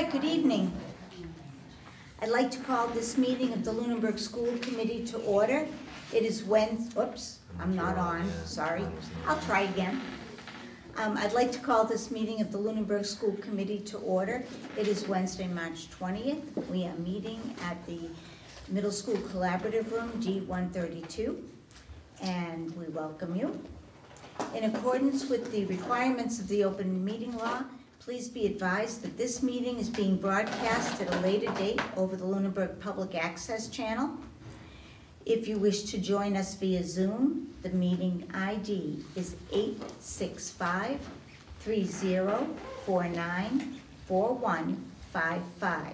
right, good evening. I'd like to call this meeting of the Lunenburg School Committee to order. It is oops, I'm not on, sorry. I'll try again. I'd like to call this meeting of the Lunenburg School Committee to order. It is Wednesday, March 20th. We are meeting at the Middle School Collaborative Room, D132, and we welcome you. In accordance with the requirements of the open meeting law, please be advised that this meeting is being broadcast at a later date over the Lunenburg Public Access Channel. If you wish to join us via Zoom, the meeting ID is 865-3049-4155.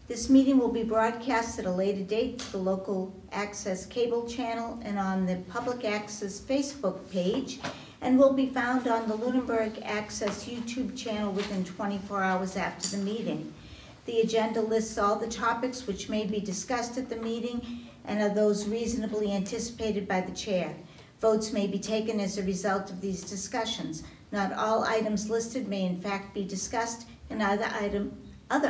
This meeting will be broadcast at a later date to the local access cable channel and on the Public Access Facebook page, and will be found on the Lunenburg Access YouTube channel within 24 hours after the meeting. The agenda lists all the topics which may be discussed at the meeting and are those reasonably anticipated by the chair. Votes may be taken as a result of these discussions. Not all items listed may in fact be discussed, and other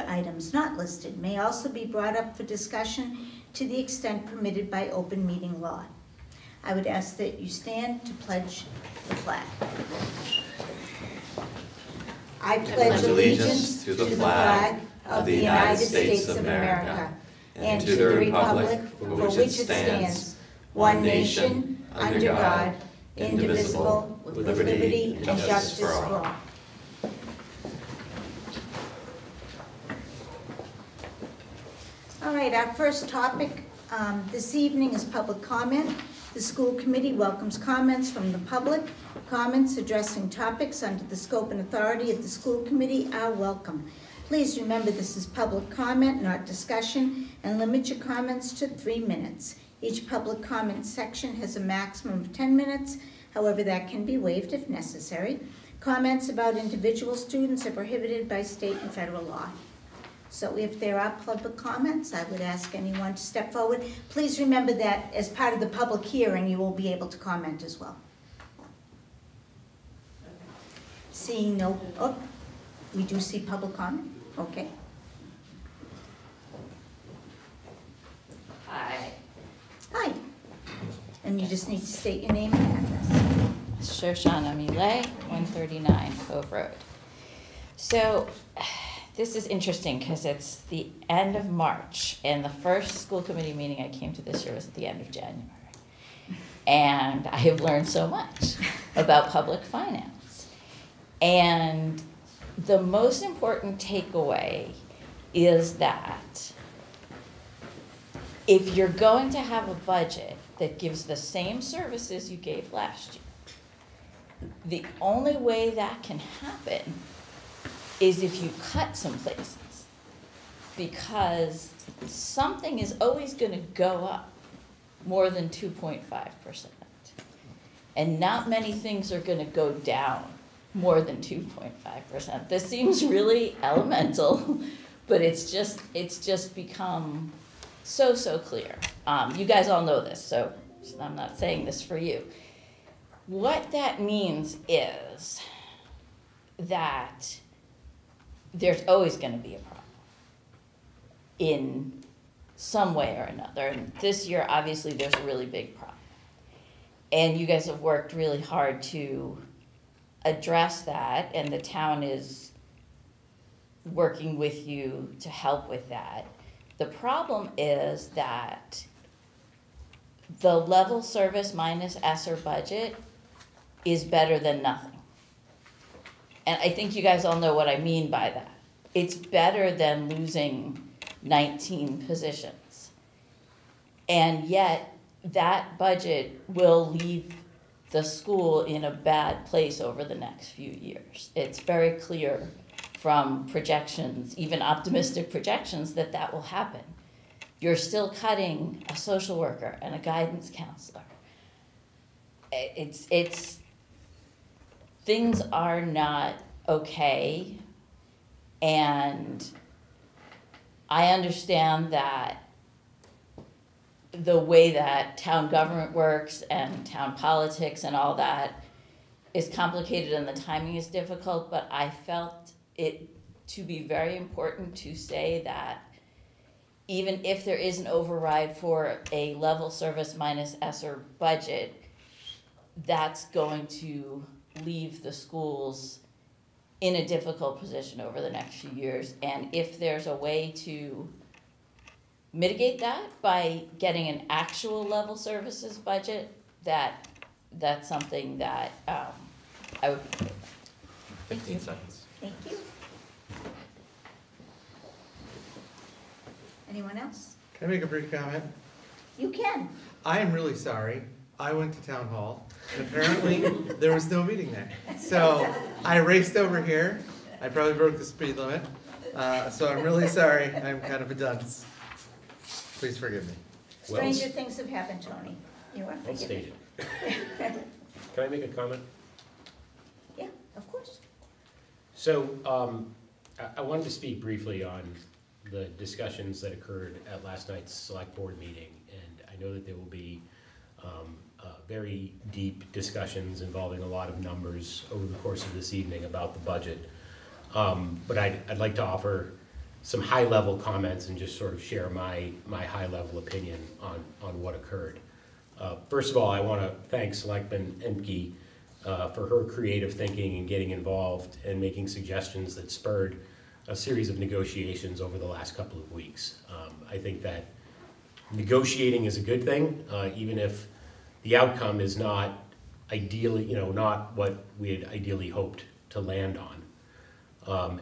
items not listed may also be brought up for discussion to the extent permitted by open meeting law. I would ask that you stand to pledge the flag. I pledge allegiance to the flag of the United States of America and to the republic for which it stands, one nation, under God, indivisible, with liberty and justice for all. All right, our first topic this evening is public comment. The school committee welcomes comments from the public. Comments addressing topics under the scope and authority of the school committee are welcome. Please remember this is public comment, not discussion, and limit your comments to 3 minutes. Each public comment section has a maximum of 10 minutes. However, that can be waived if necessary. Comments about individual students are prohibited by state and federal law. So if there are public comments, I would ask anyone to step forward. Please remember that as part of the public hearing, you will be able to comment as well. Seeing no, oh, we do see public comment, okay. Hi. Hi. And you just need to state your name and address. Shoshana Millet, 139 Cove Road. So, this is interesting because it's the end of March, and the first school committee meeting I came to this year was at the end of January. And I have learned so much about public finance. And the most important takeaway is that if you're going to have a budget that gives the same services you gave last year, the only way that can happen is if you cut some places, because something is always going to go up more than 2.5%. And not many things are going to go down more than 2.5%. This seems really elemental, but it's just become so clear. You guys all know this, so I'm not saying this for you. What that means is that there's always going to be a problem in some way or another. And this year, obviously, there's a really big problem. And you guys have worked really hard to address that, and the town is working with you to help with that. The problem is that the level service minus ESSER budget is better than nothing. And I think you guys all know what I mean by that. It's better than losing 19 positions. And yet, that budget will leave the school in a bad place over the next few years. It's very clear from projections, even optimistic projections, that that will happen. You're still cutting a social worker and a guidance counselor. Things are not okay, and I understand that the way that town government works and town politics and all that is complicated and the timing is difficult, but I felt it to be very important to say that even if there is an override for a level service minus ESSER budget, that's going to leave the schools in a difficult position over the next few years. And if there's a way to mitigate that by getting an actual level services budget, that's something that I would be. 15 seconds. Thank you. Anyone else? Can I make a brief comment? You can. I am really sorry. I went to town hall, and apparently there was no meeting there. So I raced over here. I probably broke the speed limit. So I'm really sorry. I'm kind of a dunce. Please forgive me. Stranger things have happened, Tony. You are Well forgiven. stated. Can I make a comment? Yeah, of course. So I wanted to speak briefly on the discussions that occurred at last night's select board meeting. And I know that there will be very deep discussions involving a lot of numbers over the course of this evening about the budget. But I'd like to offer some high-level comments and just sort of share my high-level opinion on what occurred. First of all, I want to thank Selectman Emke for her creative thinking and getting involved and making suggestions that spurred a series of negotiations over the last couple of weeks. I think that negotiating is a good thing, even if the outcome is not ideally, not what we had ideally hoped to land on.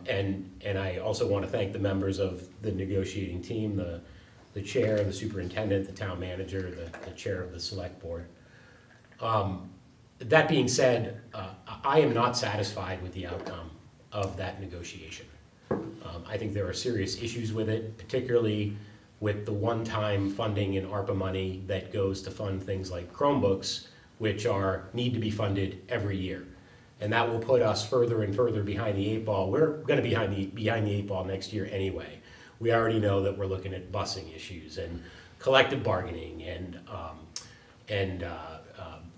And I also want to thank the members of the negotiating team, the chair, the superintendent, the town manager, the chair of the select board. That being said, I am not satisfied with the outcome of that negotiation. I think there are serious issues with it, particularly with the one-time funding in ARPA money that goes to fund things like Chromebooks, which need to be funded every year. And that will put us further and further behind the 8 ball. We're going to be behind the 8 ball next year anyway. We already know that we're looking at busing issues and collective bargaining and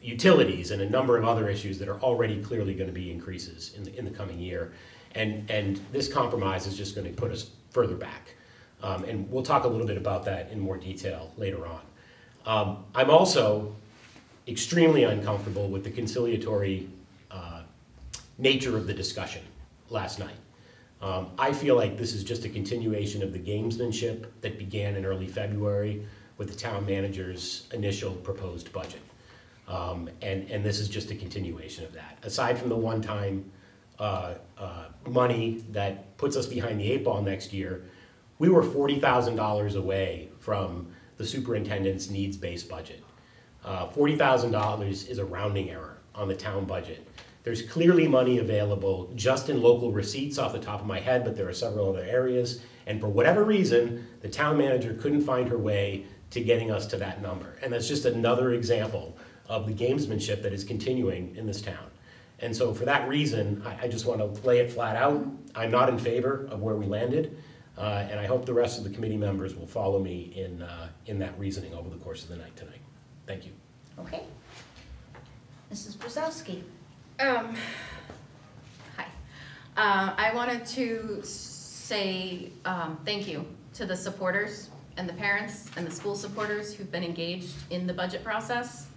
utilities and a number of other issues that are already clearly going to be increases in the coming year. And this compromise is just going to put us further back. And we'll talk a little bit about that in more detail later on. I'm also extremely uncomfortable with the conciliatory nature of the discussion last night. I feel like this is just a continuation of the gamesmanship that began in early February with the town manager's initial proposed budget. And this is just a continuation of that. Aside from the one-time money that puts us behind the 8 ball next year, we were $40,000 away from the superintendent's needs-based budget. $40,000 is a rounding error on the town budget. There's clearly money available just in local receipts off the top of my head, but there are several other areas. And for whatever reason, the town manager couldn't find her way to getting us to that number. And that's just another example of the gamesmanship that is continuing in this town. And so for that reason, I just want to lay it flat out. I'm not in favor of where we landed. And I hope the rest of the committee members will follow me in that reasoning over the course of the night tonight. Thank you. Okay. Mrs. Brzezowski. Hi. I wanted to say thank you to the supporters and the parents and the school supporters who've been engaged in the budget process.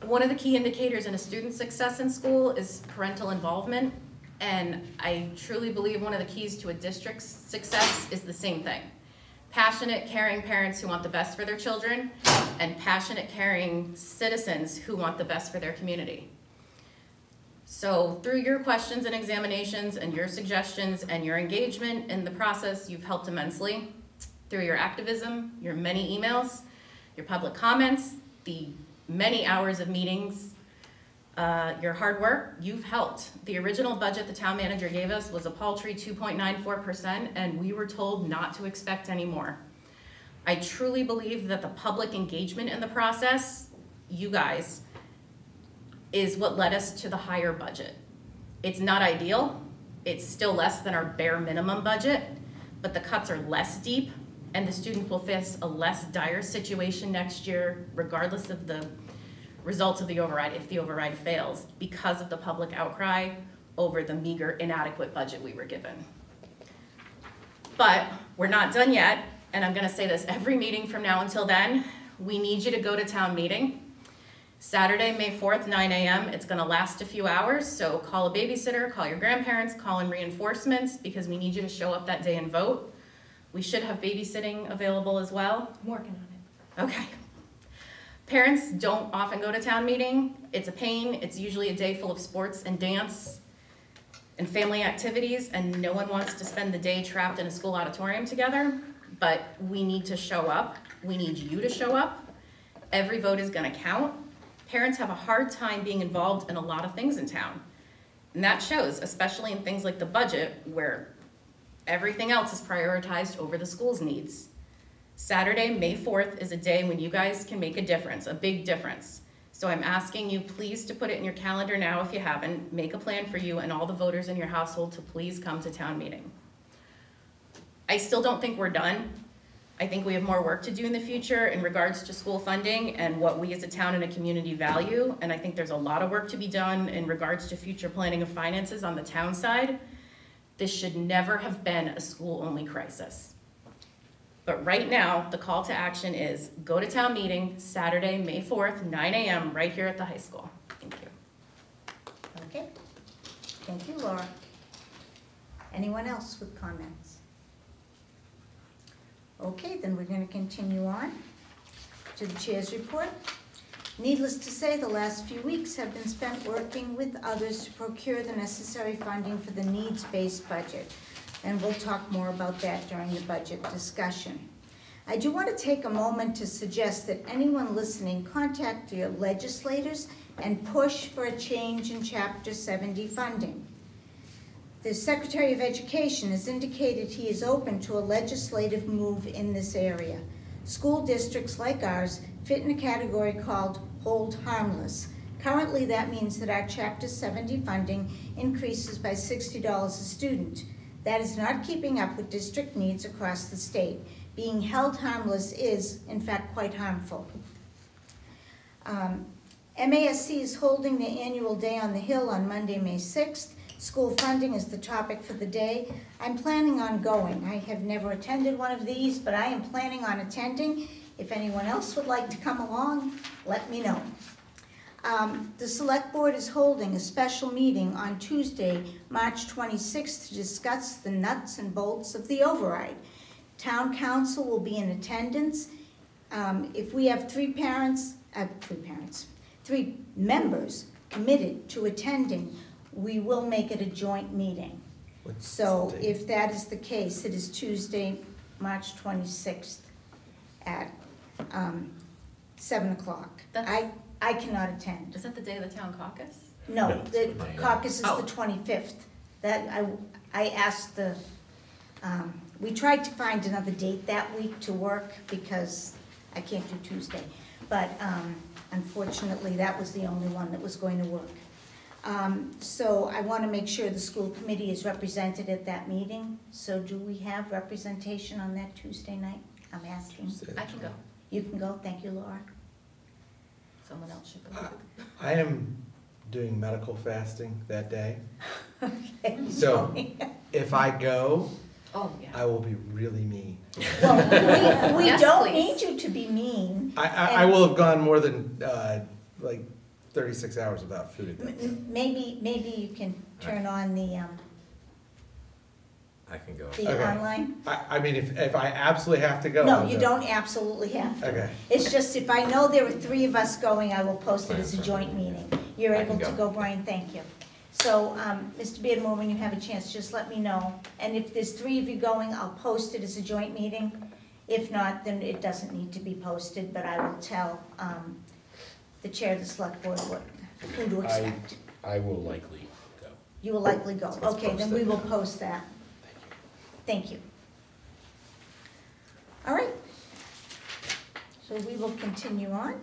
One of the key indicators in a student's success in school is parental involvement, and I truly believe one of the keys to a district's success is the same thing. Passionate, caring parents who want the best for their children, and passionate, caring citizens who want the best for their community. So through your questions and examinations and your suggestions and your engagement in the process, you've helped immensely. Through your activism, your many emails, your public comments, the many hours of meetings, your hard work, you've helped. The original budget the town manager gave us was a paltry 2.94%, and we were told not to expect any more. I truly believe that the public engagement in the process, you guys, is what led us to the higher budget. It's not ideal. It's still less than our bare minimum budget, but the cuts are less deep, and the students will face a less dire situation next year, regardless of the results of the override, if the override fails, because of the public outcry over the meager, inadequate budget we were given. But we're not done yet, and I'm gonna say this every meeting from now until then. We need you to go to town meeting. Saturday, May 4th, 9 a.m. It's gonna last a few hours, so call a babysitter, call your grandparents, call in reinforcements, because we need you to show up that day and vote. We should have babysitting available as well. I'm working on it. Okay. Parents don't often go to town meeting. It's a pain. It's usually a day full of sports and dance and family activities, and no one wants to spend the day trapped in a school auditorium together. But we need to show up. We need you to show up. Every vote is gonna count. Parents have a hard time being involved in a lot of things in town. And that shows, especially in things like the budget, where everything else is prioritized over the school's needs. Saturday, May 4th is a day when you guys can make a difference, a big difference. So I'm asking you please to put it in your calendar now if you haven't. Make a plan for you and all the voters in your household to please come to town meeting. I still don't think we're done. I think we have more work to do in the future in regards to school funding and what we as a town and a community value. And I think there's a lot of work to be done in regards to future planning of finances on the town side. This should never have been a school-only crisis. But right now, the call to action is go to town meeting Saturday, May 4th, 9 a.m. right here at the high school. Thank you. Okay, thank you, Laura. Anyone else with comments? Okay, then we're gonna continue on to the chair's report. Needless to say, the last few weeks have been spent working with others to procure the necessary funding for the needs-based budget. And we'll talk more about that during the budget discussion. I do want to take a moment to suggest that anyone listening contact your legislators and push for a change in Chapter 70 funding. The Secretary of Education has indicated he is open to a legislative move in this area. School districts like ours fit in a category called hold harmless. Currently, that means that our Chapter 70 funding increases by $60 a student. That is not keeping up with district needs across the state. Being held harmless is, in fact, quite harmful. MASC is holding the annual Day on the Hill on Monday, May 6th. School funding is the topic for the day. I'm planning on going. I have never attended one of these, but I am planning on attending. If anyone else would like to come along, let me know. The Select Board is holding a special meeting on Tuesday, March 26th to discuss the nuts and bolts of the override. Town Council will be in attendance. If we have three members committed to attending, we will make it a joint meeting. So if that is the case, it is Tuesday, March 26th at 7 o'clock. I cannot attend. Is that the day of the town caucus? No, No, the caucus is Oh. the 25th. That, I asked we tried to find another date that week to work because I can't do Tuesday. But unfortunately, that was the only one that was going to work. So I want to make sure the school committee is represented at that meeting. So do we have representation on that Tuesday night? I'm asking. I can go. You can go, thank you, Laura. Someone else should go. I am doing medical fasting that day. Okay. So if I go, Oh, yeah. I will be really mean. Well, we Yes, don't please. need you to be mean. I will have gone more than like 36 hours without food. At that point. Maybe you can turn on the I can go. Okay. online. I mean, if I absolutely have to go. No, I'll you go. don't absolutely have to. Okay. It's just if I know there are three of us going, I will post it as a joint meeting. You're I can able to go. go, Brian, thank you. So, Mr. Beardmore, when you have a chance, just let me know. And if there's three of you going, I'll post it as a joint meeting. If not, then it doesn't need to be posted, but I will tell the chair of the select board who to expect. I will likely go. You will likely go. So let's Okay, then post we it. will post that. Thank you. All right. So we will continue on.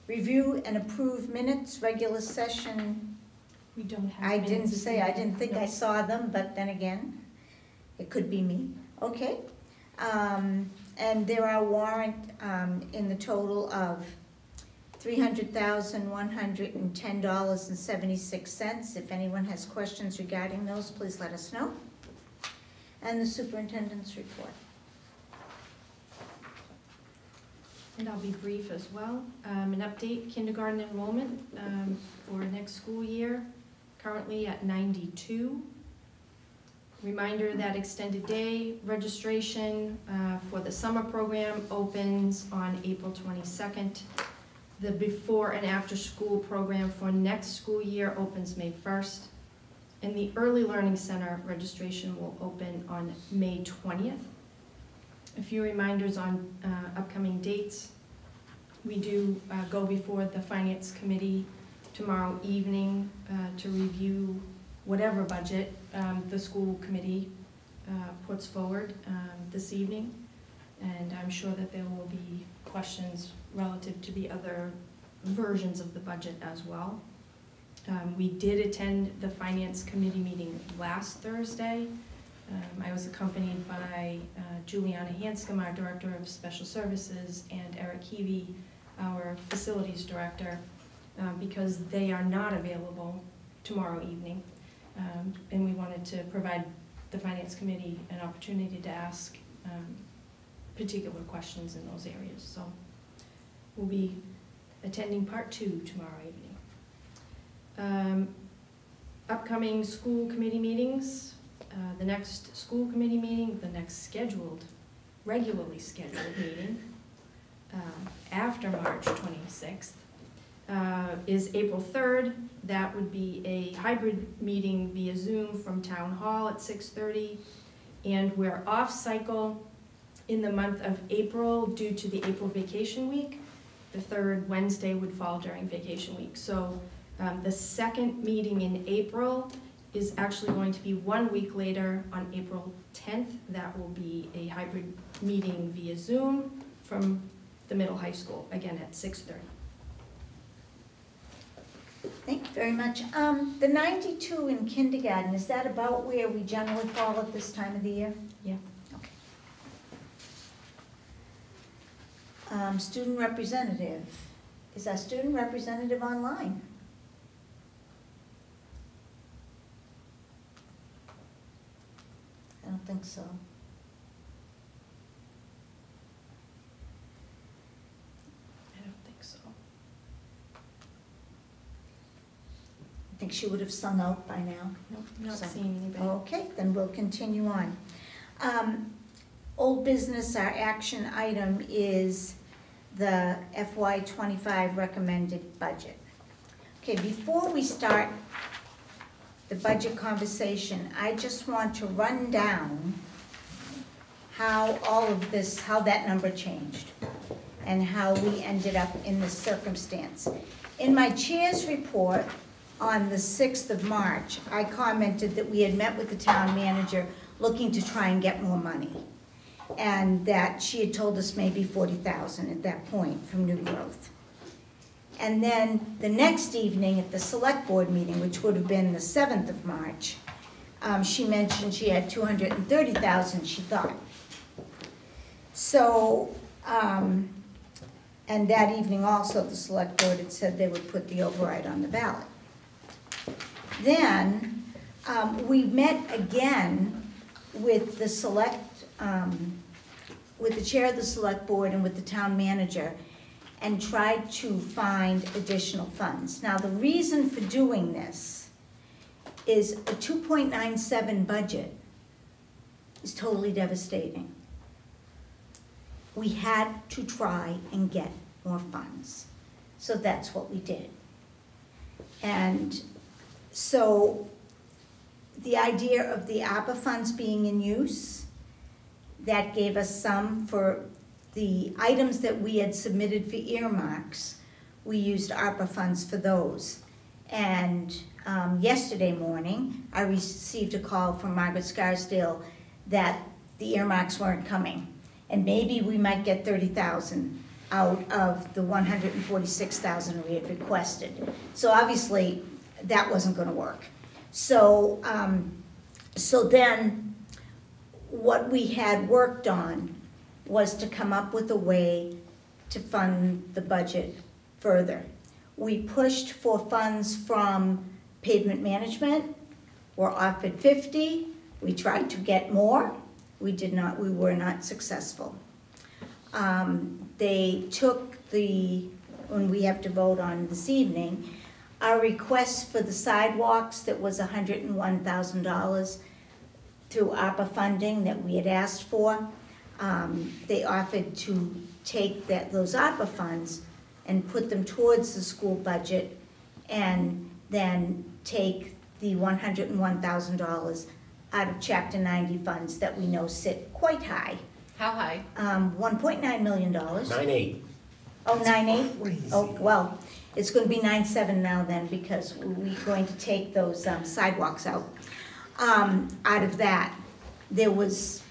Review and approve minutes, regular session. We don't have. I didn't minutes this say, I evening. didn't think I No. saw them, but then again, it could be me. Okay. And there are warrant in the total of $300,110.76. If anyone has questions regarding those, please let us know. And the superintendent's report. And I'll be brief as well. An update, kindergarten enrollment for next school year, currently at 92. Reminder that extended day registration for the summer program opens on April 22nd. The before and after school program for next school year opens May 1st. And the Early Learning Center registration will open on May 20th. A few reminders on upcoming dates. We do go before the Finance Committee tomorrow evening to review whatever budget the school committee puts forward this evening. And I'm sure that there will be questions relative to the other versions of the budget as well. We did attend the Finance Committee meeting last Thursday. I was accompanied by Juliana Hanscom, our Director of Special Services, and Eric Heavey, our Facilities Director, because they are not available tomorrow evening. And we wanted to provide the Finance Committee an opportunity to ask particular questions in those areas. So we'll be attending part 2 tomorrow evening. Upcoming school committee meetings. The next school committee meeting, the next regularly scheduled meeting after March 26th is April 3rd. That would be a hybrid meeting via Zoom from Town Hall at 6:30. And we're off cycle in the month of April due to the April vacation week. The third Wednesday would fall during vacation week. So the second meeting in April is actually going to be 1 week later on April 10th. That will be a hybrid meeting via Zoom from the middle high school, again at 6:30. Thank you very much. The 92 in kindergarten, is that about where we generally fall at this time of the year? Yeah. Okay. Student representative. Is our student representative online? I don't think so. I don't think so. I think she would have sung out by now. Nope, not So- seeing anybody. Okay, then we'll continue on. Old business, our action item is the FY '25 recommended budget. Okay, before we start the budget conversation, I just want to run down how all of this, how that number changed and how we ended up in this circumstance. In my chair's report on the 6th of March, I commented that we had met with the town manager looking to try and get more money. And that she had told us maybe 40,000 at that point from new growth. And then the next evening at the select board meeting, which would have been the 7th of March, she mentioned she had 230,000, she thought. So, and that evening also, the select board had said they would put the override on the ballot. Then, we met again with the with the chair of the select board and with the town manager, and tried to find additional funds. Now, the reason for doing this is a 2.97 budget is totally devastating. We had to try and get more funds. So that's what we did. And so the idea of the ARPA funds being in use, that gave us some for the items that we had submitted for earmarks. We used ARPA funds for those. And yesterday morning, I received a call from Margaret Scarsdale that the earmarks weren't coming. And maybe we might get 30,000 out of the 146,000 we had requested. So obviously, that wasn't gonna work. So, so then, what we had worked on was to come up with a way to fund the budget further. We pushed for funds from pavement management, were offered 50, we tried to get more, we were not successful. They took when we have to vote on this evening, our request for the sidewalks that was $101,000 through ARPA funding that we had asked for. They offered to take those ARPA funds and put them towards the school budget and then take the $101,000 out of Chapter 90 funds that we know sit quite high. How high? $1.9 million. 9.8. Oh, 9.8? Oh, well, it's going to be 9.7 now then because we're going to take those sidewalks out. Out of that, it was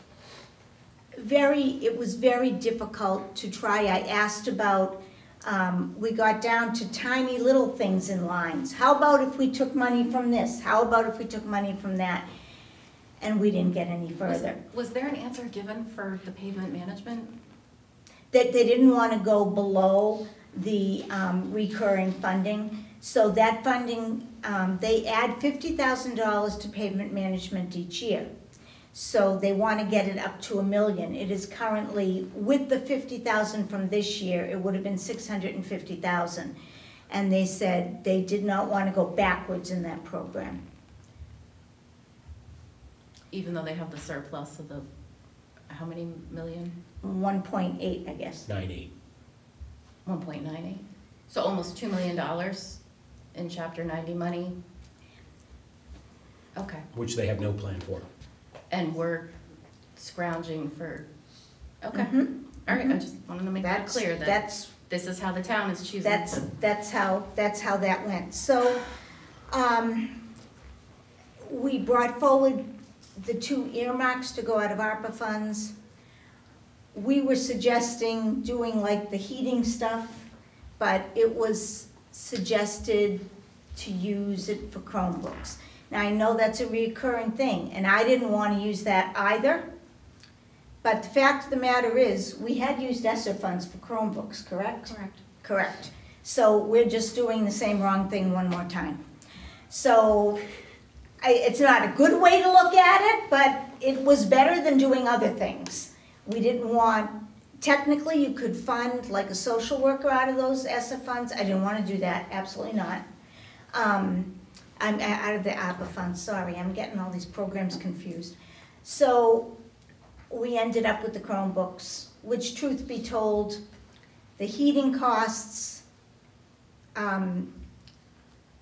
very difficult to try. I asked about, we got down to tiny little things in lines. How about if we took money from this? How about if we took money from that? And we didn't get any further. Was there an answer given for the pavement management? That they didn't want to go below the recurring funding. So that funding, they add $50,000 to pavement management each year. So they want to get it up to $1 million. It is currently, with the $50,000 from this year, it would have been $650,000. And they said they did not want to go backwards in that program. Even though they have the surplus of the, how many million? 1.8, I guess. 9.8. 1.98. So almost $2 million in Chapter 90 money. Okay. Which they have no plan for. And we're scrounging for, okay. Mhm. All right, I just wanted to make that That's- clear that That's this is how the town is choosing. That's how that went. So, we brought forward the 2 earmarks to go out of ARPA funds. We were suggesting doing like the heating stuff, but it was suggested to use it for Chromebooks. Now, I know that's a recurring thing, and I didn't want to use that either. But the fact of the matter is, we had used ESSER funds for Chromebooks, correct? Correct. Correct. So we're just doing the same wrong thing one more time. So it's not a good way to look at it, but it was better than doing other things. We didn't want, technically you could fund like a social worker out of those ESSER funds. I didn't want to do that, absolutely not. I'm out of the ARPA funds, sorry, I'm getting all these programs confused. So we ended up with the Chromebooks, which truth be told, the heating costs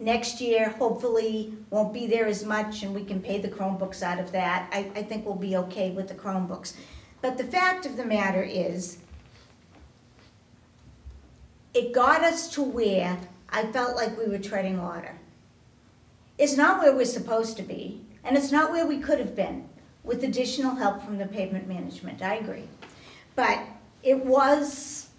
next year hopefully won't be there as much and we can pay the Chromebooks out of that. I think we'll be okay with the Chromebooks. But the fact of the matter is, it got us to where I felt like we were treading water. It's not where we're supposed to be, and it's not where we could have been with additional help from the pavement management, I agree. But it was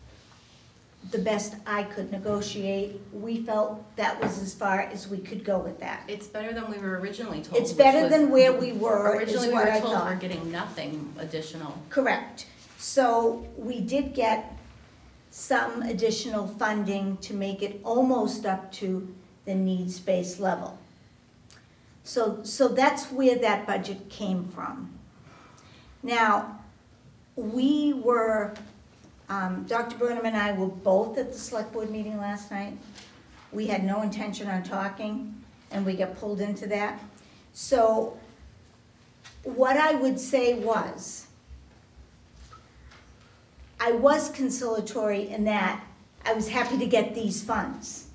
the best I could negotiate. We felt that was as far as we could go with that. It's better than we were originally told. It's which better was- than where we were, is Originally, we what were I told we're thought. getting nothing additional. Correct. So we did get some additional funding to make it almost up to the needs-based level. So that's where that budget came from. Now, we were, Dr. Burnham and I were both at the select board meeting last night. We had no intention on talking, and we got pulled into that. So what I would say was, I was conciliatory in that I was happy to get these funds.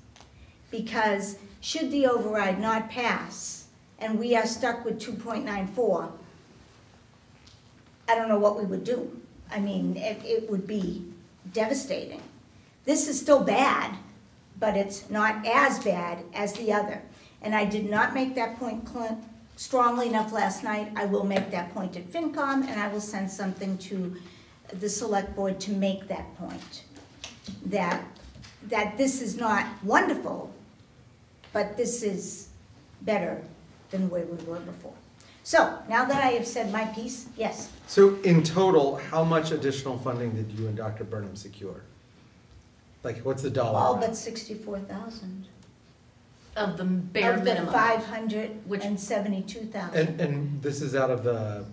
Because should the override not pass, and we are stuck with 2.94, I don't know what we would do. I mean, it would be devastating. This is still bad, but it's not as bad as the other. And I did not make that point strongly enough last night. I will make that point at FinCom, and I will send something to the select board to make that point. That this is not wonderful, but this is better than where we were before. So, now that I have said my piece, yes. So in total, how much additional funding did you and Dr. Burnham secure? Like, what's the dollar? All amount? but 64,000. Of the bare Of the minimum. 572,000. And this is out of the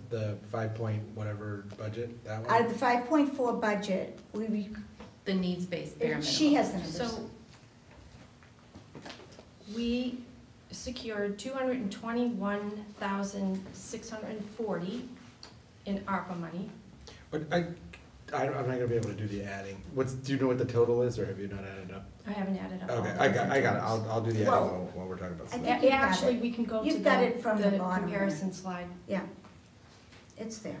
5 point whatever budget, that one? Out of the 5.4 budget, The needs-based bare minimum. she has the numbers. So we secured 221,640 in ARPA money. But I'm not gonna be able to do the adding. Do you know what the total is, or have you not added up? I haven't added up all Okay, the I got different it, totals. I'll do the Well, adding while we're talking about I stuff. think you've got Actually, it. we can go to You've got it from the bottom there. comparison slide. Yeah, it's there.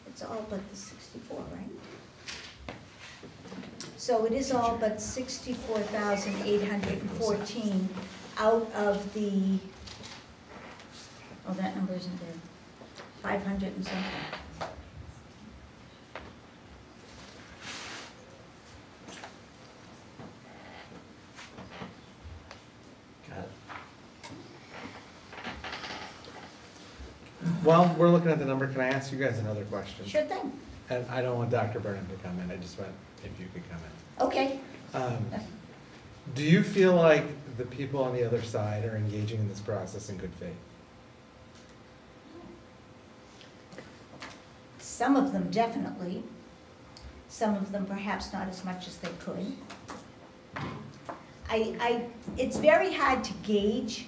It's all but the 64, right? So it is all but 64,814 out of the, oh, that number isn't there, 500 and something. While we're looking at the number, can I ask you guys another question? Sure thing. And I don't want Dr. Burnham to come in, I just want if you could come in. Okay. Do you feel like the people on the other side are engaging in this process in good faith? Some of them definitely. Some of them perhaps not as much as they could. It's very hard to gauge.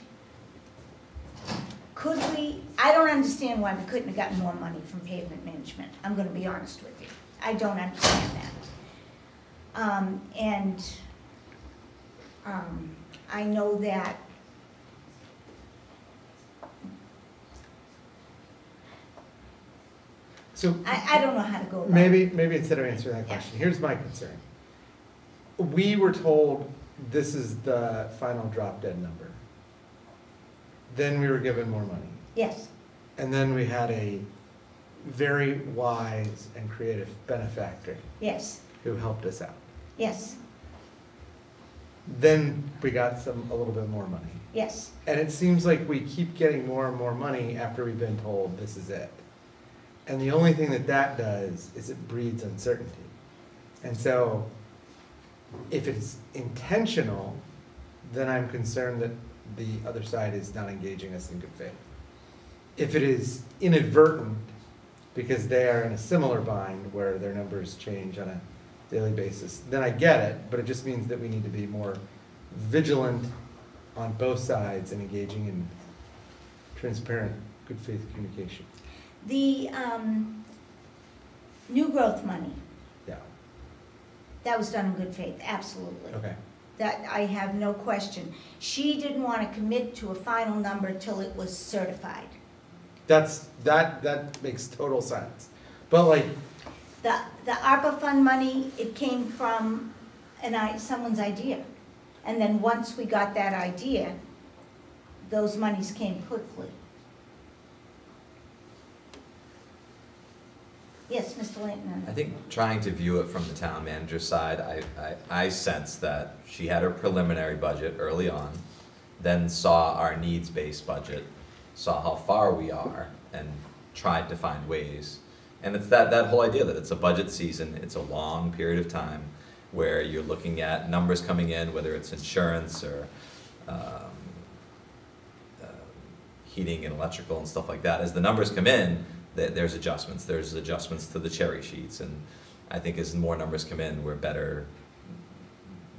Could we, I don't understand why we couldn't have gotten more money from pavement management. I'm gonna be honest with you. I don't understand that. I know that So I don't know how to go about it. maybe instead of answering that question, here's my concern. We were told this is the final drop dead number. Then we were given more money. Yes, And then we had a very wise and creative benefactor yes, who helped us out. yes, Then we got a little bit more money. yes. And it seems like we keep getting more and more money after we've been told this is it. And the only thing that does is it breeds uncertainty. And so if it's intentional, then I'm concerned that the other side is not engaging us in good faith. If it is inadvertent, because they are in a similar bind where their numbers change on a daily basis, then I get it, but it just means that we need to be more vigilant on both sides and engaging in transparent, good faith communication. The new growth money, Yeah, that was done in good faith, absolutely. okay. That I have no question. She didn't want to commit to a final number till it was certified. That makes total sense. But like, The ARPA fund money, it came from someone's idea. And then once we got that idea, those monies came quickly. Yes, Mr. Leighton. I think trying to view it from the town manager's side, I sense that she had her preliminary budget early on, then saw our needs-based budget, saw how far we are, and tried to find ways. And it's that whole idea that it's a budget season, it's a long period of time where you're looking at numbers coming in, whether it's insurance or heating and electrical and stuff like that. As the numbers come in, there's adjustments. There's adjustments to the cherry sheets, and I think as more numbers come in, we're better,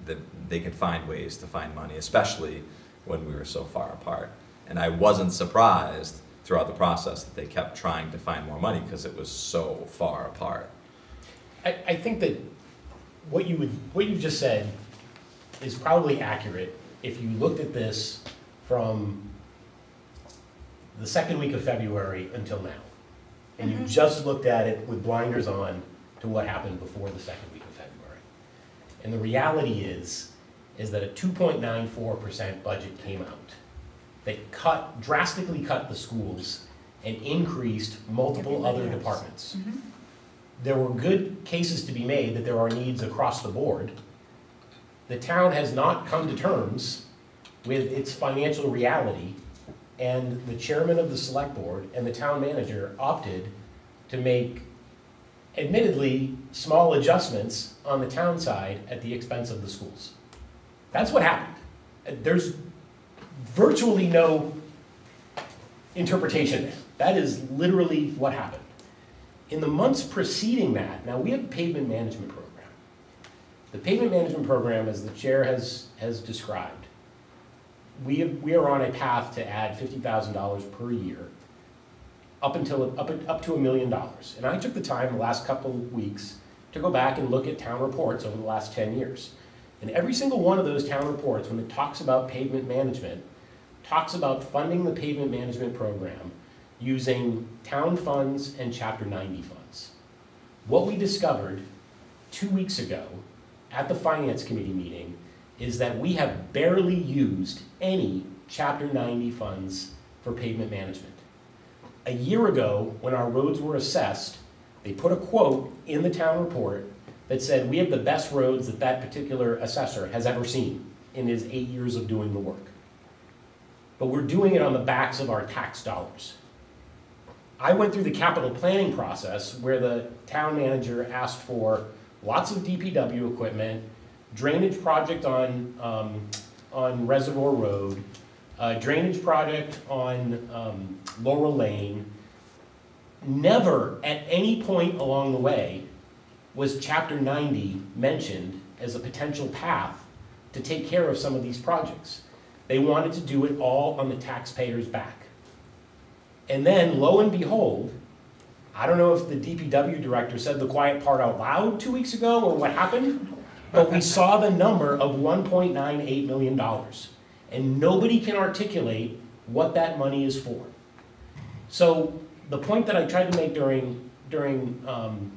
that they can find ways to find money, especially when we were so far apart. And I wasn't surprised throughout the process that they kept trying to find more money because it was so far apart. I think that what you just said is probably accurate if you looked at this from the second week of February until now. And you just looked at it with blinders on to what happened before the second week of February. And the reality is that a 2.94% budget came out that drastically cut the schools and increased multiple other Everybody else. departments. There were good cases to be made that there are needs across the board. The town has not come to terms with its financial reality, and the chairman of the select board and the town manager opted to make admittedly small adjustments on the town side at the expense of the schools. That's what happened. There's virtually no interpretation there. That is literally what happened. In the months preceding that, now we have a pavement management program. The pavement management program, as the chair has described, we are on a path to add $50,000 per year up to $1 million. And I took the time the last couple of weeks to go back and look at town reports over the last 10 years. And every single one of those town reports, when it talks about pavement management, talks about funding the pavement management program using town funds and Chapter 90 funds. What we discovered 2 weeks ago at the Finance Committee meeting is that we have barely used any Chapter 90 funds for pavement management. A year ago, when our roads were assessed, they put a quote in the town report that said, we have the best roads that that particular assessor has ever seen in his 8 years of doing the work. But we're doing it on the backs of our tax dollars. I went through the capital planning process where the town manager asked for lots of DPW equipment, drainage project on Reservoir Road, drainage project on Laurel Lane. Never at any point along the way was Chapter 90 mentioned as a potential path to take care of some of these projects. They wanted to do it all on the taxpayer's back. And then, lo and behold, I don't know if the DPW director said the quiet part out loud 2 weeks ago or what happened, but we saw the number of $1.98 million. And nobody can articulate what that money is for. So the point that I tried to make during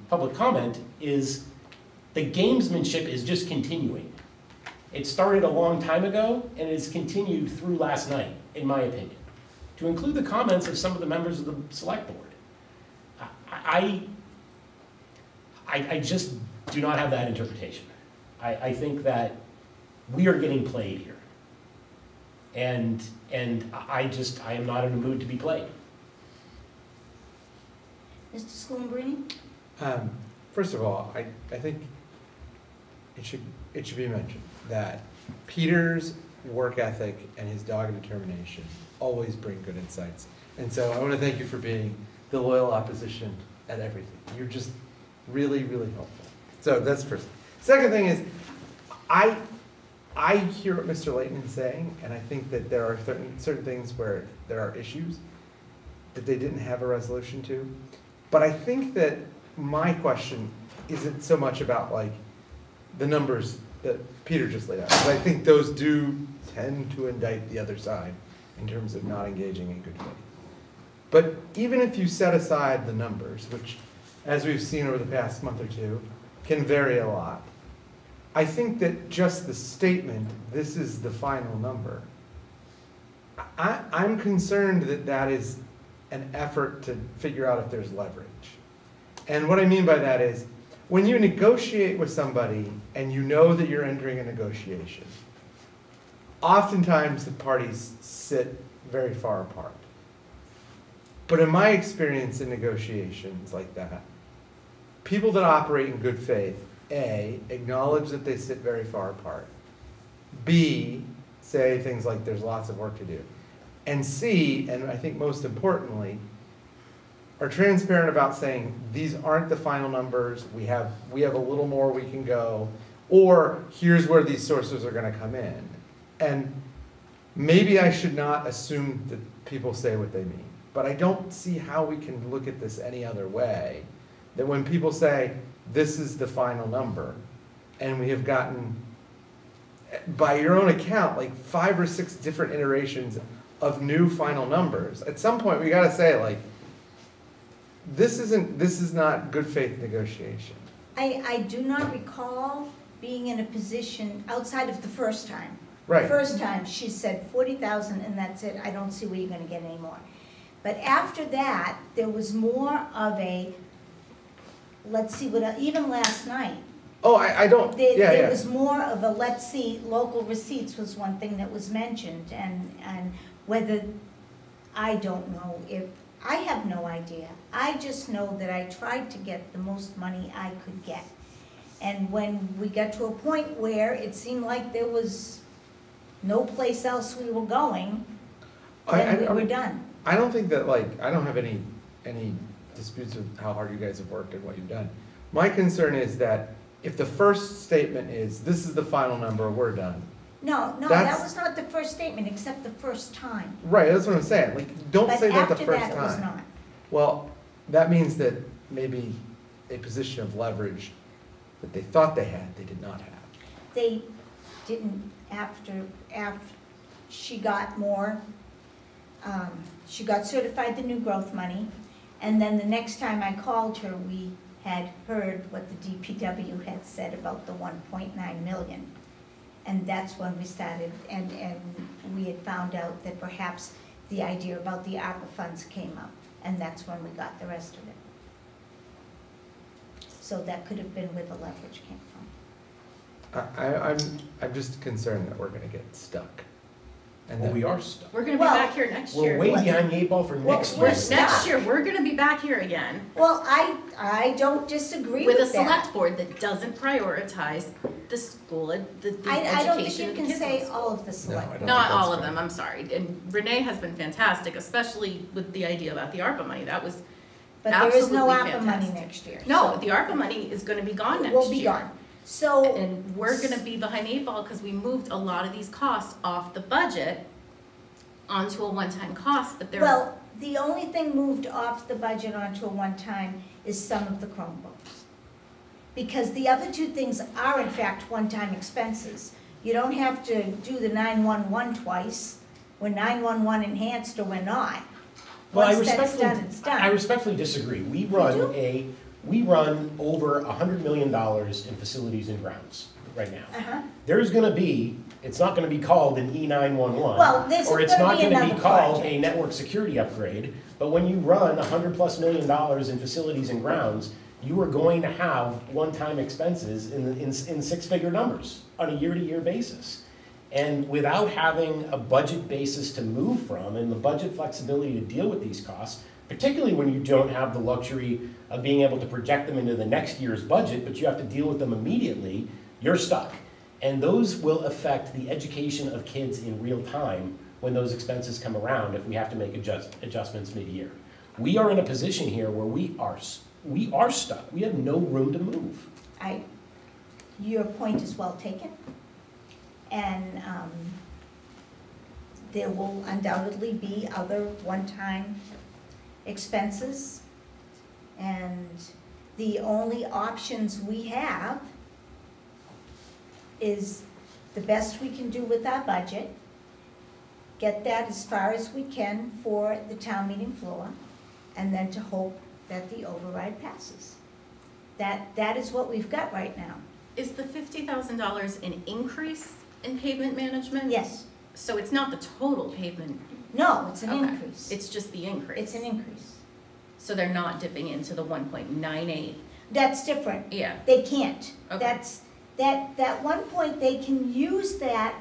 public comment is the gamesmanship is just continuing. It started a long time ago and it's continued through last night, in my opinion, to include the comments of some of the members of the select board. I just do not have that interpretation. I think that we are getting played here. And I am not in the mood to be played. Mr. Schoenbrini? First of all, I think it should be mentioned that Peter's work ethic and his dogged determination always bring good insights. And so I want to thank you for being the loyal opposition at everything. You're just really, really helpful. So that's first. Second thing is, I hear what Mr. Layton is saying, and I think that there are certain things where there are issues that they didn't have a resolution to. But I think that my question isn't so much about like the numbers that Peter just laid out. But I think those do tend to indict the other side in terms of not engaging in good faith. But even if you set aside the numbers, which, as we've seen over the past month or two, can vary a lot, I think that just the statement, this is the final number, I'm concerned that that is an effort to figure out if there's leverage. And what I mean by that is, when you negotiate with somebody and you know that you're entering a negotiation, oftentimes the parties sit very far apart. But in my experience in negotiations like that, people that operate in good faith, A, acknowledge that they sit very far apart. B, say things like there's lots of work to do. And C, and I think most importantly, are transparent about saying these aren't the final numbers, we have a little more we can go, or here's where these sources are going to come in. And maybe I should not assume that people say what they mean, but I don't see how we can look at this any other way, that when people say this is the final number, and we have gotten, by your own account, like 5 or 6 different iterations of new final numbers, at some point we got to say, like, this is not good faith negotiation. I do not recall being in a position outside of the first time. Right. The first time she said 40,000 and that's it, I don't see where you're going to get any more. But after that, there was more of a, let's see what, even last night. Oh, I don't, There, yeah, there yeah. was more of a, let's see, local receipts was one thing that was mentioned, and whether, I don't know if, I have no idea. I just know that I tried to get the most money I could get. And when we got to a point where it seemed like there was no place else we were going, then we were done. I don't think that, like, I don't have any disputes with how hard you guys have worked and what you've done. My concern is that if the first statement is, this is the final number, we're done. No, that That's- was not the first statement, except the first time. Right, that's what I'm saying, like, don't say that the first But after that, it was time. not. Well, that means that maybe a position of leverage that they thought they had, they did not have. They didn't, after she got more, she got certified the new growth money, and then the next time I called her, we had heard what the DPW had said about the 1.9 million. And that's when we started, and we had found out that perhaps the idea about the ARPA funds came up, and that's when we got the rest of it. So that could have been where the leverage came from. I'm just concerned that we're gonna get stuck. And Well, that we are stuck. We're gonna be Well, back here next We're year. way behind the eight ball for Well, next we're year. stuck. Next year, we're gonna be back here again Well, I don't disagree with with a that. select board that doesn't prioritize the school, the I don't think education you of the can kids in say the school. all of the I select. don't Not think all that's of them, I'm sorry. And Renee has been fantastic, especially with the idea about the ARPA money. That was, But there is no absolutely ARPA money fantastic. next year. no, so the ARPA money is gonna be gone next year. will be gone. So, And we're gonna be behind the eight ball because we moved a lot of these costs off the budget onto a one-time cost, but they're. well, the only thing moved off the budget onto a one-time is some of the Chromebooks. Because the other two things are in fact one-time expenses. You don't have to do the 911 twice. We're 911 enhanced or we're not. Well, Once that's done, it's done. I respectfully disagree. We run over $100 million in facilities and grounds right now. Uh-huh. There's gonna be, it's not gonna be called an E911. Well, there's Or it's gonna not be gonna be another called a project. network security upgrade, but when you run $100+ million in facilities and grounds, you are going to have one-time expenses in six-figure numbers on a year-to-year basis. And without having a budget basis to move from and the budget flexibility to deal with these costs, particularly when you don't have the luxury of being able to project them into the next year's budget, but you have to deal with them immediately, you're stuck. And those will affect the education of kids in real time when those expenses come around if we have to make adjustments mid-year. We are in a position here where we are stuck. We have no room to move. Your point is well taken. And there will undoubtedly be other one-time expenses. And the only options we have is the best we can do with our budget, get that as far as we can for the town meeting floor, and then to hope that the override passes. That is what we've got right now. Is the $50,000 an increase in pavement management? Yes, So it's not the total pavement? no, it's an Okay. increase. It's just the increase? It's an increase. So they're not dipping into the 1.98? That's different. Yeah. They can't. Okay. That one point, they can use that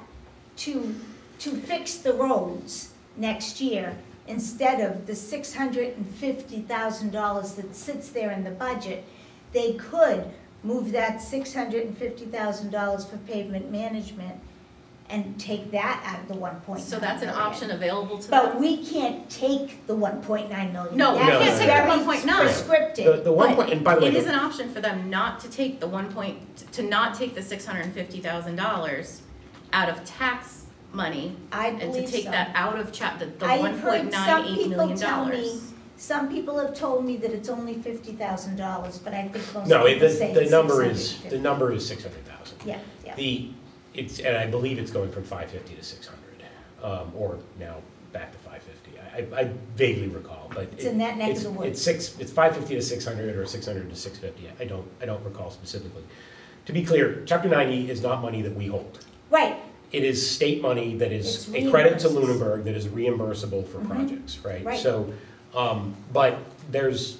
to fix the roads next year instead of the $650,000 that sits there in the budget. They could move that $650,000 for pavement management and take that out of the 1.9 So that's an million. option available to But them? we can't take the 1.9 million. No, we That can't is take the very 1.9. prescriptive. The one But point, and by the way, it is an option for them not to take the to not take the $650,000 out of tax money I and to believe take so. that out of the I've heard some $1.98 people million tell me, dollars. some people have told me that it's only $50,000, but I think most no, people say the it's number is, 650. the number is 600,000. Yeah, yeah. And I believe it's going from 550 to 600, or now back to 550. I vaguely recall, but It's in that neck of the woods. It's 550 to 600 or 600 to 650. I don't recall specifically. To be clear, Chapter 90 is not money that we hold. Right, It is state money that is It's a credit to reimbursed. Lunenburg that is reimbursable for Mhm. projects, right? Right. So, but there's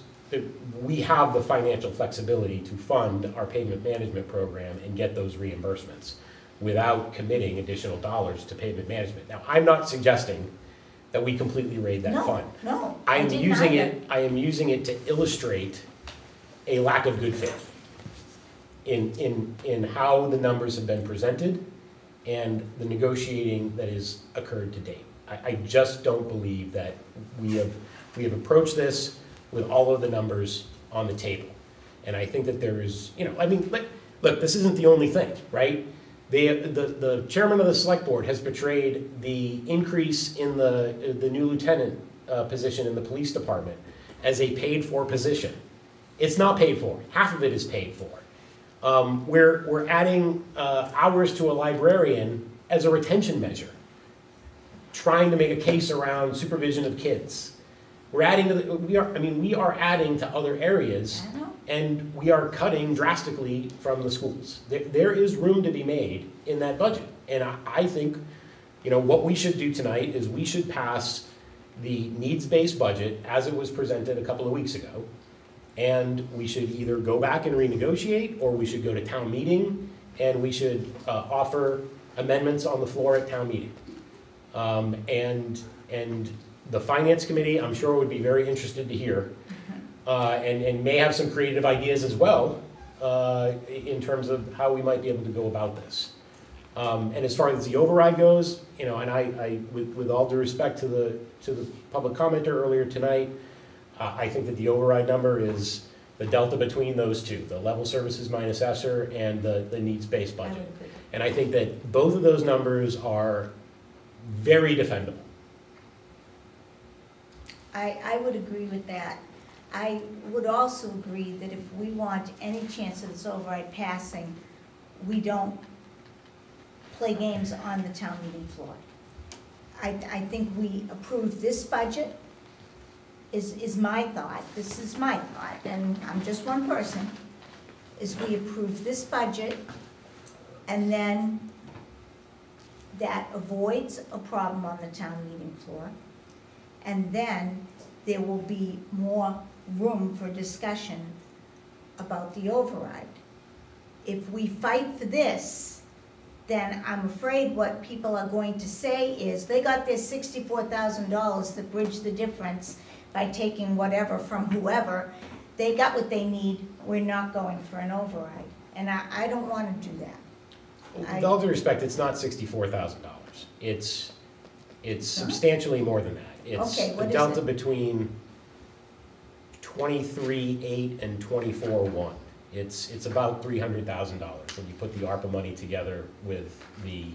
we have the financial flexibility to fund our pavement management program and get those reimbursements without committing additional dollars to pavement management. Now, I'm not suggesting that we completely raid that No, fund. no, I I am didn't using either. I am using it to illustrate a lack of good faith in how the numbers have been presented and the negotiating that has occurred to date. I just don't believe that we have approached this with all of the numbers on the table. And I think that there is, I mean, look, this isn't the only thing, right? The chairman of the select board has portrayed the increase in the new lieutenant position in the police department as a paid-for position. It's not paid for. Half of it is paid for. We're adding hours to a librarian as a retention measure, trying to make a case around supervision of kids. We're adding we are adding to other areas, I know. and we are cutting drastically from the schools. There is room to be made in that budget, and I think, what we should do tonight is we should pass the needs-based budget as it was presented a couple of weeks ago, and we should either go back and renegotiate, or we should go to town meeting, and we should offer amendments on the floor at town meeting. And the finance committee, I'm sure, would be very interested to hear, and may have some creative ideas as well, in terms of how we might be able to go about this. And as far as the override goes, and I with all due respect to the public commenter earlier tonight, I think that the override number is the delta between those two, the level services minus ESSER and the needs-based I would budget. agree. And I think that both of those numbers are very defendable. I would agree with that. I would also agree that if we want any chance of this override passing, we don't play games on the town meeting floor. I think we approve this budget, is my thought, this is my thought, and I'm just one person, is we approve this budget, and then that avoids a problem on the town meeting floor. And then there will be more room for discussion about the override. If we fight for this, then I'm afraid what people are going to say is they got their $64,000 that bridged the difference by taking whatever from whoever. They got what they need, we're not going for an override. And I don't want to do that. With all due respect, it's not $64,000. It's substantially more than that. It's Okay, the what is delta it? between 23.8 and 24.1. It's about $300,000 when you put the ARPA money together with the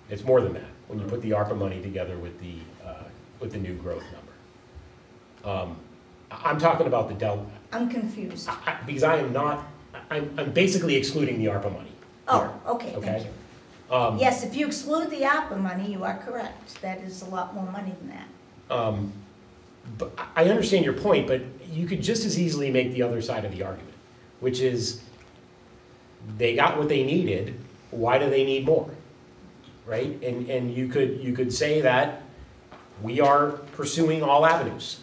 it's more than that when you put the ARPA money together with the new growth number. I'm talking about the delta. I'm confused. Because I'm basically excluding the ARPA money. Oh, here, okay, thank you. Yes, if you exclude the ARPA money, you are correct. That is a lot more money than that. But I understand your point, but you could just as easily make the other side of the argument, which is they got what they needed, why do they need more? Right? And you could say that we are pursuing all avenues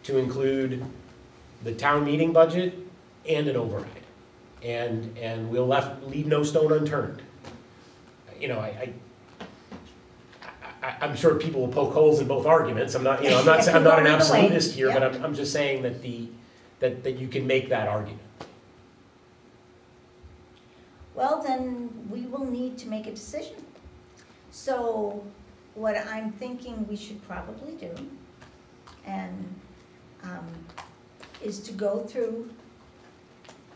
to include the town meeting budget and an override. And we'll leave no stone unturned. I'm sure people will poke holes in both arguments. I'm not an absolutist here, but I'm just saying that you can make that argument. Well, then we will need to make a decision. So what I'm thinking we should probably do is to go through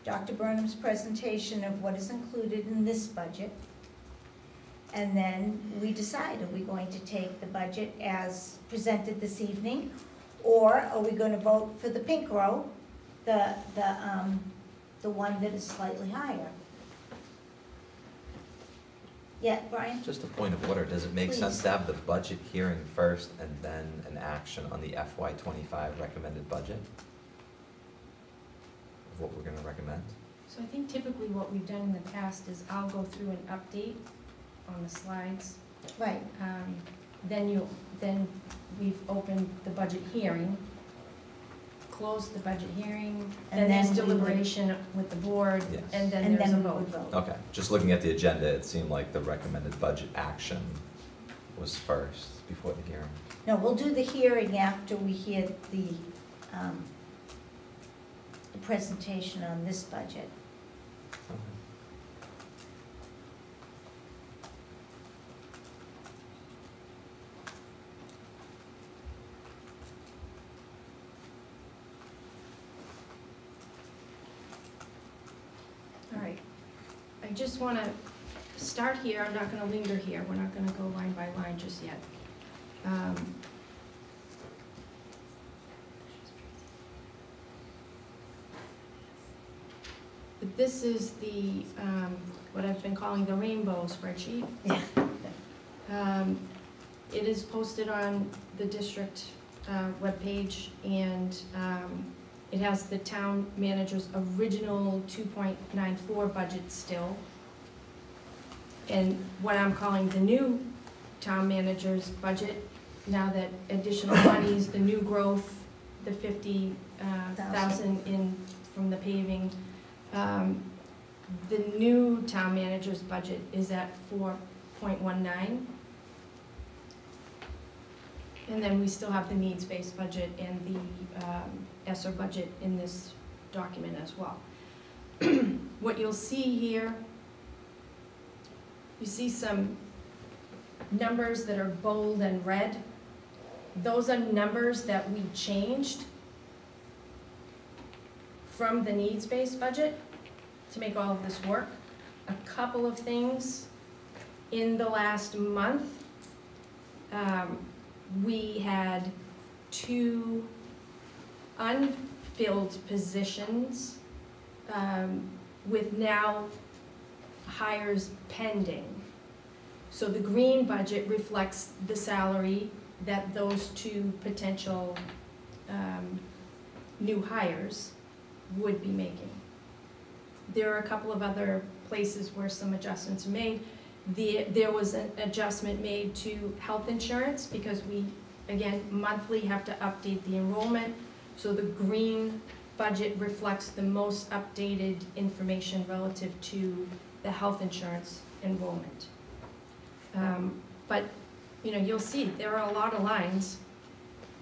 Dr. Burnham's presentation of what is included in this budget. And then we decide, are we going to take the budget as presented this evening? Or are we going to vote for the pink row, the one that is slightly higher? Yeah, Brian? Just a point of order, does it make sense Please. to have the budget hearing first and then an action on the FY25 recommended budget? Of what we're gonna recommend? So I think typically what we've done in the past is I'll go through an update on the slides. Right. then we've opened the budget hearing, closed the budget hearing, And then there's then we would- deliberation with the board, Yes. and then And there's a then we would vote. vote. Okay, just looking at the agenda, it seemed like the recommended budget action was first before the hearing. No, we'll do the hearing after we hear the presentation on this budget. Okay. All right, I just want to start here, I'm not going to linger here, we're not going to go line by line just yet. But this is the, what I've been calling the rainbow spreadsheet. Yeah. It is posted on the district webpage, and it has the town manager's original 2.94 budget still. And what I'm calling the new town manager's budget, now that additional monies, the new growth, the 50,000 in from the paving, the new town manager's budget is at 4.19. And then we still have the needs-based budget and the ESSER budget in this document as well. What you'll see here, you see some numbers that are bold and red. Those are numbers that we changed from the needs-based budget to make all of this work. A couple of things in the last month. We had 2 unfilled positions with now hires pending. So the green budget reflects the salary that those 2 potential new hires would be making. There are a couple of other places where some adjustments are made. There was an adjustment made to health insurance because we, again, monthly have to update the enrollment. So the green budget reflects the most updated information relative to the health insurance enrollment. But, you know, you'll see there are a lot of lines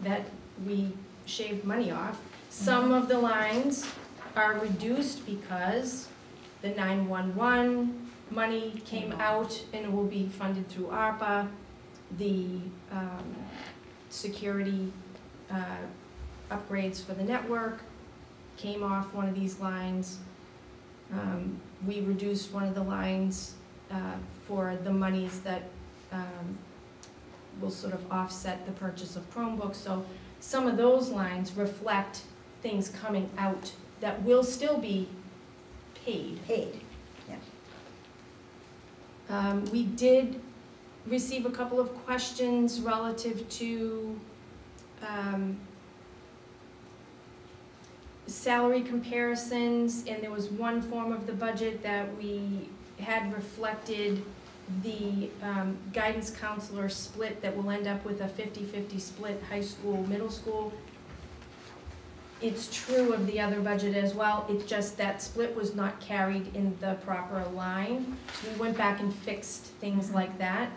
that we shaved money off. Some of the lines are reduced because the 911 money came out and it will be funded through ARPA. The security upgrades for the network came off one of these lines. We reduced one of the lines for the monies that will sort of offset the purchase of Chromebooks. So some of those lines reflect things coming out that will still be paid. Paid. We did receive a couple of questions relative to salary comparisons, and there was one form of the budget that we had reflected the guidance counselor split that will end up with a 50-50 split high school, middle school. It's true of the other budget as well, it's just that split was not carried in the proper line. So we went back and fixed things like that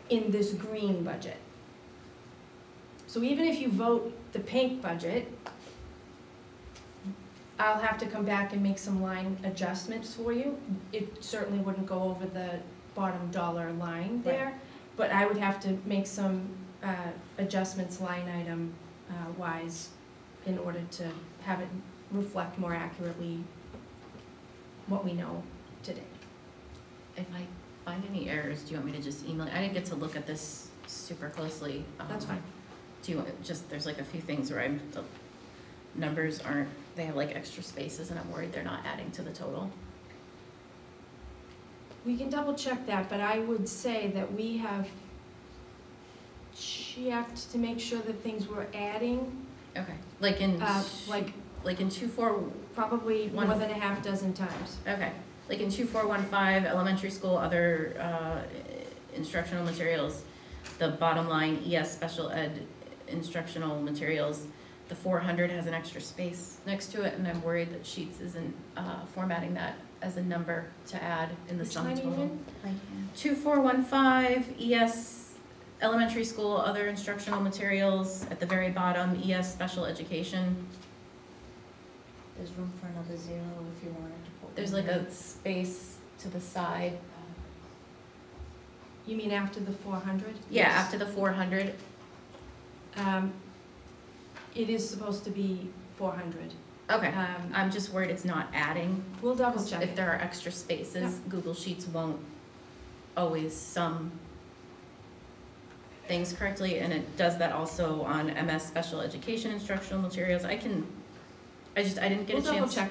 in this green budget. So even if you vote the pink budget, I'll have to come back and make some line adjustments for you. It certainly wouldn't go over the bottom dollar line there, but I would have to make some adjustments line item wise in order to have it reflect more accurately what we know today. If I find any errors, do you want me to just email? I didn't get to look at this super closely. That's fine. Do you just, there's like a few things where the numbers aren't, they have like extra spaces and I'm worried they're not adding to the total. We can double check that, but I would say that we have checked to make sure that things were adding, Okay, like in, like in 24, probably more One- than a half dozen times. okay, like in 2415, elementary school, other instructional materials, the bottom line, ES special ed instructional materials, the 400 has an extra space next to it, and I'm worried that Sheets isn't formatting that as a number to add in the Which sum line are you total. in? 2415, ES elementary school, other instructional materials, at the very bottom, ES special education. There's room for another zero if you wanted to put. There's one like there. a space to the side. You mean after the 400? Yeah, after the 400. It is supposed to be 400. Okay, I'm just worried it's not adding. We'll double 'Cause check. if there are extra spaces, Google Sheets won't always sum things correctly, and it does that also on MS special education instructional materials. I didn't get a We'll double chance. check.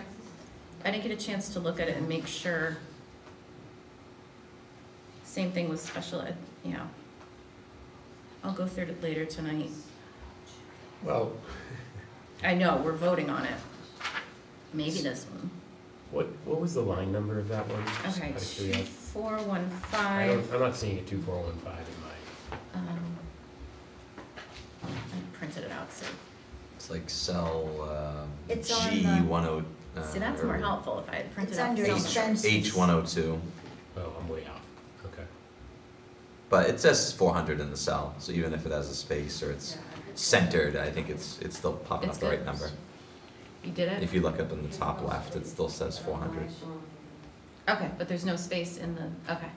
I didn't get a chance to look at it and make sure. Same thing with special ed, yeah. I'll go through it later tonight. Well, I know, we're voting on it. Maybe this one. what was the line number of that one? Just Okay, out of curiosity. 2415. I'm not seeing a 2415 in mine. I printed it out, so, It's like cell, It's on G the- 10. see, that's more helpful if I had printed It's out under somewhere. expenses. H102. Oh, I'm way off. Okay. But it says 400 in the cell, so even if it has a space or it's centered, I think it's still popping It's up the right good. number. You did it? If you look up in the top left, it still says 400. Okay, but there's no space in the, okay.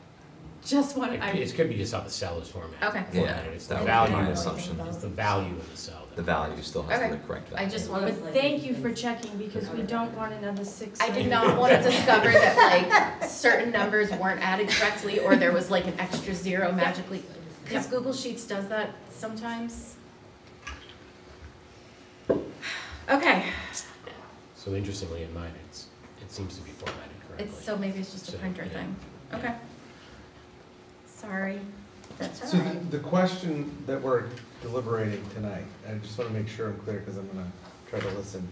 Just wanted, It could be just how the cell is formatted. Okay. Yeah, It's the that would value, be my Value. assumption. it's the value of the cell. The value still has Okay. the correct I value. just But wanted, thank you for checking, because we don't want another 6. I did not want to discover that like certain numbers weren't added correctly, or there was like an extra zero magically. Because Google Sheets does that sometimes. Okay, So interestingly, in mine, it seems to be formatted correctly. so maybe it's just a So, printer yeah. thing. Okay. Sorry. That's all So right. the question that we're deliberating tonight, I just wanna make sure I'm clear, cause I'm gonna try to listen,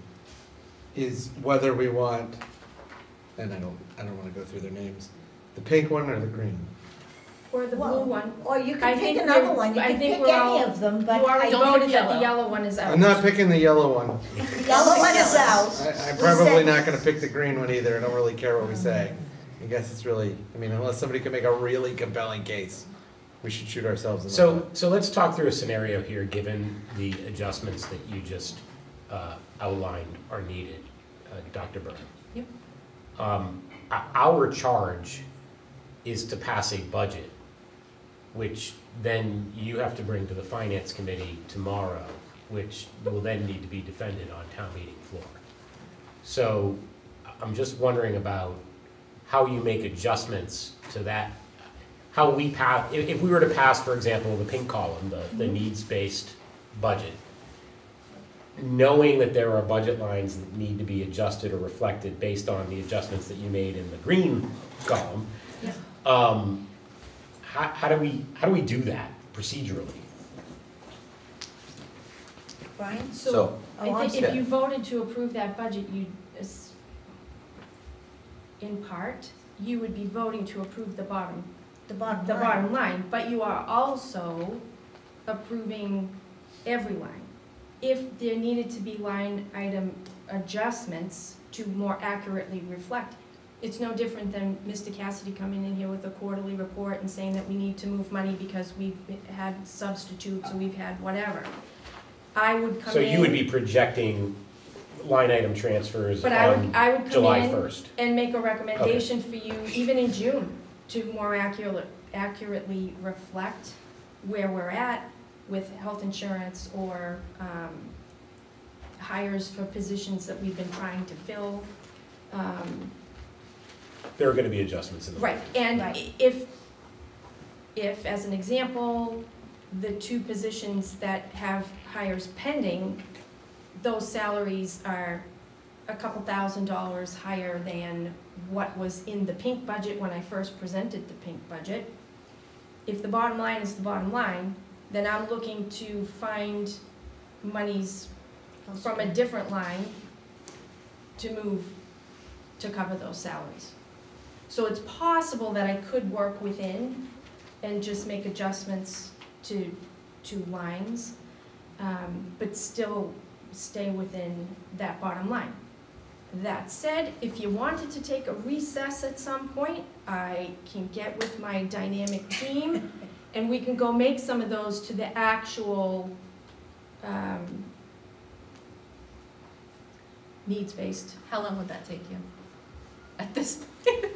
is whether we want, and I don't wanna go through their names, the pink one or the green? Or the blue Well, one. Or you I can think pick another we're- one, you I can think pick we're all- any of them, but You already Don't pick voted that the yellow. yellow one is out. I'm not picking the yellow one. the yellow one is out. I'm We probably said- not gonna pick the green one either, I don't really care what we say. I guess it's really, I mean, unless somebody can make a really compelling case, we should shoot ourselves in the foot. So let's talk through a scenario here, given the adjustments that you just outlined are needed, Dr. Byrne. Yep. Our charge is to pass a budget, which then you have to bring to the finance committee tomorrow, which will then need to be defended on town meeting floor. So I'm just wondering about how you make adjustments to that, how we pass, if we were to pass, for example, the pink column, the needs-based budget, knowing that there are budget lines that need to be adjusted or reflected based on the adjustments that you made in the green column, Yeah. how do we do that procedurally? Brian? So, Oh, I I'm think if sorry. you voted to approve that budget, in part, you would be voting to approve the bottom The bottom the line. bottom line, but you are also approving every line. If there needed to be line item adjustments to more accurately reflect, it's no different than Mr. Cassidy coming in here with a quarterly report and saying that we need to move money because we've had substitutes or we've had whatever. I would come in. So you would be projecting line item transfers But on I would come July in 1st? and make a recommendation for you, even in June, to more accurately reflect where we're at with health insurance or hires for positions that we've been trying to fill. There are gonna be adjustments in the. Right, and Right. if, as an example, the two positions that have hires pending, those salaries are a couple $1,000s higher than what was in the pink budget when I first presented the pink budget. If the bottom line is the bottom line, then I'm looking to find monies from a different line to move to cover those salaries. So it's possible that I could work within and just make adjustments to lines, but still stay within that bottom line. That said, if you wanted to take a recess at some point, I can get with my dynamic team and we can go make some of those to the actual needs-based. How long would that take you? At this point?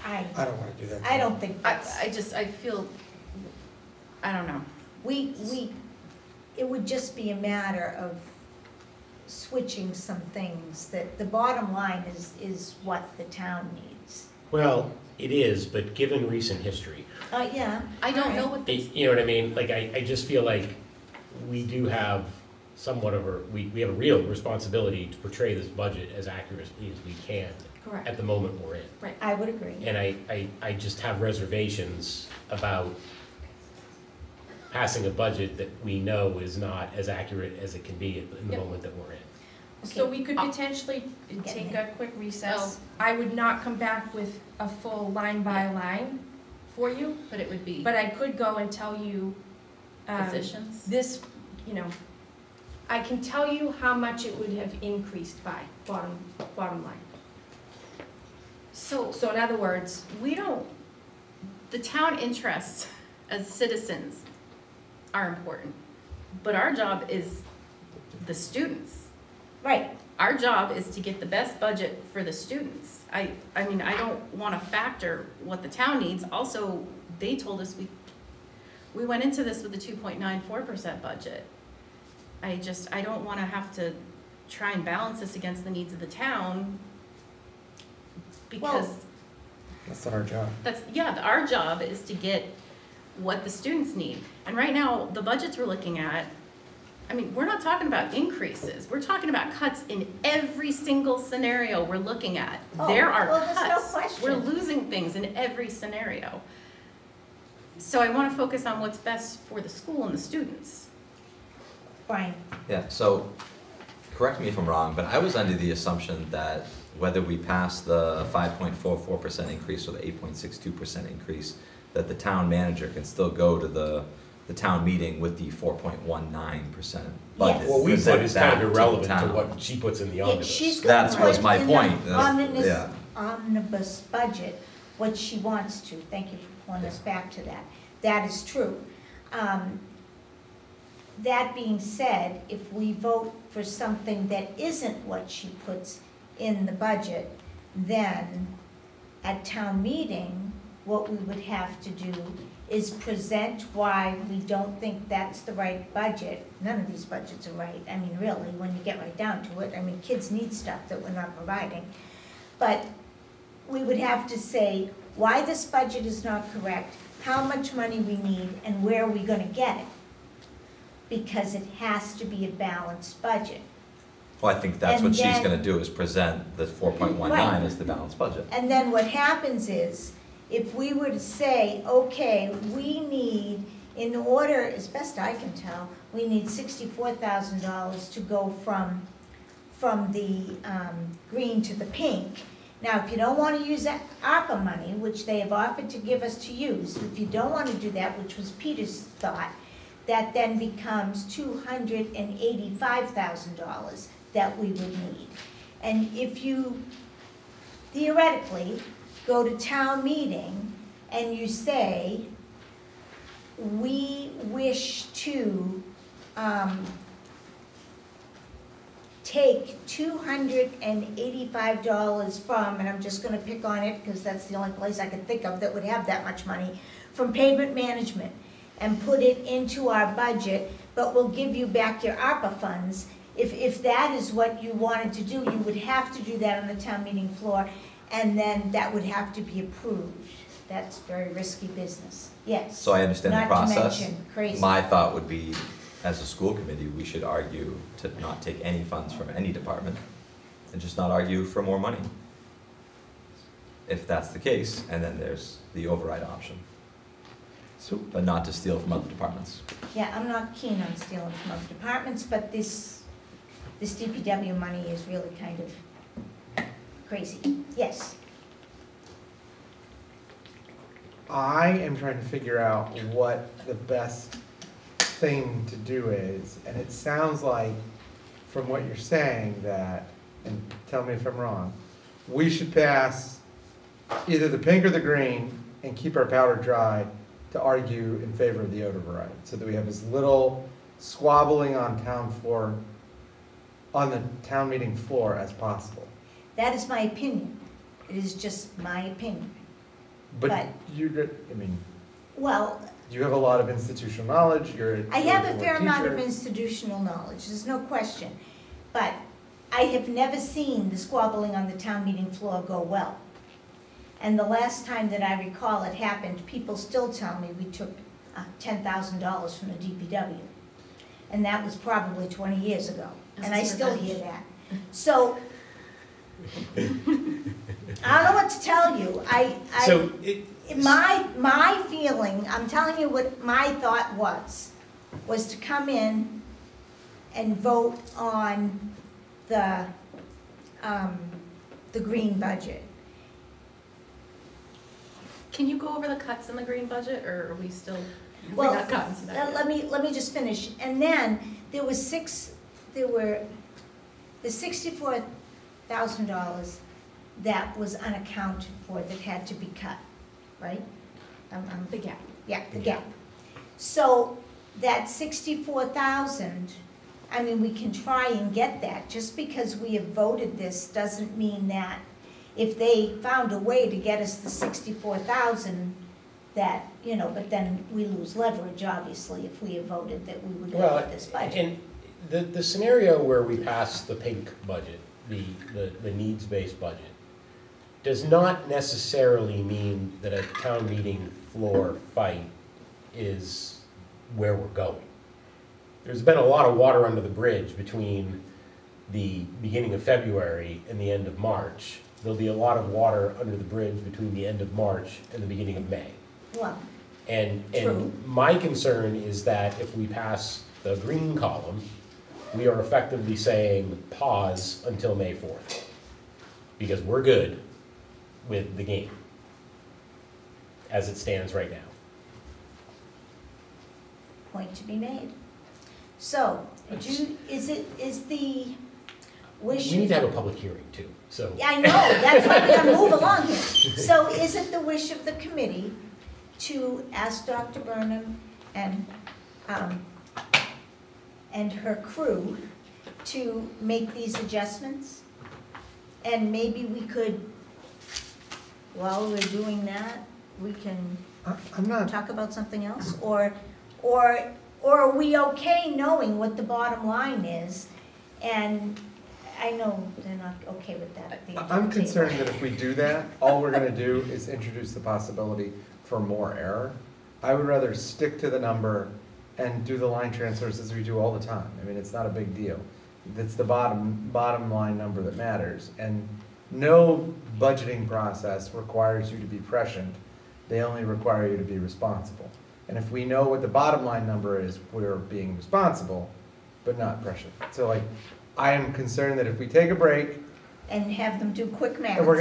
I don't wanna do that. I don't think that's, I feel, I don't know. it would just be a matter of switching some things, that the bottom line is what the town needs. Well, it is, but given recent history, Yeah. I don't all know right. what this, you know what I mean? Like, I just feel like we do have somewhat of a, we have a real responsibility to portray this budget as accurately as we can Correct. at the moment we're in. I would agree. And I just have reservations about passing a budget that we know is not as accurate as it can be in the Yep. moment that we're in. So Okay. we could potentially take a quick recess. I would not come back with a full line by line for you, but it would be but I could go and tell you, positions. this, you know, I can tell you how much it would have increased by, bottom line. So So in other words, we don't, the town interests as citizens are important, but our job is the students. Right, Our job is to get the best budget for the students. I mean, I don't wanna factor what the town needs. Also, they told us we went into this with a 2.94% budget. I don't wanna have to try and balance this against the needs of the town because That's not our job. our job is to get what the students need. And right now, the budgets we're looking at, I mean, we're not talking about increases. We're talking about cuts in every single scenario we're looking at. Oh, There are well, there's no cuts. question. We're losing things in every scenario. So I want to focus on what's best for the school and the students. Brian. Yeah, so, correct me if I'm wrong, but I was under the assumption that whether we pass the 5.44% increase or the 8.62% increase, that the town manager can still go to the town meeting with the 4.19% budget. Yes. What we present put is that kind of irrelevant to town. what she puts in the Yeah, omnibus. she's gonna That was put my in the point. omnibus- Yeah. Omnibus budget, what she wants to, thank you for pulling us back to that. That is true. That being said, if we vote for something that isn't what she puts in the budget, then at town meeting, what we would have to do is present why we don't think that's the right budget. None of these budgets are right, I mean, really, when you get right down to it. I mean, kids need stuff that we're not providing. But we would have to say why this budget is not correct, how much money we need, and where are we gonna get it? Because it has to be a balanced budget. Well, I think that's And what she's then- gonna do, is present the 4.19 as the balanced budget. And then what happens is, if we were to say, okay, we need, in order, as best I can tell, we need $64,000 to go from the green to the pink. Now, if you don't want to use that ARPA money, which they have offered to give us to use, if you don't want to do that, which was Peter's thought, that then becomes $285,000 that we would need. And if you theoretically go to town meeting and you say, we wish to take $285 from, and I'm just gonna pick on it because that's the only place I could think of that would have that much money, from pavement management, and put it into our budget, but we'll give you back your ARPA funds. If that is what you wanted to do, you would have to do that on the town meeting floor, and then that would have to be approved. That's very risky business, yes. So I understand the process. Not to mention crazy. My thought would be, as a school committee, we should argue to not take any funds from any department and just not argue for more money. If that's the case, and then there's the override option, So, but not to steal from other departments. Yeah, I'm not keen on stealing from other departments, but this DPW money is really kind of crazy. Yes, I am trying to figure out what the best thing to do is, and it sounds like, from what you're saying, that, and tell me if I'm wrong, we should pass either the pink or the green and keep our powder dry to argue in favor of the override, so that we have as little squabbling on town floor, on the town meeting floor as possible. That is my opinion. It is just my opinion. But But- you, I mean, Well, you have a lot of institutional knowledge, you're. I have a you're fair amount of teacher. institutional knowledge, there's no question. But I have never seen the squabbling on the town meeting floor go well. And the last time that I recall it happened, people still tell me we took $10,000 from the DPW. And that was probably 20 years ago, and I still hear that. So, I don't know what to tell you. So, My feeling, I'm telling you what my thought was to come in and vote on the green budget. Can you go over the cuts in the green budget, or are we still, have we Well, not gotten to that yet? let me just finish. And then there were the $64,000 that was unaccounted for that had to be cut, right? The gap. Yeah, the gap. So that 64,000, I mean, we can try and get that. Just because we have voted this doesn't mean that if they found a way to get us the 64,000, that, but then we lose leverage, obviously, if we have voted that we would go well, with this budget. and the scenario where we pass the pink budget, the needs-based budget, does not necessarily mean that a town meeting floor fight is where we're going. There's been a lot of water under the bridge between the beginning of February and the end of March. There'll be a lot of water under the bridge between the end of March and the beginning of May. Well, And True. my concern is that if we pass the green column, we are effectively saying pause until May 4th. Because we're good with the game as it stands right now. point to be made. So, is the wish? We need to have a public hearing too, so. Yeah, I know, that's why we gotta move along here. So is it the wish of the committee to ask Dr. Burnham and her crew to make these adjustments? And maybe we could, while we're doing that, we can I'm not, talk about something else? Or are we okay knowing what the bottom line is? And I know they're not okay with that at the end of the I'm table. concerned that if we do that, all we're gonna do is introduce the possibility for more error. I would rather stick to the number and do the line transfers as we do all the time. I mean, it's not a big deal. It's the bottom line number that matters. And no budgeting process requires you to be prescient. They only require you to be responsible. And if we know what the bottom line number is, we're being responsible, but not prescient. So I am concerned that if we take a break, And have them do quick math. and we're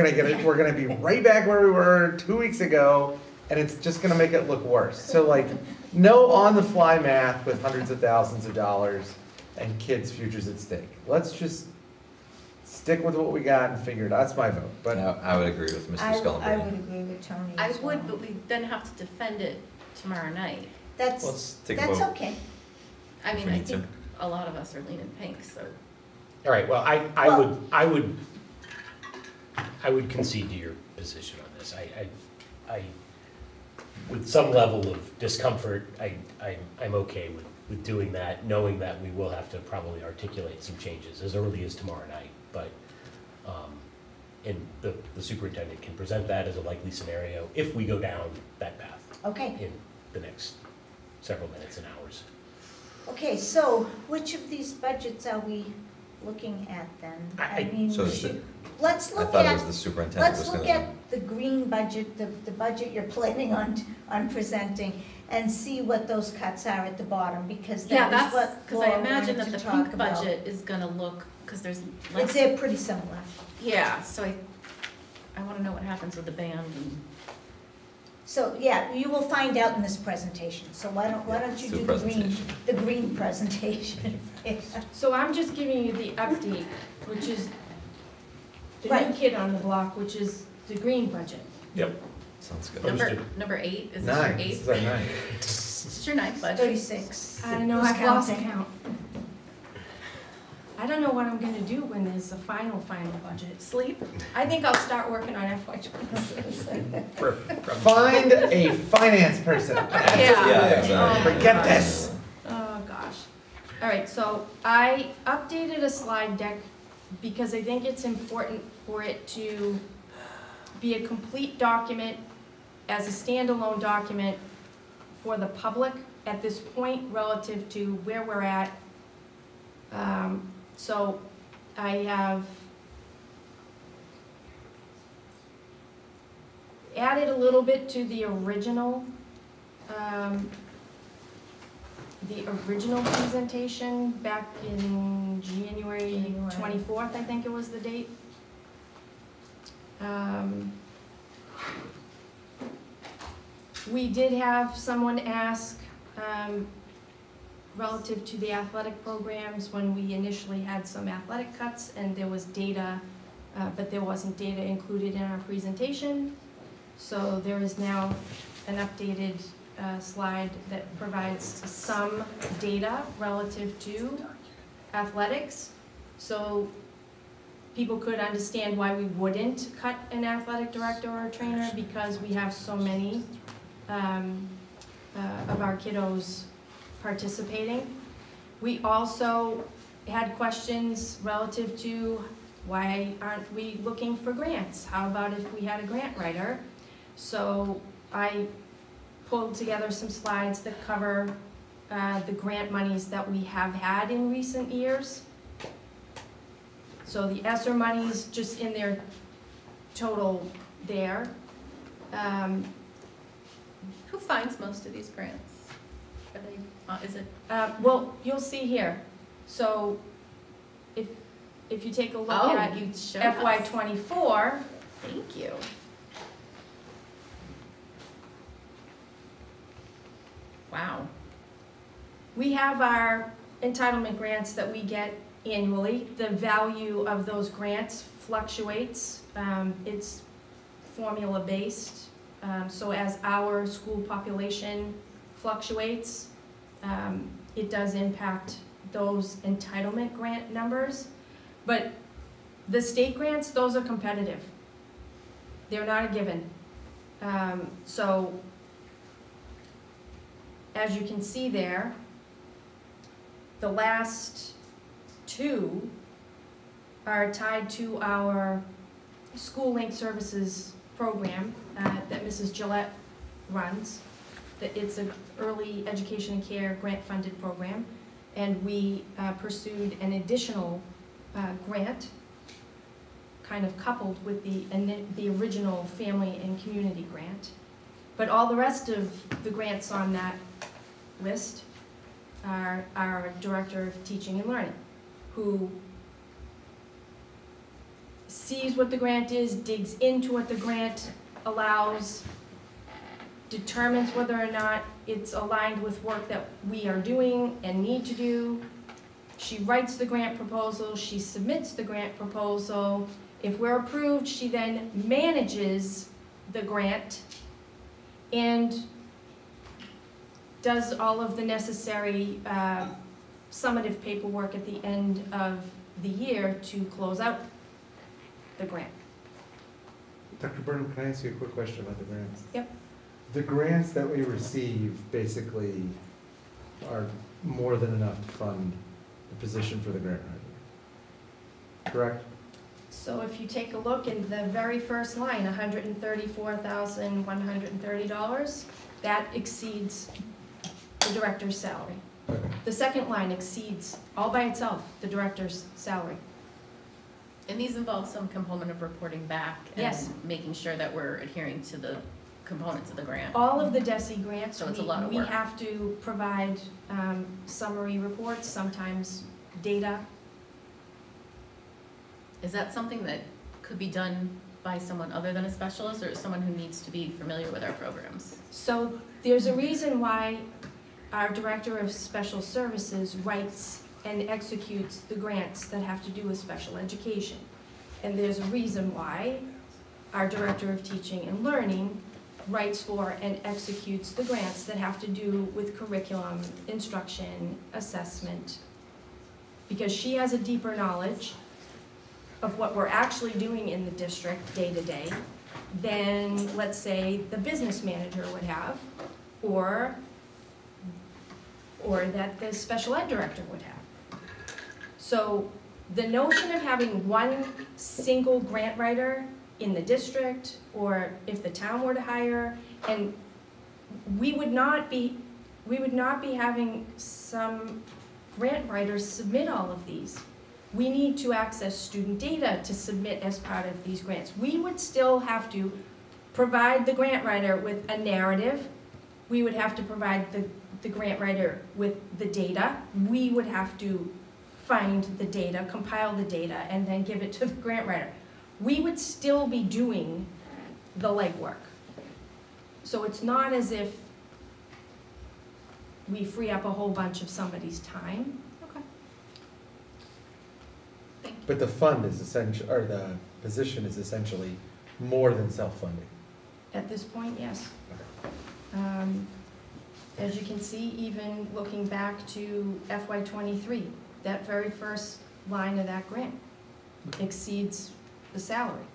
gonna be right back where we were 2 weeks ago, and it's just gonna make it look worse. So no on-the-fly math with hundreds of thousands of dollars and kids' futures at stake. Let's just stick with what we got and figure it out. That's my vote, but. I would agree with Mr. I Scullenberry. would agree with Tony I as well. would, but we then have to defend it tomorrow night. Let's That's take a vote. okay. I If mean, we I need to. think a lot of us are leaning pink, so. All right, well, I would concede to your position on this. I with some level of discomfort, I'm okay with doing that, knowing that we will have to probably articulate some changes as early as tomorrow night. But, and the superintendent can present that as a likely scenario if we go down that path Okay, in the next several minutes and hours. okay, so which of these budgets are we looking at then? I mean, So we is it- should, let's I look thought it at, was the superintendent was let's gonna. look at the green budget, the budget you're planning on presenting, and see what those cuts are at the bottom, because Yeah, that is that's, what because I Laura imagine wanted that to the talk pink about. budget is gonna look, because there's less. They're pretty similar. Yeah, so I wanna know what happens with the band and So, yeah, you will find out in this presentation, so why don't you Do do presentation. the green presentation? So I'm just giving you the update, which is the new Right. kid on the block, which is the green budget. Yep. Sounds good. Number 8, is this your Nine, this 8th? is our nine. This is your 9th budget. 36. I don't know, Who's I've lost counting? count. I don't know what I'm gonna do when there's a final budget. Sleep? I think I'll start working on FY '26. Find a finance person. Yeah, exactly. Forget this. Oh, gosh. All right, so I updated a slide deck because I think it's important for it to be a complete document as a standalone document for the public at this point relative to where we're at. So I have added a little bit to the original presentation back in January 24th, I think it was the date. We did have someone ask relative to the athletic programs when we initially had some athletic cuts and there was data, but there wasn't data included in our presentation. So there is now an updated slide that provides some data relative to athletics. So people could understand why we wouldn't cut an athletic director or a trainer because we have so many of our kiddos participating. We also had questions relative to why aren't we looking for grants? How about if we had a grant writer? So I pulled together some slides that cover the grant monies that we have had in recent years. So the ESSER monies just in their total there. Who finds most of these grants? Are they, is it? Well, you'll see here. So if you take a look at you showed FY us. '24, Thank you. Wow. we have our entitlement grants that we get annually. The value of those grants fluctuates. It's formula-based. So as our school population fluctuates, it does impact those entitlement grant numbers. But the state grants, those are competitive. They're not a given. So as you can see there, the last two are tied to our School Link Services program that Mrs. Gillette runs. It's an early education and care grant-funded program, and we pursued an additional grant, kind of coupled with the original family and community grant. But all the rest of the grants on that list are our Director of Teaching and Learning, who sees what the grant is, digs into what the grant allows, determines whether or not it's aligned with work that we are doing and need to do. She writes the grant proposal, she submits the grant proposal. If we're approved, she then manages the grant and does all of the necessary summative paperwork at the end of the year to close out the grant. Dr. Burnham, can I ask you a quick question about the grants? Yep. The grants that we receive basically are more than enough to fund the position for the grant writer, correct? So if you take a look in the very first line, $134,130, that exceeds the director's salary. Okay. The second line exceeds, all by itself, the director's salary. And these involve some component of reporting back Yes. and making sure that we're adhering to the components of the grant. All of the DESE grants, So it's a lot of we work. have to provide summary reports, sometimes data. Is that something that could be done by someone other than a specialist, or someone who needs to be familiar with our programs? So there's a reason why our Director of Special Services writes and executes the grants that have to do with special education. And there's a reason why our Director of Teaching and Learning writes for and executes the grants that have to do with curriculum, instruction, assessment, because she has a deeper knowledge of what we're actually doing in the district day to day than, let's say, the business manager would have, or that the special ed director would have. So the notion of having one single grant writer in the district, or if the town were to hire, and we would not be having some grant writers submit all of these. We need to access student data to submit as part of these grants. We would still have to provide the grant writer with a narrative. We would have to provide the grant writer with the data. We would have to find the data, compile the data, and then give it to the grant writer. We would still be doing the legwork. So it's not as if we free up a whole bunch of somebody's time. Okay. Thank you. But the fund is essential, or the position is essentially more than self-funding. At this point, yes. As you can see, even looking back to FY '23, that very first line of that grant exceeds the salary.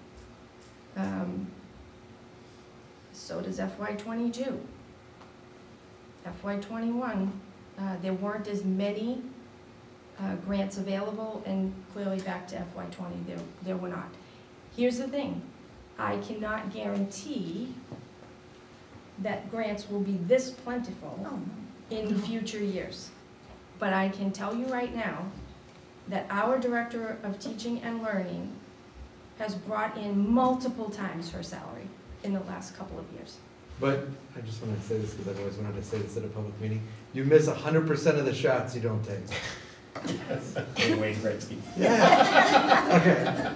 So does FY '22. FY '21, there weren't as many grants available, and clearly back to FY '20, there were not. Here's the thing, I cannot guarantee that grants will be this plentiful in future years. But I can tell you right now that our Director of Teaching and Learning has brought in multiple times her salary in the last couple of years. But I just wanted to say this because I've always wanted to say this at a public meeting. You miss 100% of the shots you don't take. Wayne Gretzky. Yeah.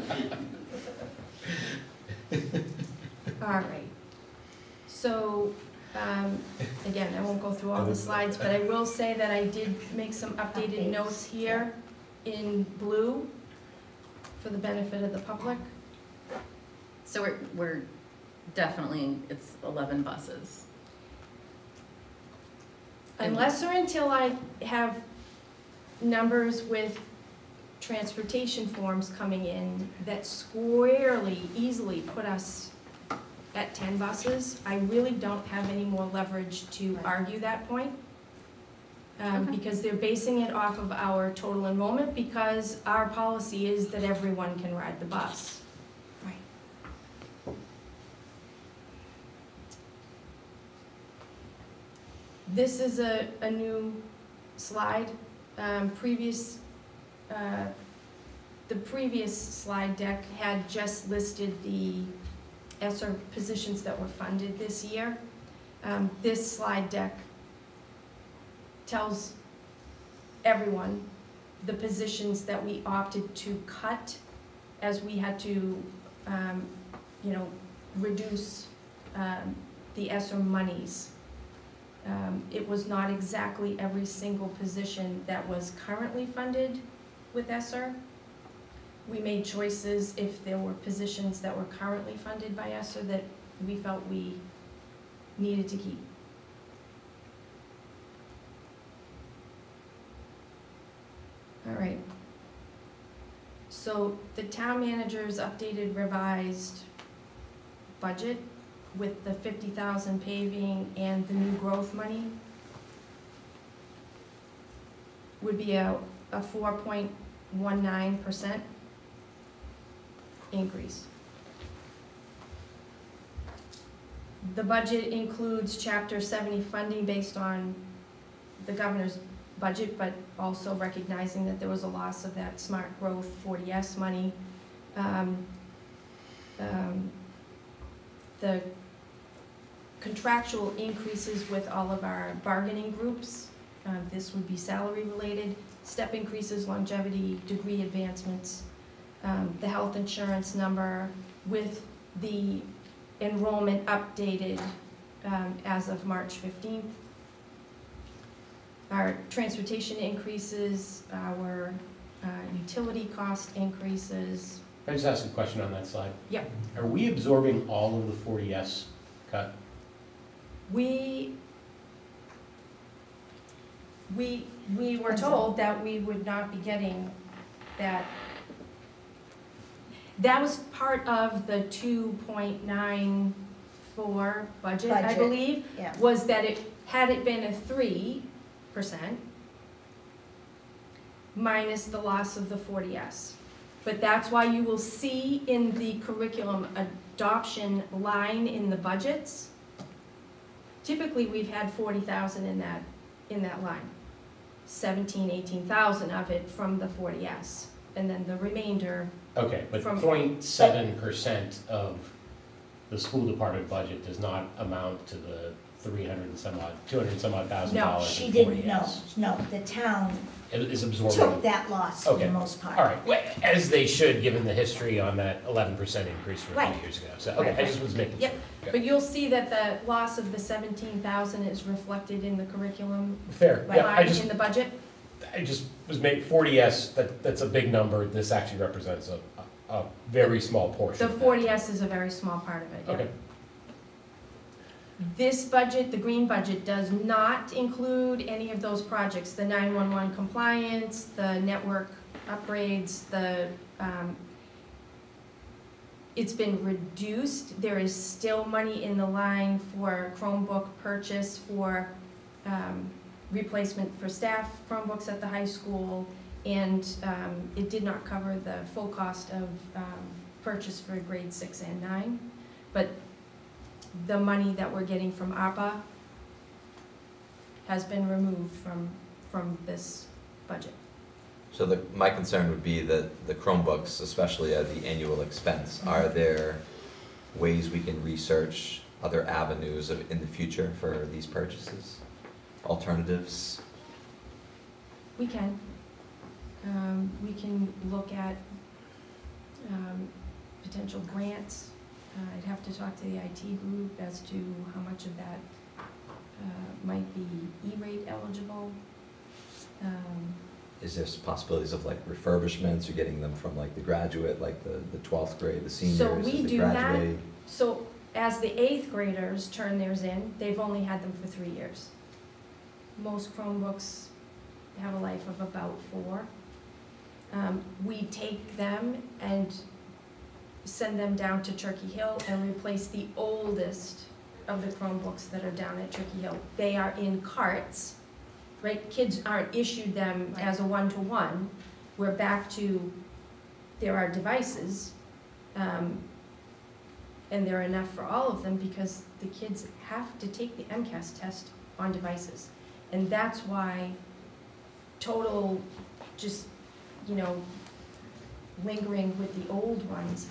Okay. All right. So, again, I won't go through all the slides, but I will say that I did make some updated notes here in blue for the benefit of the public. So we're definitely, it's 11 buses. Unless or until I have numbers with transportation forms coming in that squarely, easily put us at 10 buses, I really don't have any more leverage to argue that point. Okay. Because they're basing it off of our total enrollment, because our policy is that everyone can ride the bus. Right. This is a new slide. The previous slide deck had just listed the ESSER positions that were funded this year. This slide deck tells everyone the positions that we opted to cut as we had to, reduce the ESSER monies. It was not exactly every single position that was currently funded with ESSER. We made choices if there were positions that were currently funded by ESSER that we felt we needed to keep. All right. So the town manager's updated revised budget with the 50,000 paving and the new growth money would be a 4.19% increase. The budget includes Chapter 70 funding based on the governor's budget, but also recognizing that there was a loss of that smart growth 40S money. The contractual increases with all of our bargaining groups, this would be salary related, step increases, longevity, degree advancements, the health insurance number with the enrollment updated as of March 15th. Our transportation increases, our utility cost increases. Can I just ask a question on that slide? Yep. Are we absorbing all of the 40S cut? We were told that we would not be getting that. That was part of the 2.94 budget, I Budget. believe, Yeah. was that had it been a 3% minus the loss of the 40S. But that's why you will see in the curriculum adoption line in the budgets, typically we've had 40,000 in that line. 18,000 of it from the 40S, and then the remainder. Okay, but From- 0.7% of the school department budget does not amount to the 300 and some odd, 200 and some odd thousand No, dollars She in didn't know, 40S. no, the town It is absorbing. took that loss for the Okay. most part. All right, well, as they should, given the history on that 11% increase from a Right. few years ago. So, okay, I just was making. Yep. sure. But you'll see that the loss of the 17,000 is reflected in the curriculum Fair, yeah, line in the budget. I just was making 40S, that's a big number. This actually represents a very small portion. The of that. 40S is a very small part of it, yeah. Okay, This budget, the green budget, does not include any of those projects, the 911 compliance, the network upgrades, it's been reduced. There is still money in the line for Chromebook purchase, for replacement for staff Chromebooks at the high school, and it did not cover the full cost of purchase for grade 6 and 9. But the money that we're getting from ARPA has been removed from this budget. So my concern would be that the Chromebooks, especially at the annual expense, are there ways we can research other avenues in the future for these purchases? Alternatives? We can. We can look at potential grants. I'd have to talk to the IT group as to how much of that might be E-rate eligible. Is there possibilities of like refurbishments or getting them from like the graduate, like the 12th grade, the seniors, So we as they do that. graduate? So as the 8th graders turn theirs in, they've only had them for 3 years. Most Chromebooks have a life of about 4. We take them and send them down to Turkey Hill and replace the oldest of the Chromebooks that are down at Turkey Hill. They are in carts, right? Kids aren't issued them as a one-to-one. We're back to, there are devices, and there are enough for all of them because the kids have to take the MCAS test on devices. And that's why total, just, lingering with the old ones,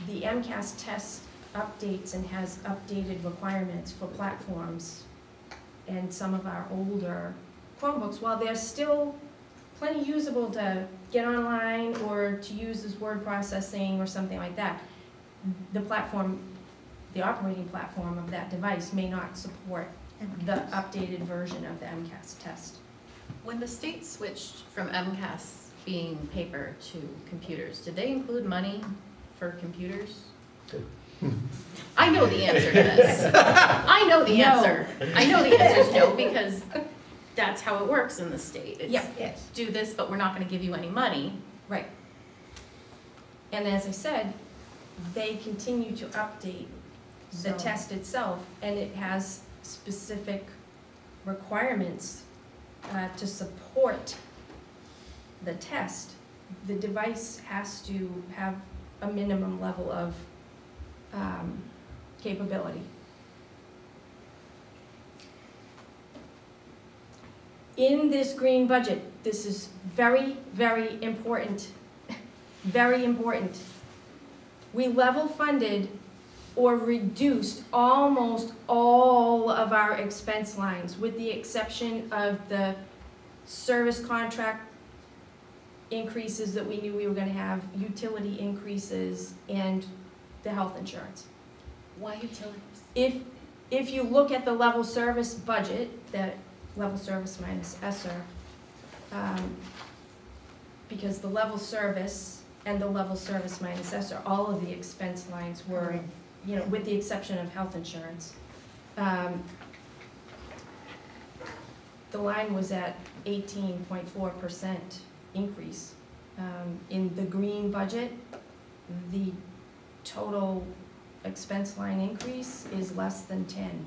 the MCAS test updates and has updated requirements for platforms and some of our older Chromebooks, while they're still plenty usable to get online or to use as word processing or something like that, the platform, the operating platform of that device may not support the updated version of the MCAS test. When the state switched from MCAS being paper to computers, did they include money for computers? I know the answer to this. I know the No. answer. I know the answer is no, because that's how it works in the state. It's Yeah. Yes. do this, but we're not gonna give you any money. Right. And as I said, they continue to update the So- test itself, and it has specific requirements to support the test. The device has to have a minimum level of capability. In this green budget, this is very, very important, very important. We level funded or reduced almost all of our expense lines, with the exception of the service contract increases that we knew we were gonna have, utility increases, and the health insurance. Why utilities? If you look at the level service budget, that level service minus ESSER, because the level service and the level service minus ESSER, all of the expense lines were, you know, with the exception of health insurance. The line was at 18.4% increase. In the green budget, the total expense line increase is less than 10.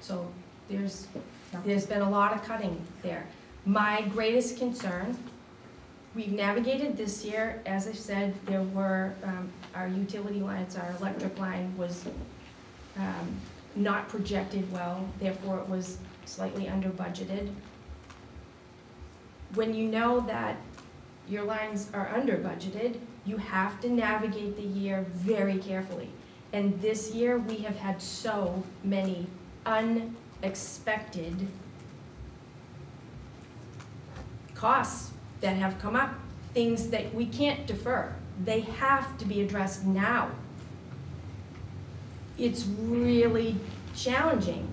So there's been a lot of cutting there. My greatest concern, we've navigated this year, as I said, there were, our utility lines, our electric line was not projected well, therefore it was slightly under budgeted. When you know that your lines are under budgeted, you have to navigate the year very carefully. And this year, we have had so many unexpected costs that have come up, things that we can't defer. They have to be addressed now. It's really challenging.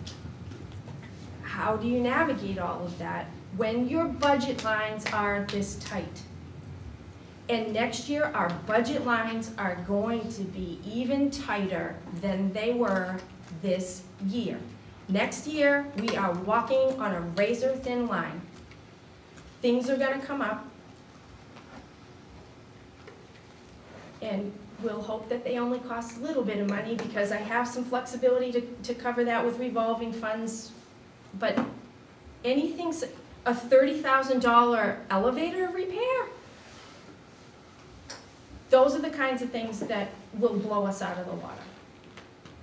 How do you navigate all of that when your budget lines are this tight? And next year, our budget lines are going to be even tighter than they were this year. Next year, we are walking on a razor-thin line. Things are gonna come up. And we'll hope that they only cost a little bit of money, because I have some flexibility to cover that with revolving funds. But anything, a $30,000 elevator repair, those are the kinds of things that will blow us out of the water.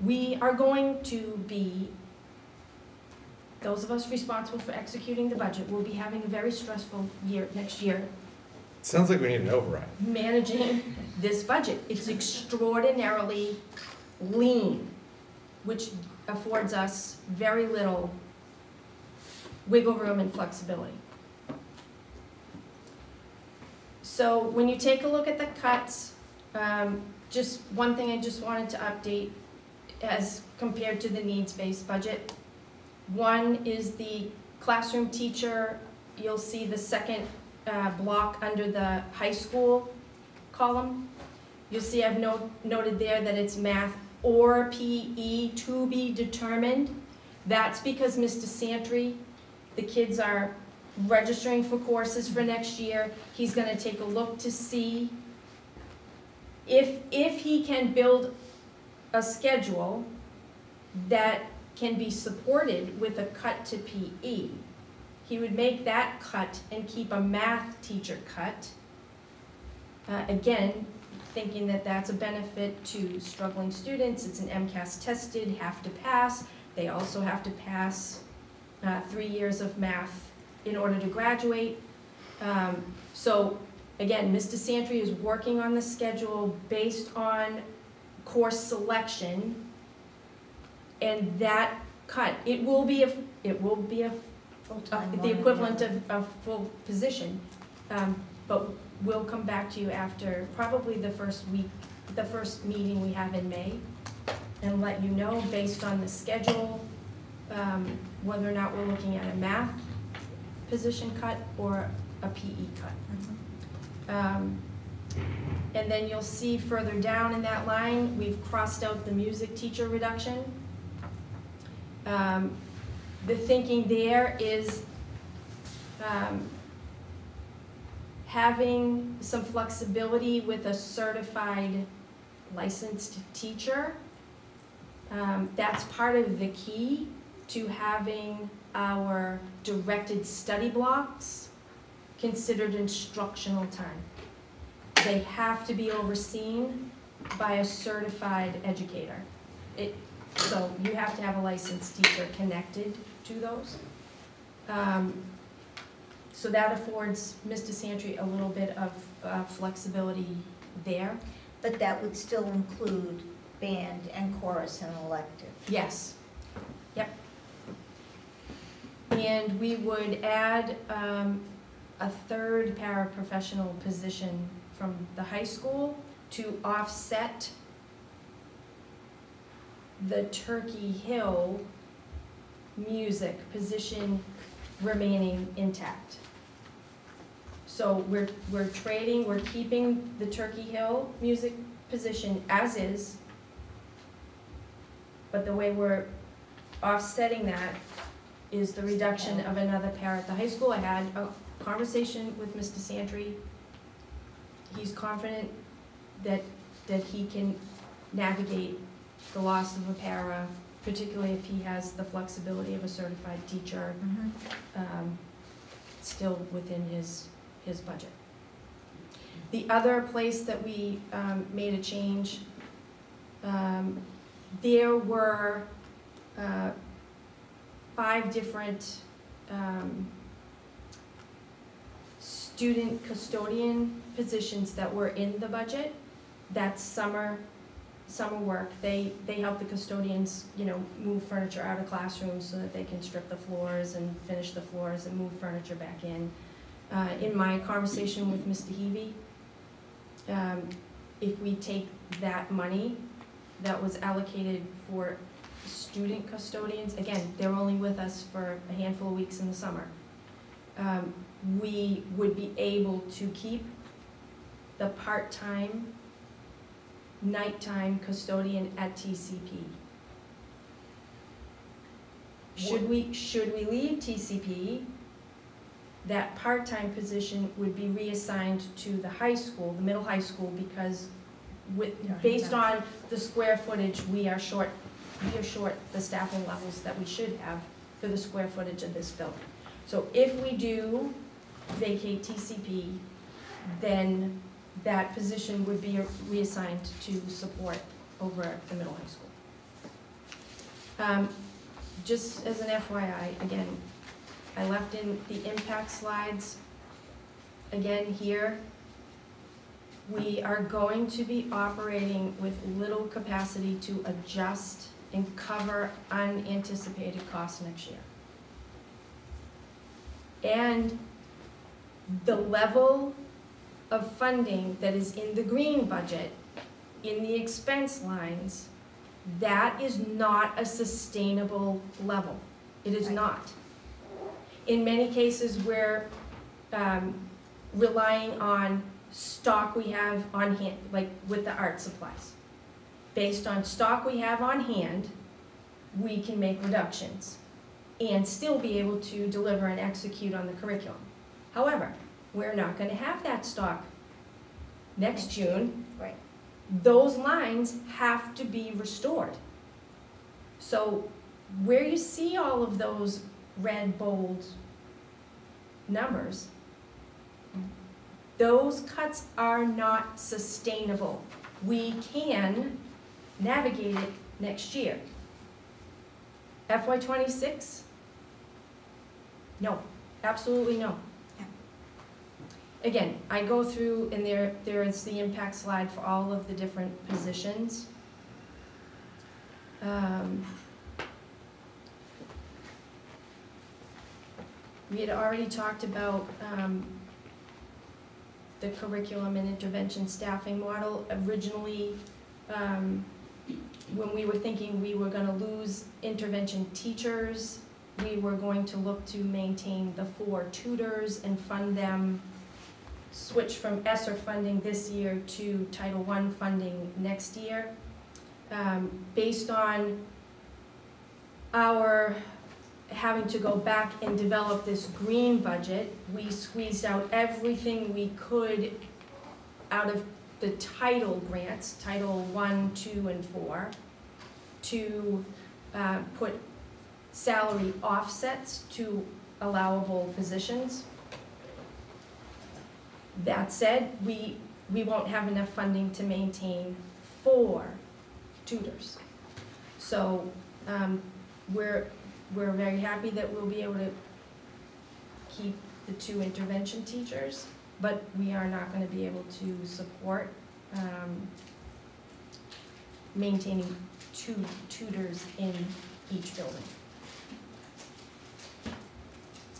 We are going to be, those of us responsible for executing the budget, will be having a very stressful year next year Sounds like we need an override. managing this budget. It's extraordinarily lean, which affords us very little wiggle room and flexibility. So when you take a look at the cuts, just one thing I just wanted to update as compared to the needs-based budget. One is the classroom teacher. You'll see the second block under the high school column. You'll see I've noted there that it's math or PE to be determined. That's because Mr. Santry, the kids are registering for courses for next year. He's gonna take a look to see if he can build a schedule that can be supported with a cut to PE. He would make that cut and keep a math teacher cut. Again, thinking that that's a benefit to struggling students. It's an MCAS tested, have to pass. They also have to pass 3 years of math in order to graduate. So again, Mr. Santry is working on the schedule based on course selection, and that cut, it will be a full-time, the equivalent of a full position. But we'll come back to you after probably the first meeting we have in May, and let you know based on the schedule whether or not we're looking at a math position cut or a PE cut. And then you'll see further down in that line, we've crossed out the music teacher reduction. The thinking there is having some flexibility with a certified licensed teacher. That's part of the key to having our directed study blocks considered instructional time. They have to be overseen by a certified educator. So you have to have a licensed teacher connected to those. So that affords Mr. Santry a little bit of flexibility there. But that would still include band and chorus and elective. Yes. Yep. And we would add a third paraprofessional position from the high school to offset the Turkey Hill music position remaining intact. So we're trading, we're keeping the Turkey Hill music position as is, but the way we're offsetting that is the reduction of another para at the high school. I had a conversation with Mr. Santry. He's confident that he can navigate the loss of a para, particularly if he has the flexibility of a certified teacher, still within his budget. The other place that we made a change, there were 5 different student custodian positions that were in the budget. That's summer work. They help the custodians, move furniture out of classrooms so that they can strip the floors and finish the floors and move furniture back in. In my conversation with Mr. Heavey, if we take that money that was allocated for student custodians, again, they're only with us for a handful of weeks in the summer, we would be able to keep the part-time, nighttime custodian at TCP. Should we leave TCP, that part-time position would be reassigned to the high school, the middle high school, because based on the square footage, we are short the staffing levels that we should have for the square footage of this building. So if we do vacate TCP, then that position would be reassigned to support over at the middle high school. Just as an FYI, again, I left in the impact slides. Again, here, we are going to be operating with little capacity to adjust and cover unanticipated costs next year. And the level of funding that is in the green budget, in the expense lines, that is not a sustainable level. It is not. In many cases, we're relying on stock we have on hand, like with the art supplies. Based on stock we have on hand, we can make reductions and still be able to deliver and execute on the curriculum. However, we're not going to have that stock next June. Right. Those lines have to be restored. So where you see all of those red, bold numbers, those cuts are not sustainable. We can navigate it next year. FY26? No, absolutely no. Yeah. Again, I go through, and there is the impact slide for all of the different positions. We had already talked about the curriculum and intervention staffing model. Originally, when we were thinking we were going to lose intervention teachers, we were going to look to maintain the 4 tutors and fund them, switch from ESSER funding this year to Title I funding next year. Based on our having to go back and develop this green budget, we squeezed out everything we could out of the title grants, Title I, II, and IV, to put salary offsets to allowable positions. That said, we won't have enough funding to maintain 4 tutors. So we're very happy that we'll be able to keep the 2 intervention teachers, but we are not going to be able to support maintaining 2 tutors in each building.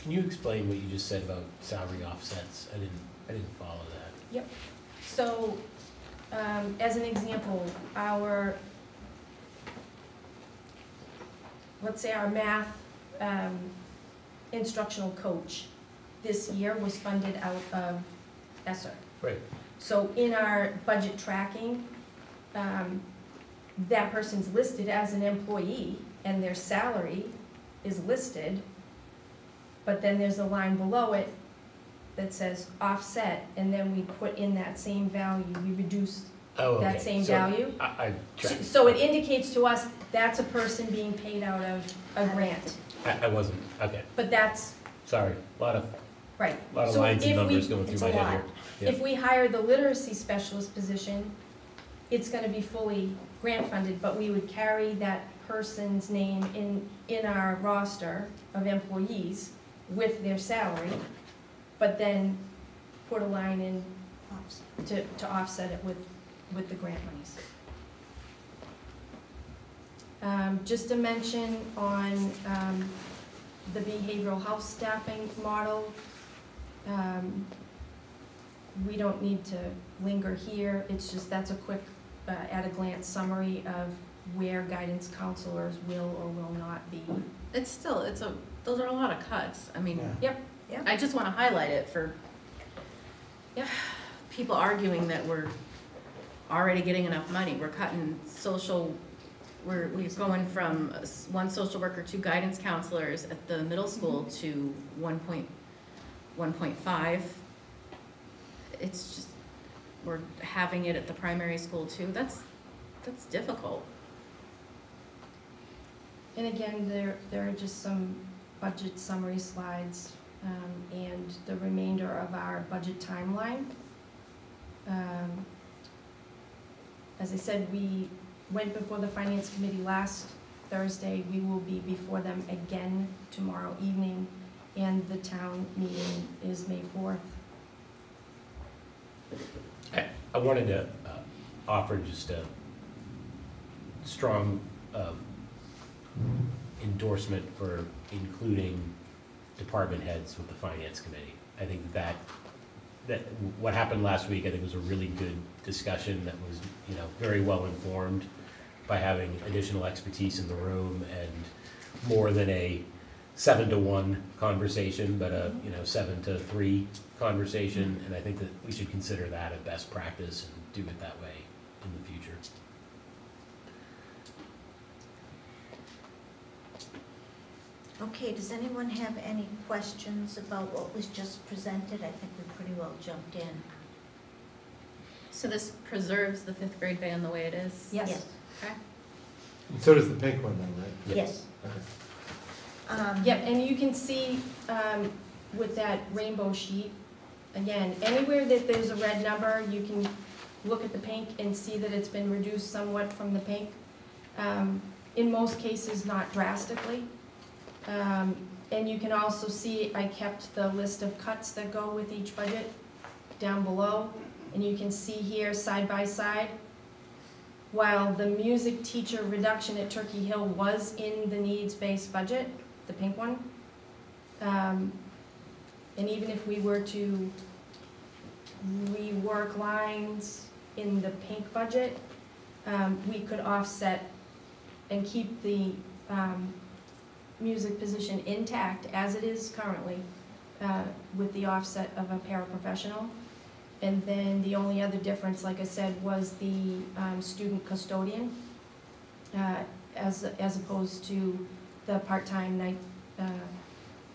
Can you explain what you just said about salary offsets? I didn't follow that. Yep. So As an example, let's say our math instructional coach this year was funded out of ESSER. Right. So in our budget tracking, that person's listed as an employee and their salary is listed, but then there's a line below it that says offset, and then we put in that same value, we reduce Oh, okay. that same So value. I tracked. So it indicates to us that's a person being paid out of a grant, I wasn't, okay, but that's, sorry, a lot of right. lines So and if we- numbers going it's through my a head here. lot. Yeah. If we hire the literacy specialist position, it's gonna be fully grant funded, but we would carry that person's name in our roster of employees with their salary, but then put a line in to offset it with the grant monies. Just to mention on the behavioral health staffing model, we don't need to linger here, it's just, that's a quick, at-a-glance summary of where guidance counselors will or will not be. It's still, those are a lot of cuts. I mean, Yep. Yep. I just wanna highlight it for Yep. people arguing that we're already getting enough money. We're cutting we're going from one social worker, 2 guidance counselors at the middle school to 1.5. It's just, we're having it at the primary school too. That's difficult. And again, there are just some budget summary slides, and the remainder of our budget timeline. As I said, we went before the finance committee last Thursday. We will be before them again tomorrow evening, and the town meeting is May 4th. I wanted to offer just a strong endorsement for including department heads with the finance committee. I think that what happened last week, I think, was a really good discussion that was, very well informed by having additional expertise in the room and more than a 7-to-1 conversation, but a 7-to-3 conversation. And I think that we should consider that a best practice and do it that way in the future. Okay, does anyone have any questions about what was just presented? I think we pretty well jumped in. So this preserves the 5th grade band the way it is? Yes. Okay. And so does the pink one then, right? Yes. Okay. Yep, and you can see with that rainbow sheet, again, anywhere that there's a red number, you can look at the pink and see that it's been reduced somewhat from the pink. In most cases, not drastically. And you can also see I kept the list of cuts that go with each budget down below. And you can see here, side by side, while the music teacher reduction at Turkey Hill was in the needs-based budget, the pink one, and even if we were to rework lines in the pink budget, we could offset and keep the music position intact as it is currently, with the offset of a paraprofessional. And then the only other difference, like I said, was the student custodian, as opposed to the part-time night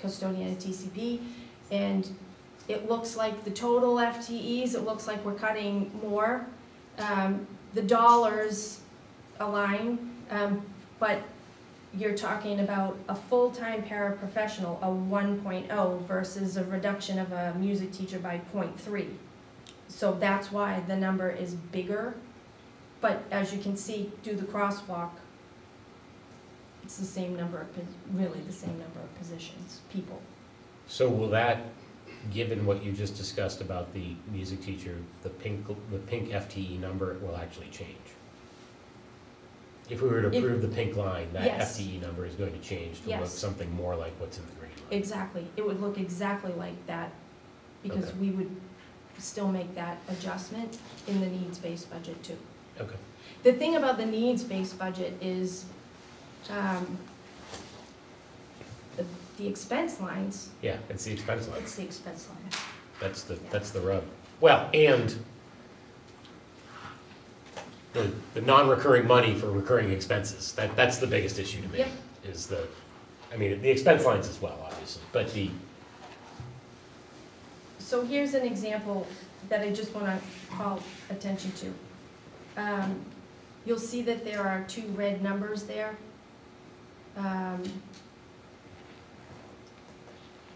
custodian at TCP. And it looks like the total FTEs, it looks like we're cutting more. The dollars align, but you're talking about a full-time paraprofessional, a 1.0 versus a reduction of a music teacher by 0.3. So that's why the number is bigger, but as you can see, do the crosswalk, it's the same number of, really the same number of positions, people. So will that, given what you just discussed about the music teacher, the pink FTE number will actually change? If we were to approve the pink line, that Yes. FTE number is going to change to look Yes. something more like what's in the green line? Exactly, it would look exactly like that, because Okay. we would still make that adjustment in the needs-based budget too. Okay. The thing about the needs-based budget is, the expense lines, Yeah, it's the expense line. It's the expense line. That's the rub. Well, and the non-recurring money for recurring expenses, that's the biggest issue to me. Yep. Is the, I mean, the expense lines as well, obviously, but so here's an example that I just wanna call attention to. You'll see that there are 2 red numbers there.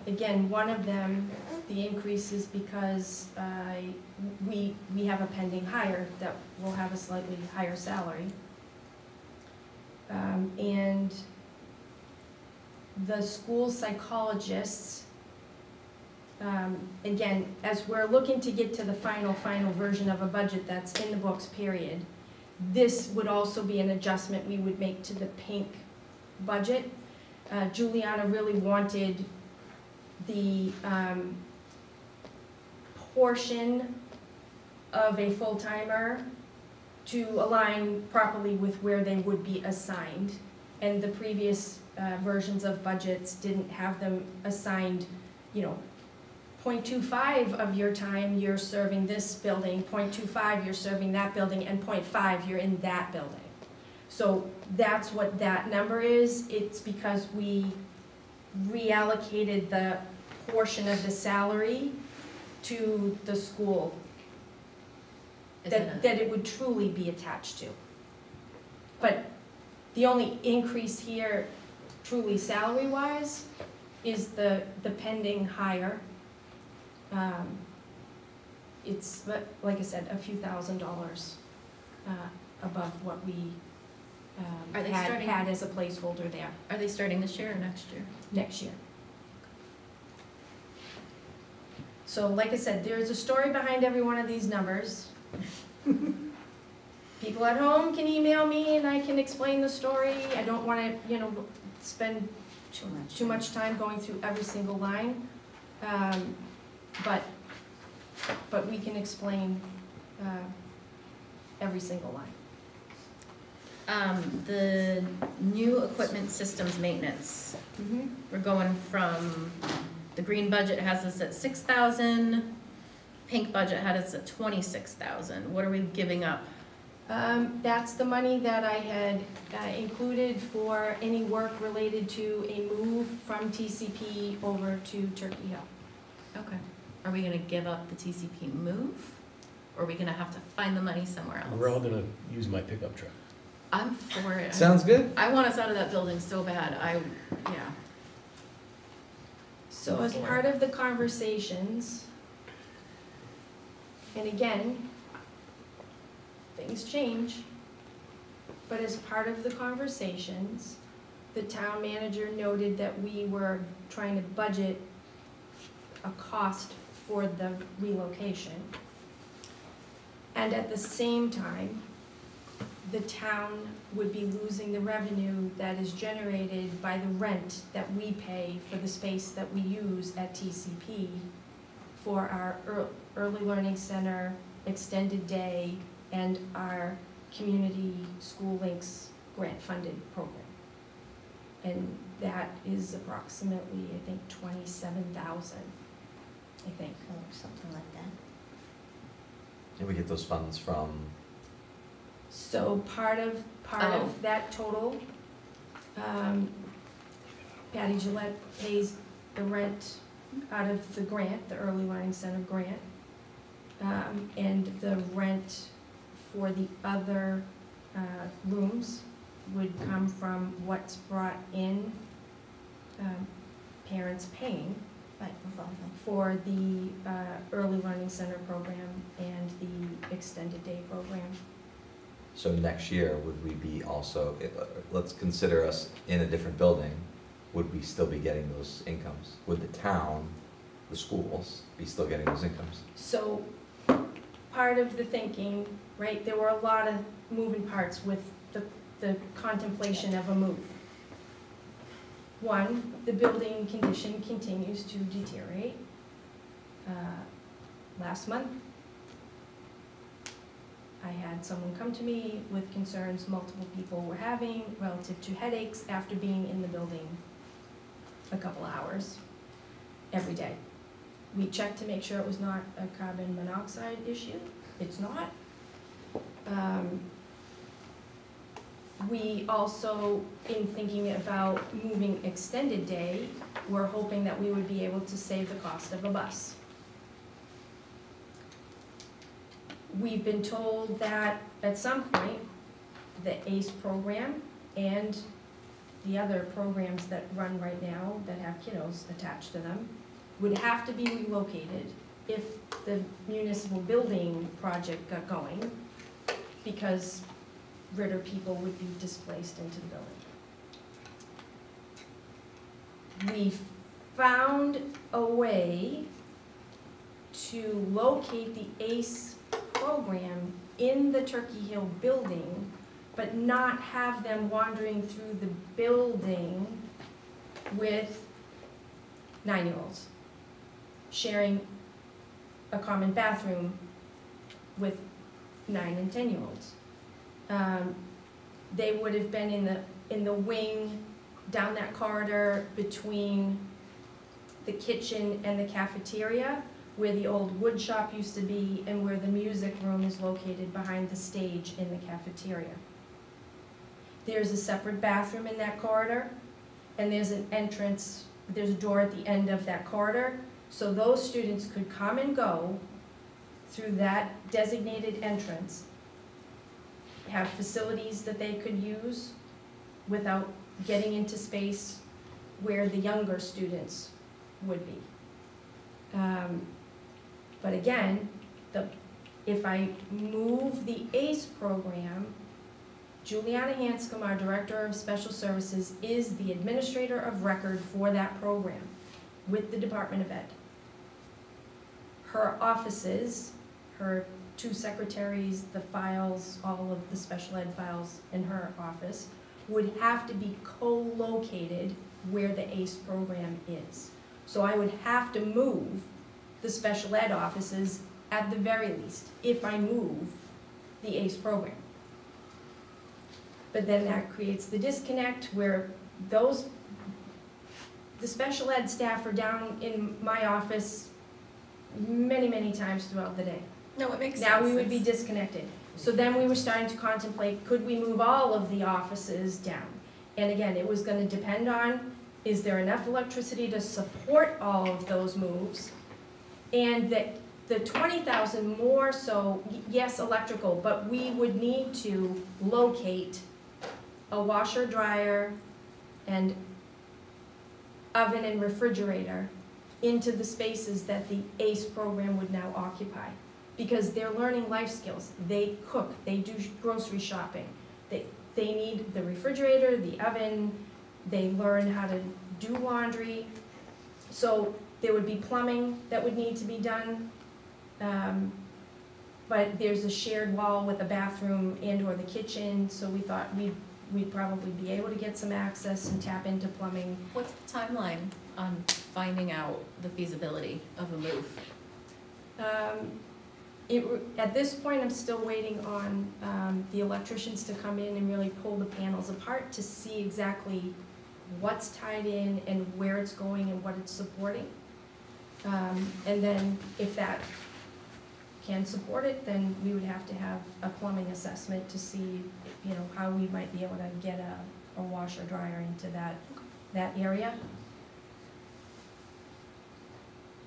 Again, one of them, the increase is because we have a pending hire that will have a slightly higher salary. And the school psychologists, again, as we're looking to get to the final version of a budget that's in the books, period, this would also be an adjustment we would make to the pink budget. Juliana really wanted the portion of a full-timer to align properly with where they would be assigned. And the previous versions of budgets didn't have them assigned, 0.25 of your time you're serving this building, 0.25 you're serving that building, and 0.5 you're in that building. So that's what that number is. It's because we reallocated the portion of the salary to the school that it would truly be attached to. But the only increase here, truly salary-wise, is the pending hire. It's, like I said, a few $1,000s above what we Are they had starting- as a placeholder there Are they starting this year or next year? next year. So like I said, there's a story behind every one of these numbers. People at home can email me and I can explain the story. I don't want to, spend too much time going through every single line. But we can explain every single line. The new equipment systems maintenance, we're going from, the green budget has us at 6,000, pink budget had us at 26,000. What are we giving up? That's the money that I had included for any work related to a move from TCP over to Turkey Hill. Okay. Are we gonna give up the TCP move? Or are we gonna have to find the money somewhere else? we're all gonna use my pickup truck. I'm for it. Sounds good. I want us out of that building so bad. Yeah. So as part of the conversations, and again, things change, but as part of the conversations, the town manager noted that we were trying to budget a cost for the relocation. And at the same time, the town would be losing the revenue that is generated by the rent that we pay for the space that we use at TCP for our early learning center, extended day, and our community school links grant funded program. And that is approximately, I think, 27,000, I think. Or something like that. And we get those funds from, So part of that total, Patty Gillette pays the rent out of the grant, the Early Learning Center grant. And the rent for the other rooms would come from what's brought in, parents paying Right, revolving. for the Early Learning Center program and the Extended Day program. so next year, would we be also, let's consider us in a different building, would we still be getting those incomes? Would the town, the schools, be still getting those incomes? So, part of the thinking, right, there were a lot of moving parts with the contemplation of a move. One, the building condition continues to deteriorate. last month, I had someone come to me with concerns multiple people were having relative to headaches after being in the building a couple hours every day. We checked to make sure it was not a carbon monoxide issue. It's not. We also, in thinking about moving extended day, we're hoping that we would be able to save the cost of a bus. We've been told that at some point, the ACE program and the other programs that run right now that have kiddos attached to them would have to be relocated if the municipal building project got going, because Ritter people would be displaced into the building. We found a way to locate the ACE program in the Turkey Hill building, but not have them wandering through the building with 9-year-olds, sharing a common bathroom with 9 and 10-year-olds. They would have been in the wing down that corridor between the kitchen and the cafeteria, where the old wood shop used to be and where the music room is located behind the stage in the cafeteria. There's a separate bathroom in that corridor, and there's an entrance, there's a door at the end of that corridor, so those students could come and go through that designated entrance, have facilities that they could use without getting into space where the younger students would be. But again, if I move the ACE program, Juliana Hanscom, our Director of Special Services, is the administrator of record for that program with the Department of Ed. Her offices, her 2 secretaries, the files, all of the special ed files in her office, would have to be co-located where the ACE program is. So I would have to move the special ed offices at the very least, if I move the ACE program. But then that creates the disconnect where the special ed staff are down in my office many, many times throughout the day. No, it makes sense. Now we would be disconnected. So then we were starting to contemplate, could we move all of the offices down? And again, it was going to depend on, is there enough electricity to support all of those moves? And that the 20,000 more so, yes, electrical, but we would need to locate a washer, dryer, and oven and refrigerator into the spaces that the ACE program would now occupy. Because they're learning life skills. They cook, they do grocery shopping. They need the refrigerator, the oven, they learn how to do laundry. So there would be plumbing that would need to be done. But there's a shared wall with a bathroom and or the kitchen, so we thought we'd probably be able to get some access and tap into plumbing. What's the timeline on finding out the feasibility of a move? At this point, I'm still waiting on the electricians to come in and really pull the panels apart to see exactly what's tied in and where it's going and what it's supporting. And then if that can support it, then we would have to have a plumbing assessment to see, how we might be able to get a washer dryer into that area.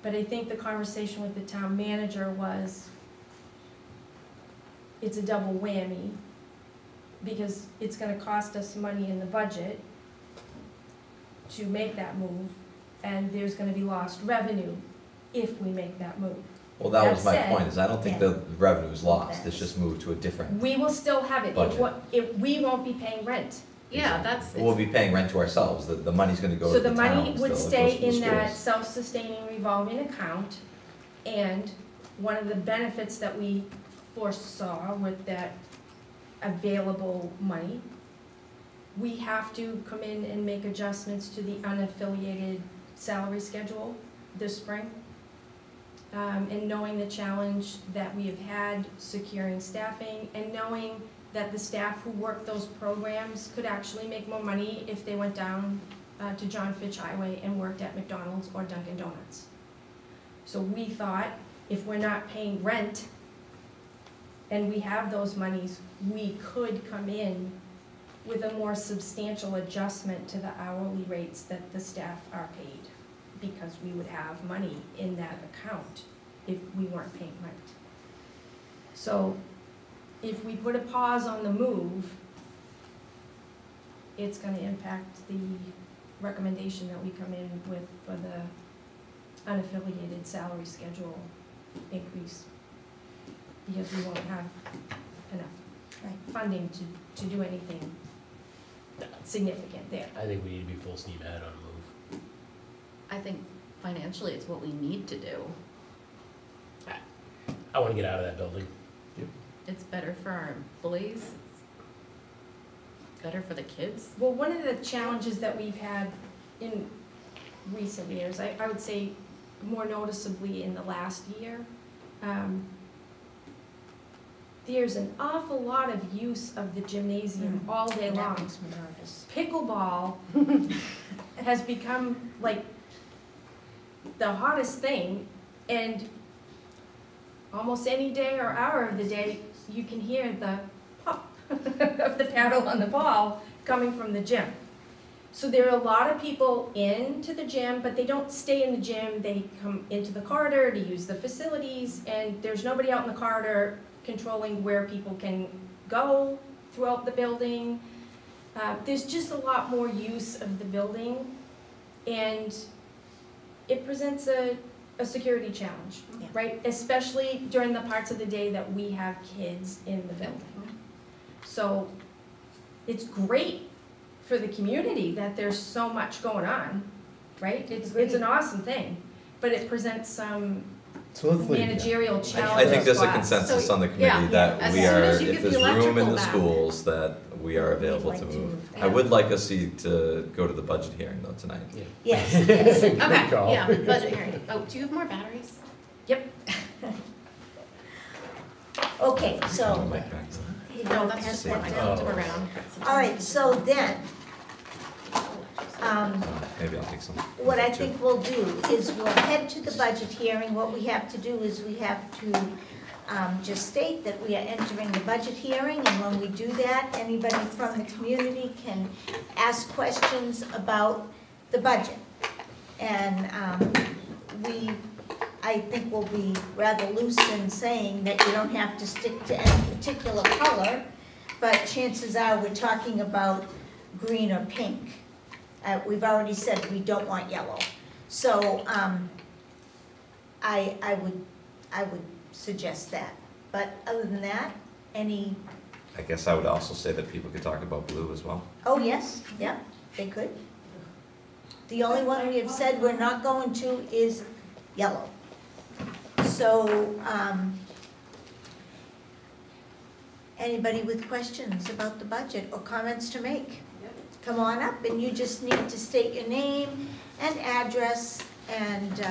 But I think the conversation with the town manager was, it's a double whammy, because it's gonna cost us money in the budget to make that move, and there's gonna be lost revenue if we make that move. Well, that was That my said, point, is I don't think yeah. the revenue is lost, it's just moved to a different, We will still have it. Budget. We won't be paying rent. Yeah, that's, we'll be paying rent to ourselves, the money's gonna go So to the the town, money would still, stay it goes to in the that schools. self-sustaining revolving account, and one of the benefits that we foresaw with that available money, we have to come in and make adjustments to the unaffiliated salary schedule this spring. and knowing the challenge that we have had securing staffing, and knowing that the staff who work those programs could actually make more money if they went down to John Fitch Highway and worked at McDonald's or Dunkin' Donuts. So we thought, if we're not paying rent and we have those monies, we could come in with a more substantial adjustment to the hourly rates that the staff are paid, because we would have money in that account if we weren't paying rent. So if we put a pause on the move, it's gonna impact the recommendation that we come in with for the unaffiliated salary schedule increase, because we won't have enough funding to do anything significant there. I think we need to be full steam ahead on a move. I think financially it's what we need to do. I wanna get out of that building. It's better for our employees, it's better for the kids. Well, one of the challenges that we've had in recent years, I would say more noticeably in the last year, there's an awful lot of use of the gymnasium all day That long. makes me nervous. Pickleball has become like the hottest thing, and almost any day or hour of the day, you can hear the pop of the paddle on the ball coming from the gym. So there are a lot of people into the gym, but they don't stay in the gym. They come into the corridor to use the facilities, and there's nobody out in the corridor controlling where people can go throughout the building. There's just a lot more use of the building, and it presents a security challenge, Yeah. right? Especially during the parts of the day that we have kids in the building. So it's great for the community that there's so much going on, right? It's an awesome thing, but it presents some So let's leave. managerial I challenges. think there's a for us. consensus So, on the committee yeah, that as we soon are, as you if get the there's room in electrical the back. schools, that we are available We'd to like to move. move I that. would like us to go to the budget hearing though tonight. Yes, yes. Good Okay, call. yeah, budget hearing. Oh, do you have more batteries? Yep. Okay, so, Mike back. you No, don't that's pass just that what I down. took around. All right, so then, Maybe I'll take some. what I think we'll do is we'll head to the budget hearing. What we have to do is we have to just state that we are entering the budget hearing, and when we do that, anybody from the community can ask questions about the budget. And I think we'll be rather loose in saying that you don't have to stick to any particular color, but chances are we're talking about green or pink. We've already said we don't want yellow. So I would suggest that. But other than that, any, I guess I would also say that people could talk about blue as well. oh yes, yeah, they could. The only one we have said we're not going to is yellow. So, anybody with questions about the budget or comments to make? Come on up, and you just need to state your name and address, and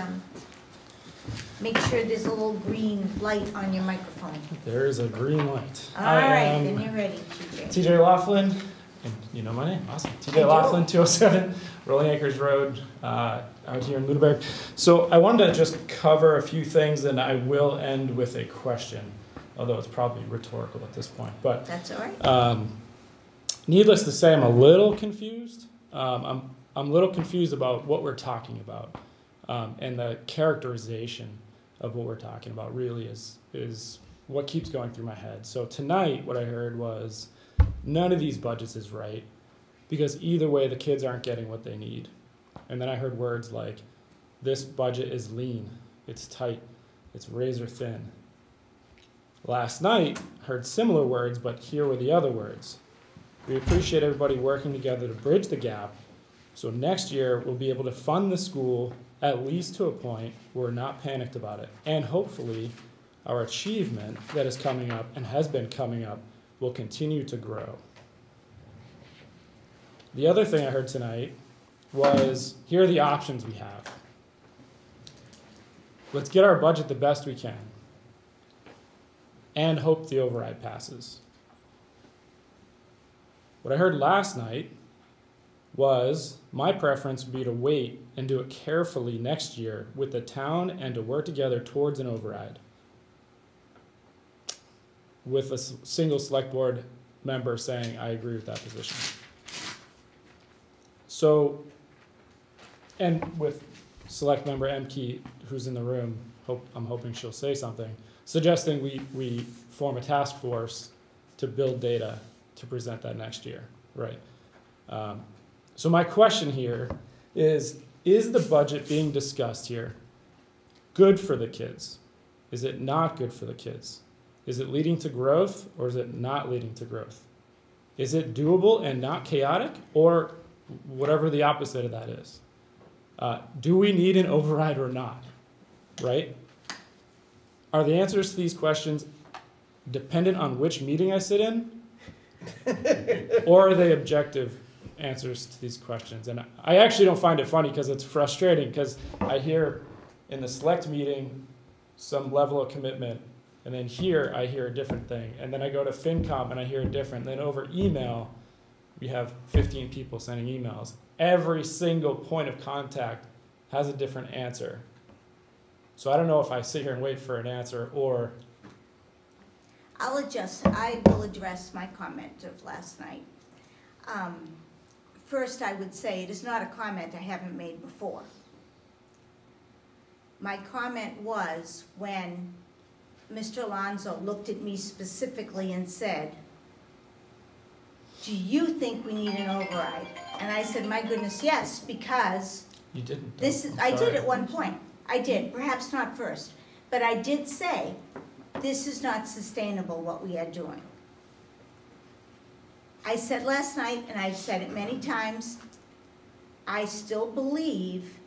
make sure there's a little green light on your microphone. There is a green light. All I right, am then you're ready, TJ. TJ Laughlin, and you know my name, awesome. I TJ do. Laughlin, 207 Rolling Acres Road, out here in Lunenburg. So I wanted to just cover a few things, and I will end with a question, although it's probably rhetorical at this point. But That's all right. needless to say, I'm a little confused. I'm a little confused about what we're talking about, and the characterization of what we're talking about really is what keeps going through my head. So tonight, what I heard was none of these budgets is right, because either way, the kids aren't getting what they need. And then I heard words like, this budget is lean, it's tight, it's razor thin. Last night, heard similar words, but here were the other words. We appreciate everybody working together to bridge the gap, so next year we'll be able to fund the school at least to a point where we're not panicked about it. And hopefully, our achievement that is coming up and has been coming up will continue to grow. The other thing I heard tonight was, here are the options we have. let's get our budget the best we can and hope the override passes. What I heard last night was my preference would be to wait and do it carefully next year with the town and to work together towards an override with a single select board member saying, I agree with that position. So, and with select member Emke, who's in the room, I'm hoping she'll say something, suggesting we form a task force to build data to present that next year, right? So my question here is the budget being discussed here good for the kids? Is it not good for the kids? Is it leading to growth or is it not leading to growth? Is it doable and not chaotic or whatever the opposite of that is? Do we need an override or not, right? Are the answers to these questions dependent on which meeting I sit in? Or are they objective answers to these questions? And I actually don't find it funny because it's frustrating because I hear in the select meeting some level of commitment, and then here I hear a different thing. And then I go to FinCom and I hear a different. Then over email, we have 15 people sending emails. Every single point of contact has a different answer. So I don't know if I sit here and wait for an answer or... I will address my comment of last night. First, I would say it is not a comment I haven't made before. My comment was when Mr. Alonso looked at me specifically and said, do you think we need an override? And I said, my goodness, yes, because You didn't. I did at one point. I did, perhaps not first. But I did say, this is not sustainable, what we are doing. I said last night, and I've said it many times, I still believe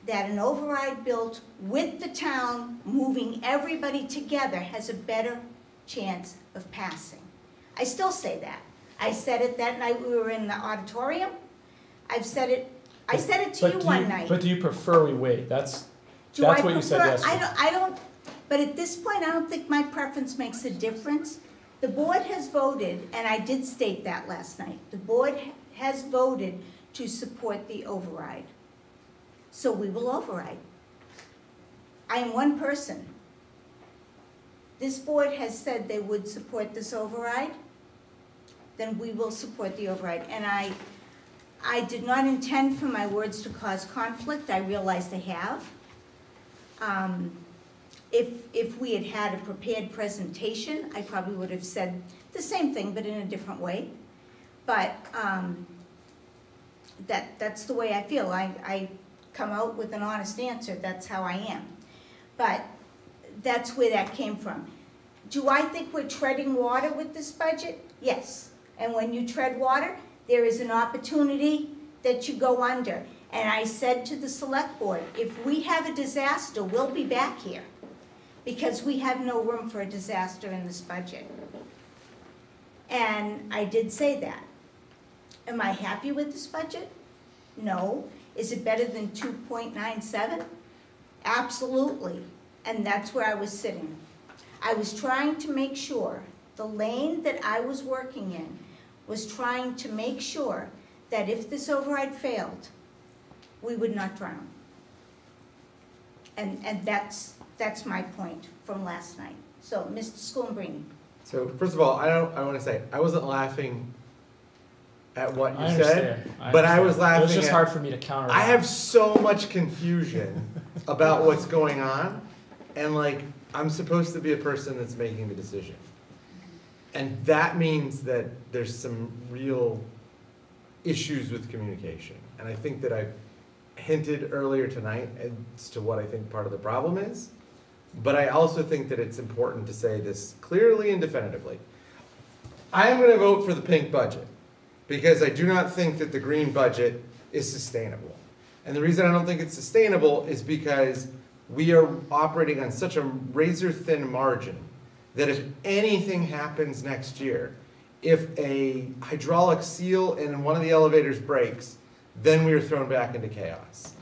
that an override built with the town, moving everybody together, has a better chance of passing. I still say that. I said it that night we were in the auditorium. I said it to you one night. But do you prefer we wait? That's what you said yesterday. I don't, but at this point, I don't think my preference makes a difference. The board has voted, and I did state that last night, the board has voted to support the override. So we will override. I am one person. This board has said they would support this override, then we will support the override. And I did not intend for my words to cause conflict. I realize they have. If we had had a prepared presentation, I probably would have said the same thing, but in a different way. But that's the way I feel. I come out with an honest answer. That's how I am. But that's where that came from. Do I think we're treading water with this budget? Yes. And when you tread water, there is an opportunity that you go under. And I said to the select board, if we have a disaster, we'll be back here, because we have no room for a disaster in this budget. And I did say that. Am I happy with this budget? No. Is it better than 2.97? Absolutely. And that's where I was sitting. I was trying to make sure, the lane that I was working in was trying to make sure that if this override failed, we would not drown. And that's my point from last night. So, Mr. Schoenbring. So first of all, I want to say I wasn't laughing at what you said, but I was laughing. It was just hard for me to counter. I have so much confusion about what's going on, and like I'm supposed to be a person that's making the decision, and that means that there's some real issues with communication, and I think that I hinted earlier tonight as to what I think part of the problem is. But I also think that it's important to say this clearly and definitively. I am going to vote for the pink budget because I do not think that the green budget is sustainable. And the reason I don't think it's sustainable is because we are operating on such a razor-thin margin that if anything happens next year, if a hydraulic seal in one of the elevators breaks, then we are thrown back into chaos.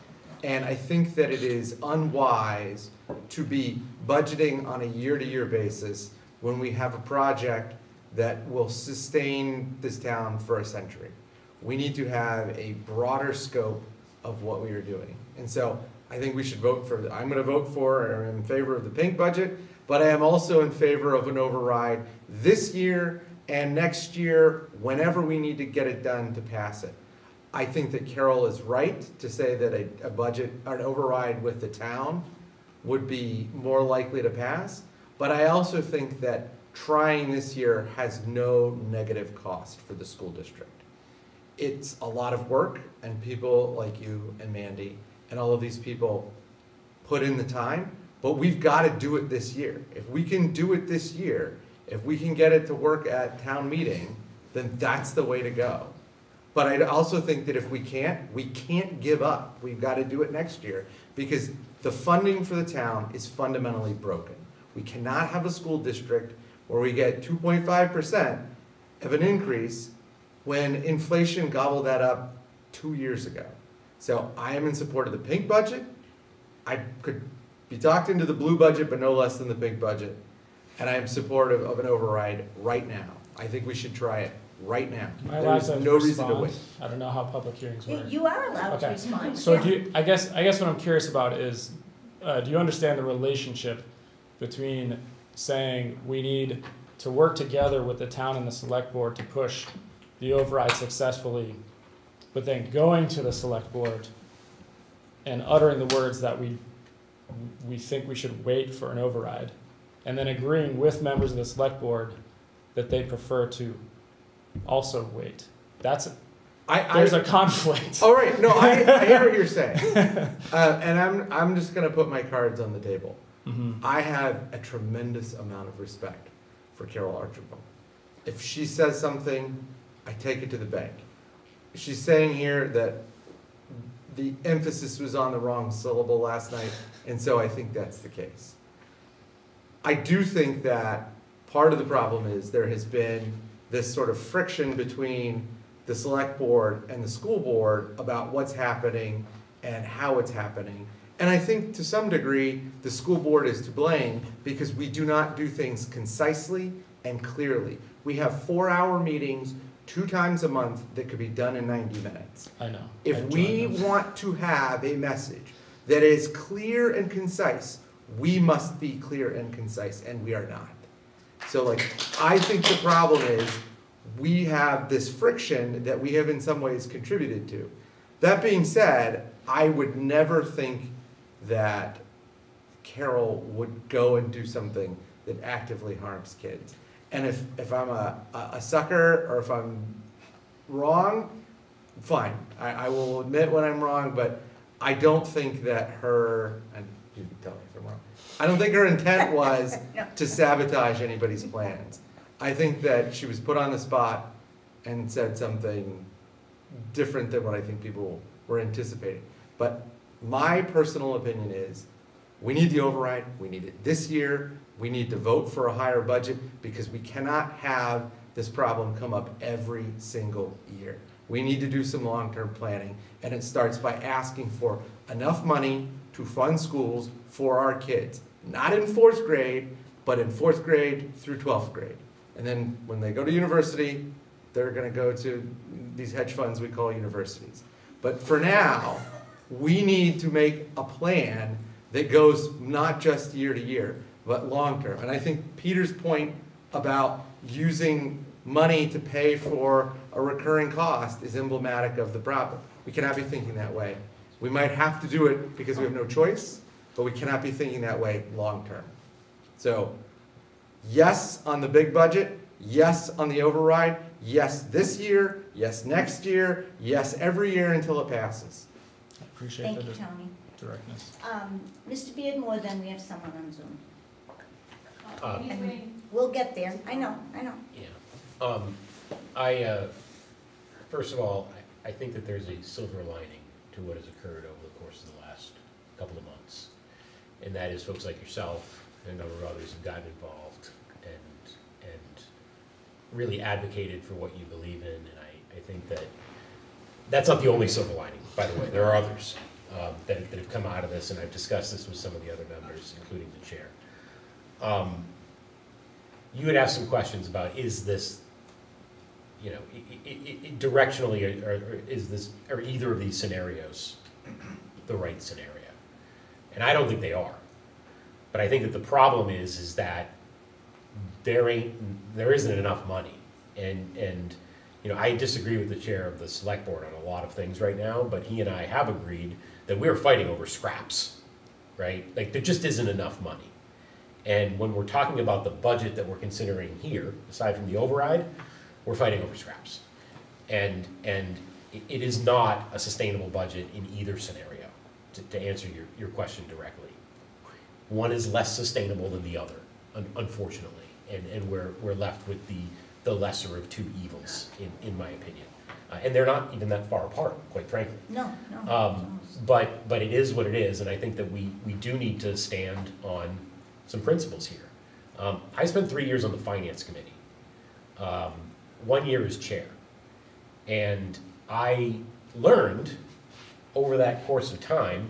And I think that it is unwise to be budgeting on a year-to-year basis when we have a project that will sustain this town for a century. We need to have a broader scope of what we are doing. And so I think we should vote for, I'm gonna vote for, or I'm in favor of the pink budget, but I am also in favor of an override this year and next year, whenever we need to get it done to pass it. I think that Carol is right to say that a budget, or an override with the town would be more likely to pass, but I also think that trying this year has no negative cost for the school district. It's a lot of work, and people like you and Mandy and all of these people put in the time, but we've got to do it this year. If we can do it this year, if we can get it to work at town meeting, then that's the way to go. But I also think that if we can't give up. We've got to do it next year, because the funding for the town is fundamentally broken. We cannot have a school district where we get 2.5% of an increase when inflation gobbled that up 2 years ago. So I am in support of the pink budget. I could be talked into the blue budget, but no less than the pink budget. And I am supportive of an override right now. I think we should try it right now. There is no reason to wait. I don't know how public hearings work. You are allowed to Okay. respond. So yeah. I guess what I'm curious about is, do you understand the relationship between saying we need to work together with the town and the select board to push the override successfully, but then going to the select board and uttering the words that we think we should wait for an override, and then agreeing with members of the select board that they prefer to also wait? There's a conflict. All right, no, I hear what you're saying. And I'm just gonna put my cards on the table. Mm-hmm. I have a tremendous amount of respect for Carol Archibald. If she says something, I take it to the bank. She's saying here that the emphasis was on the wrong syllable last night, and so I think that's the case. I do think that part of the problem is there has been this sort of friction between the select board and the school board about what's happening and how it's happening. And I think to some degree, the school board is to blame because we do not do things concisely and clearly. We have 4-hour meetings 2 times a month that could be done in 90 minutes. I know. If we want to have a message that is clear and concise, we must be clear and concise, and we are not. So like, I think the problem is we have this friction that we have in some ways contributed to. That being said, I would never think that Carol would go and do something that actively harms kids. And if I'm a sucker or if I'm wrong, fine. I will admit when I'm wrong, but I don't think that her, and you can tell me if I'm wrong, I don't think her intent was to sabotage anybody's plans. I think that she was put on the spot and said something different than what I think people were anticipating. But my personal opinion is we need the override, we need it this year, we need to vote for a higher budget because we cannot have this problem come up every single year. We need to do some long-term planning, and it starts by asking for enough money to fund schools for our kids. Not in 4th grade, but in 4th grade through 12th grade. And then when they go to university, they're gonna go to these hedge funds we call universities. But for now, we need to make a plan that goes not just year to year, but long term. And I think Peter's point about using money to pay for a recurring cost is emblematic of the problem. We cannot be thinking that way. We might have to do it because we have no choice, but we cannot be thinking that way long term. So yes on the big budget, yes on the override, yes this year, yes next year, yes every year until it passes. I appreciate Thank the you, Tony. directness. Mr. Beardmore, then we have someone on Zoom. He's And we'll get there. I know. Yeah. First of all, I think that there's a silver lining to what has occurred over the course of the last couple of months. And that is folks like yourself and a number of others have gotten involved and really advocated for what you believe in. And I think that that's not the only silver lining, by the way. There are others. that have come out of this, and I've discussed this with some of the other members, including the chair. You had asked some questions about, is this, you know, directionally, or is this, are either of these scenarios the right scenario? And I don't think they are. But I think that the problem is that there isn't enough money. And you know, I disagree with the chair of the select board on a lot of things right now, but he and I have agreed that we're fighting over scraps, right? Like, there just isn't enough money. And when we're talking about the budget that we're considering here, aside from the override, we're fighting over scraps. And it is not a sustainable budget in either scenario, to answer your question directly. One is less sustainable than the other, unfortunately. And we're left with the lesser of two evils, in my opinion. And they're not even that far apart, quite frankly. No. But it is what it is, and I think that we do need to stand on some principles here. I spent 3 years on the finance committee. 1 year as chair. And I learned over that course of time,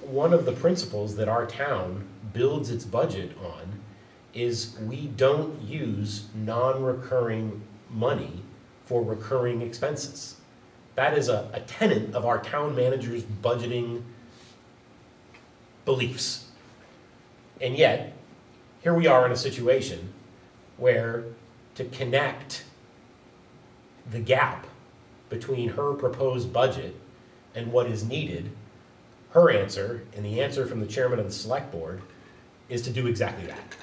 one of the principles that our town builds its budget on is we don't use non-recurring money for recurring expenses. That is a tenet of our town manager's budgeting beliefs. And yet, here we are in a situation where, to connect the gap between her proposed budget and what is needed, her answer, and the answer from the chairman of the select board, is to do exactly that.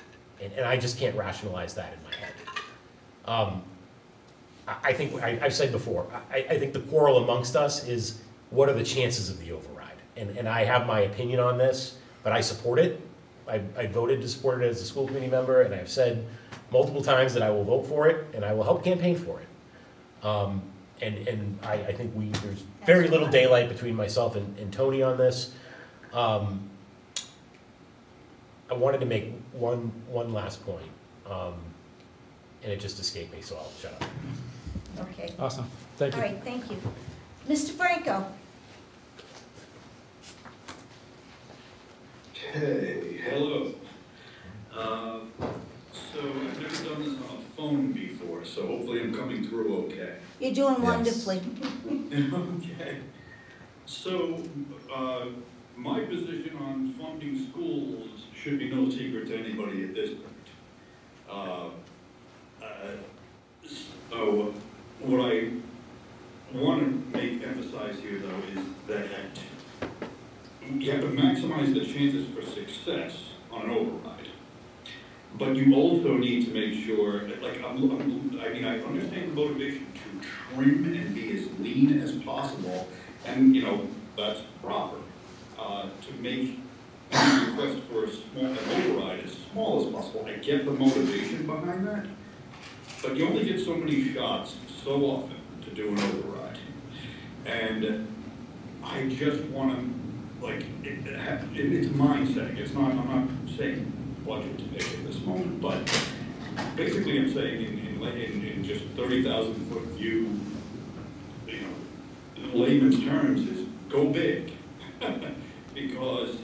And I just can't rationalize that in my head. I think, I've said before, I think the quarrel amongst us is, what are the chances of the override? And I have my opinion on this, but I support it. I voted to support it as a school committee member, and I've said multiple times that I will vote for it, and I will help campaign for it. And I think there's very little daylight between myself and Tony on this. I wanted to make one last point, and it just escaped me, so I'll shut up. Okay. Awesome. Thank you. All right, thank you. Mr. Franco? Hey, hello. So I've never done this on a phone before, so hopefully I'm coming through okay. You're doing wonderfully. Okay. So, my position on funding schools should be no secret to anybody at this point. So, what I want to emphasize here, though, is that you have to maximize the chances for success on an override. But you also need to make sure, like, I understand the motivation to trim and be as lean as possible, and, you know, that's proper. To make any request for an override as small as possible. I get the motivation behind that, but you only get so many shots so often to do an override. And I just want to, like, it's mindset. It's not, I'm not saying budget to make at this moment, but basically I'm saying in just 30,000 foot view, you know, in layman's terms, is go big. Because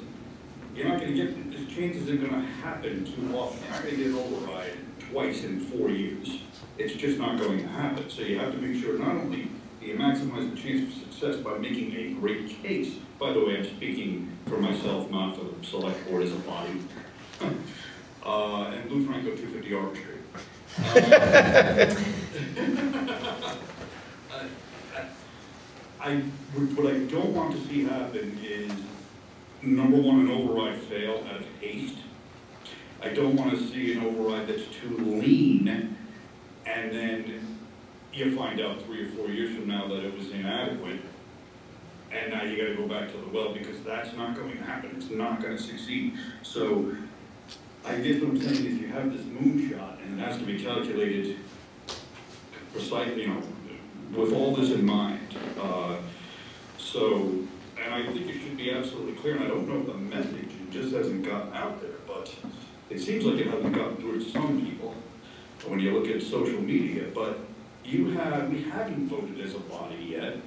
you're not going to get, this change isn't going to happen too often. You're not going to get an override twice in 4 years. It's just not going to happen. So you have to make sure not only do you maximize the chance for success by making a great case. By the way, I'm speaking for myself, not for the select board as a body. And Lou Franco, 250 Arbor Street. What I don't want to see happen is, number one, an override fail out of haste. I don't want to see an override that's too lean, and then you find out 3 or 4 years from now that it was inadequate, and now you got to go back to the well, because that's not going to happen. It's not going to succeed. So I guess what I'm saying is, you have this moonshot, and it has to be calculated precisely, you know, with all this in mind. And I think it should be absolutely clear, and I don't know if the message just hasn't gotten out there, but it seems like it hasn't gotten through to some people when you look at social media. But we haven't voted as a body yet,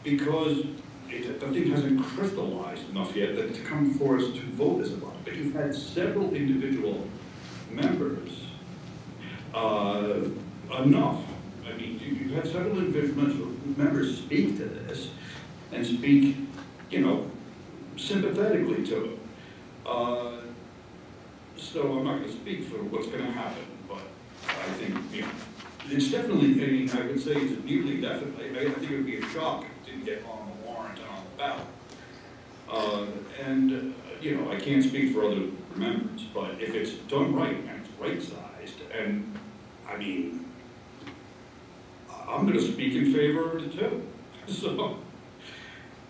because the thing hasn't crystallized enough yet that to come for us to vote as a body. But you've had several individual members, enough. I mean, you've had several individual members speak to this and speak, you know, sympathetically to it. So I'm not going to speak for what's going to happen, but I think, you know, it's definitely, I mean, I would say it's nearly definitely, I think it would be a shock if it didn't get on the warrant and on the ballot. You know, I can't speak for other members, but if it's done right and it's right-sized, and, I mean, I'm going to speak in favor of it too. So,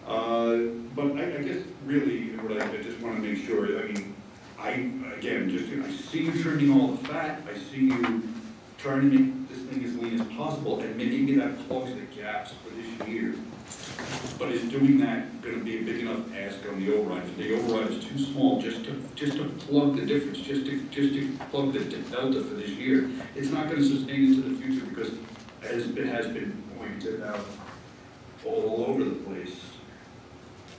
but I guess really, what I just want to make sure, I mean, I see you trimming all the fat, I see you trying to make this thing as lean as possible, and maybe that plugs the gaps for this year. But is doing that going to be a big enough ask on the override? If the override is too small just to plug the difference, just to plug the delta for this year, it's not going to sustain into the future because, as it has been pointed out all over the place,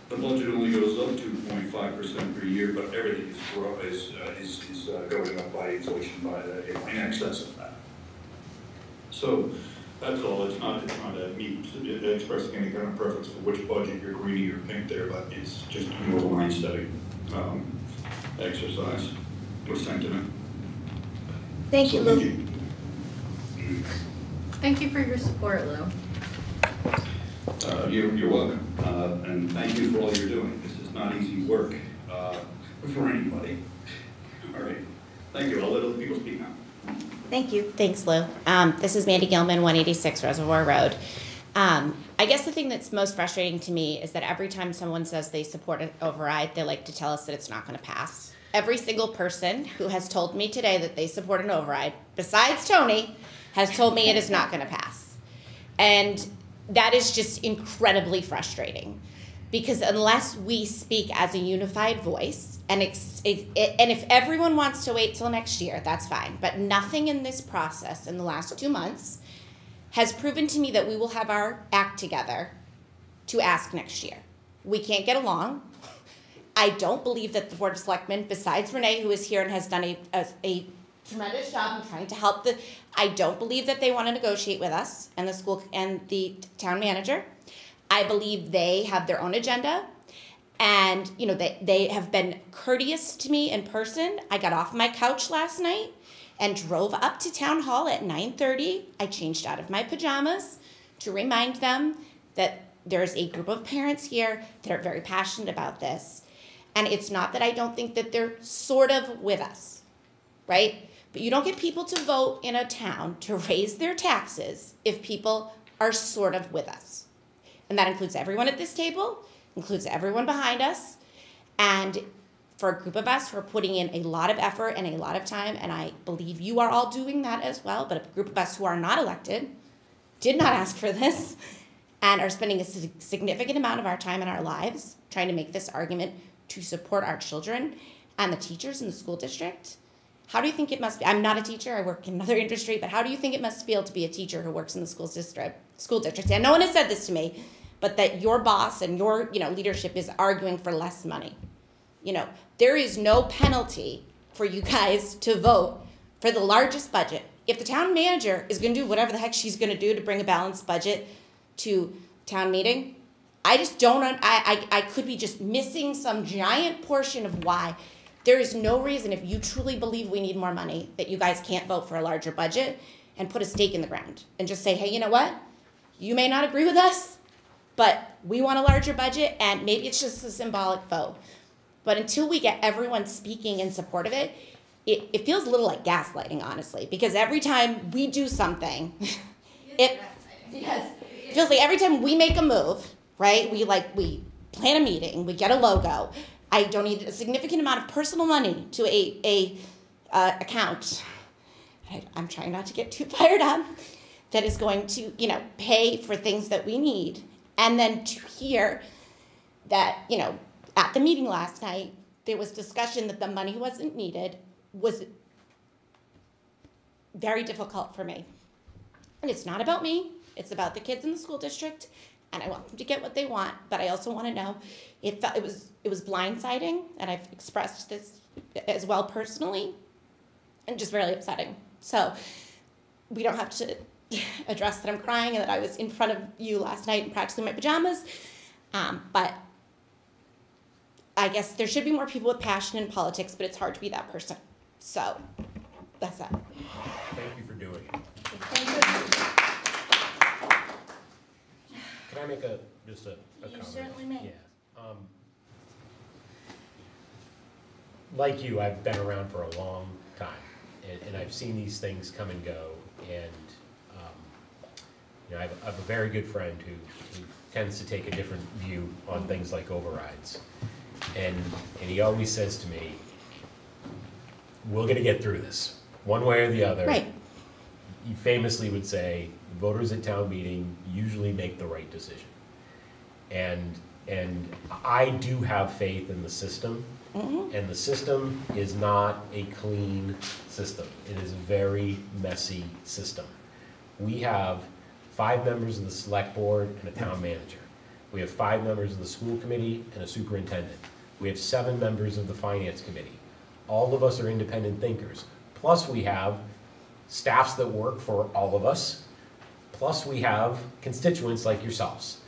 the budget only goes up 2.5% per year, but everything is going up by inflation in excess of that. So that's all. It's not me expressing any kind of preference for which budget you're green or pink there, but it's just more line setting exercise with sentiment. Thank you, Lou. Thank you for your support, Lou. You're welcome, and thank you for all you're doing. This is not easy work for anybody. All right, thank you. I'll let other people speak now. Thank you. Thanks, Lou. This is Mandy Gilman, 186 Reservoir Road. I guess the thing that's most frustrating to me is that every time someone says they support an override, they like to tell us that it's not going to pass. Every single person who has told me today that they support an override, besides Tony, has told me it is not going to pass. And that is just incredibly frustrating, because unless we speak as a unified voice, and if everyone wants to wait till next year, that's fine. But nothing in this process in the last 2 months has proven to me that we will have our act together to ask next year. We can't get along. I don't believe that the Board of Selectmen, besides Renee, who is here and has done a tremendous job in trying to help I don't believe that they want to negotiate with us and the school and the town manager. I believe they have their own agenda, and you know they have been courteous to me in person. I got off my couch last night and drove up to town hall at 9:30. I changed out of my pajamas to remind them that there's a group of parents here that are very passionate about this. And it's not that I don't think that they're sort of with us, right? But you don't get people to vote in a town to raise their taxes if people are sort of with us. And that includes everyone at this table, includes everyone behind us, and for a group of us who are putting in a lot of effort and a lot of time, and I believe you are all doing that as well, but a group of us who are not elected, did not ask for this, and are spending a significant amount of our time in our lives trying to make this argument to support our children and the teachers in the school district. How do you think it must be? I'm not a teacher, I work in another industry, but how do you think it must feel to be a teacher who works in the school district? And no one has said this to me, but that your boss and your leadership is arguing for less money. There is no penalty for you guys to vote for the largest budget. If the town manager is going to do whatever the heck she's going to do to bring a balanced budget to town meeting, I just don't, I could be just missing some giant portion of why. There is no reason, if you truly believe we need more money, that you guys can't vote for a larger budget and put a stake in the ground and just say, hey, you know what? You may not agree with us, but we want a larger budget, and maybe it's just a symbolic vote. But until we get everyone speaking in support of it, it feels a little like gaslighting, honestly, because every time we do something, it feels like every time we make a move, right? We plan a meeting, we get a logo. I donate a significant amount of personal money to a account. I'm trying not to get too fired up. That is going to, pay for things that we need. And then to hear that, at the meeting last night, there was discussion that the money wasn't needed was very difficult for me. And it's not about me. It's about the kids in the school district and I want them to get what they want, but I also want to know it was blindsiding, and I've expressed this as well personally, and just really upsetting. So we don't have to address that I'm crying and that I was in front of you last night in practically my pajamas, but I guess there should be more people with passion in politics, but it's hard to be that person. So that's that. Thank you for doing it. Thank you. Can I make just a comment? You certainly may. Yeah. Like you, I've been around for a long time, and I've seen these things come and go, and I have a very good friend who tends to take a different view on things like overrides. And he always says to me, we're gonna get through this, one way or the other. Right. He famously would say, voters at town meeting usually make the right decision. And I do have faith in the system, and the system is not a clean system. It is a very messy system. We have 5 members of the select board and a town manager. We have 5 members of the school committee and a superintendent. We have 7 members of the finance committee. All of us are independent thinkers. Plus we have staffs that work for all of us. Plus we have constituents like yourselves.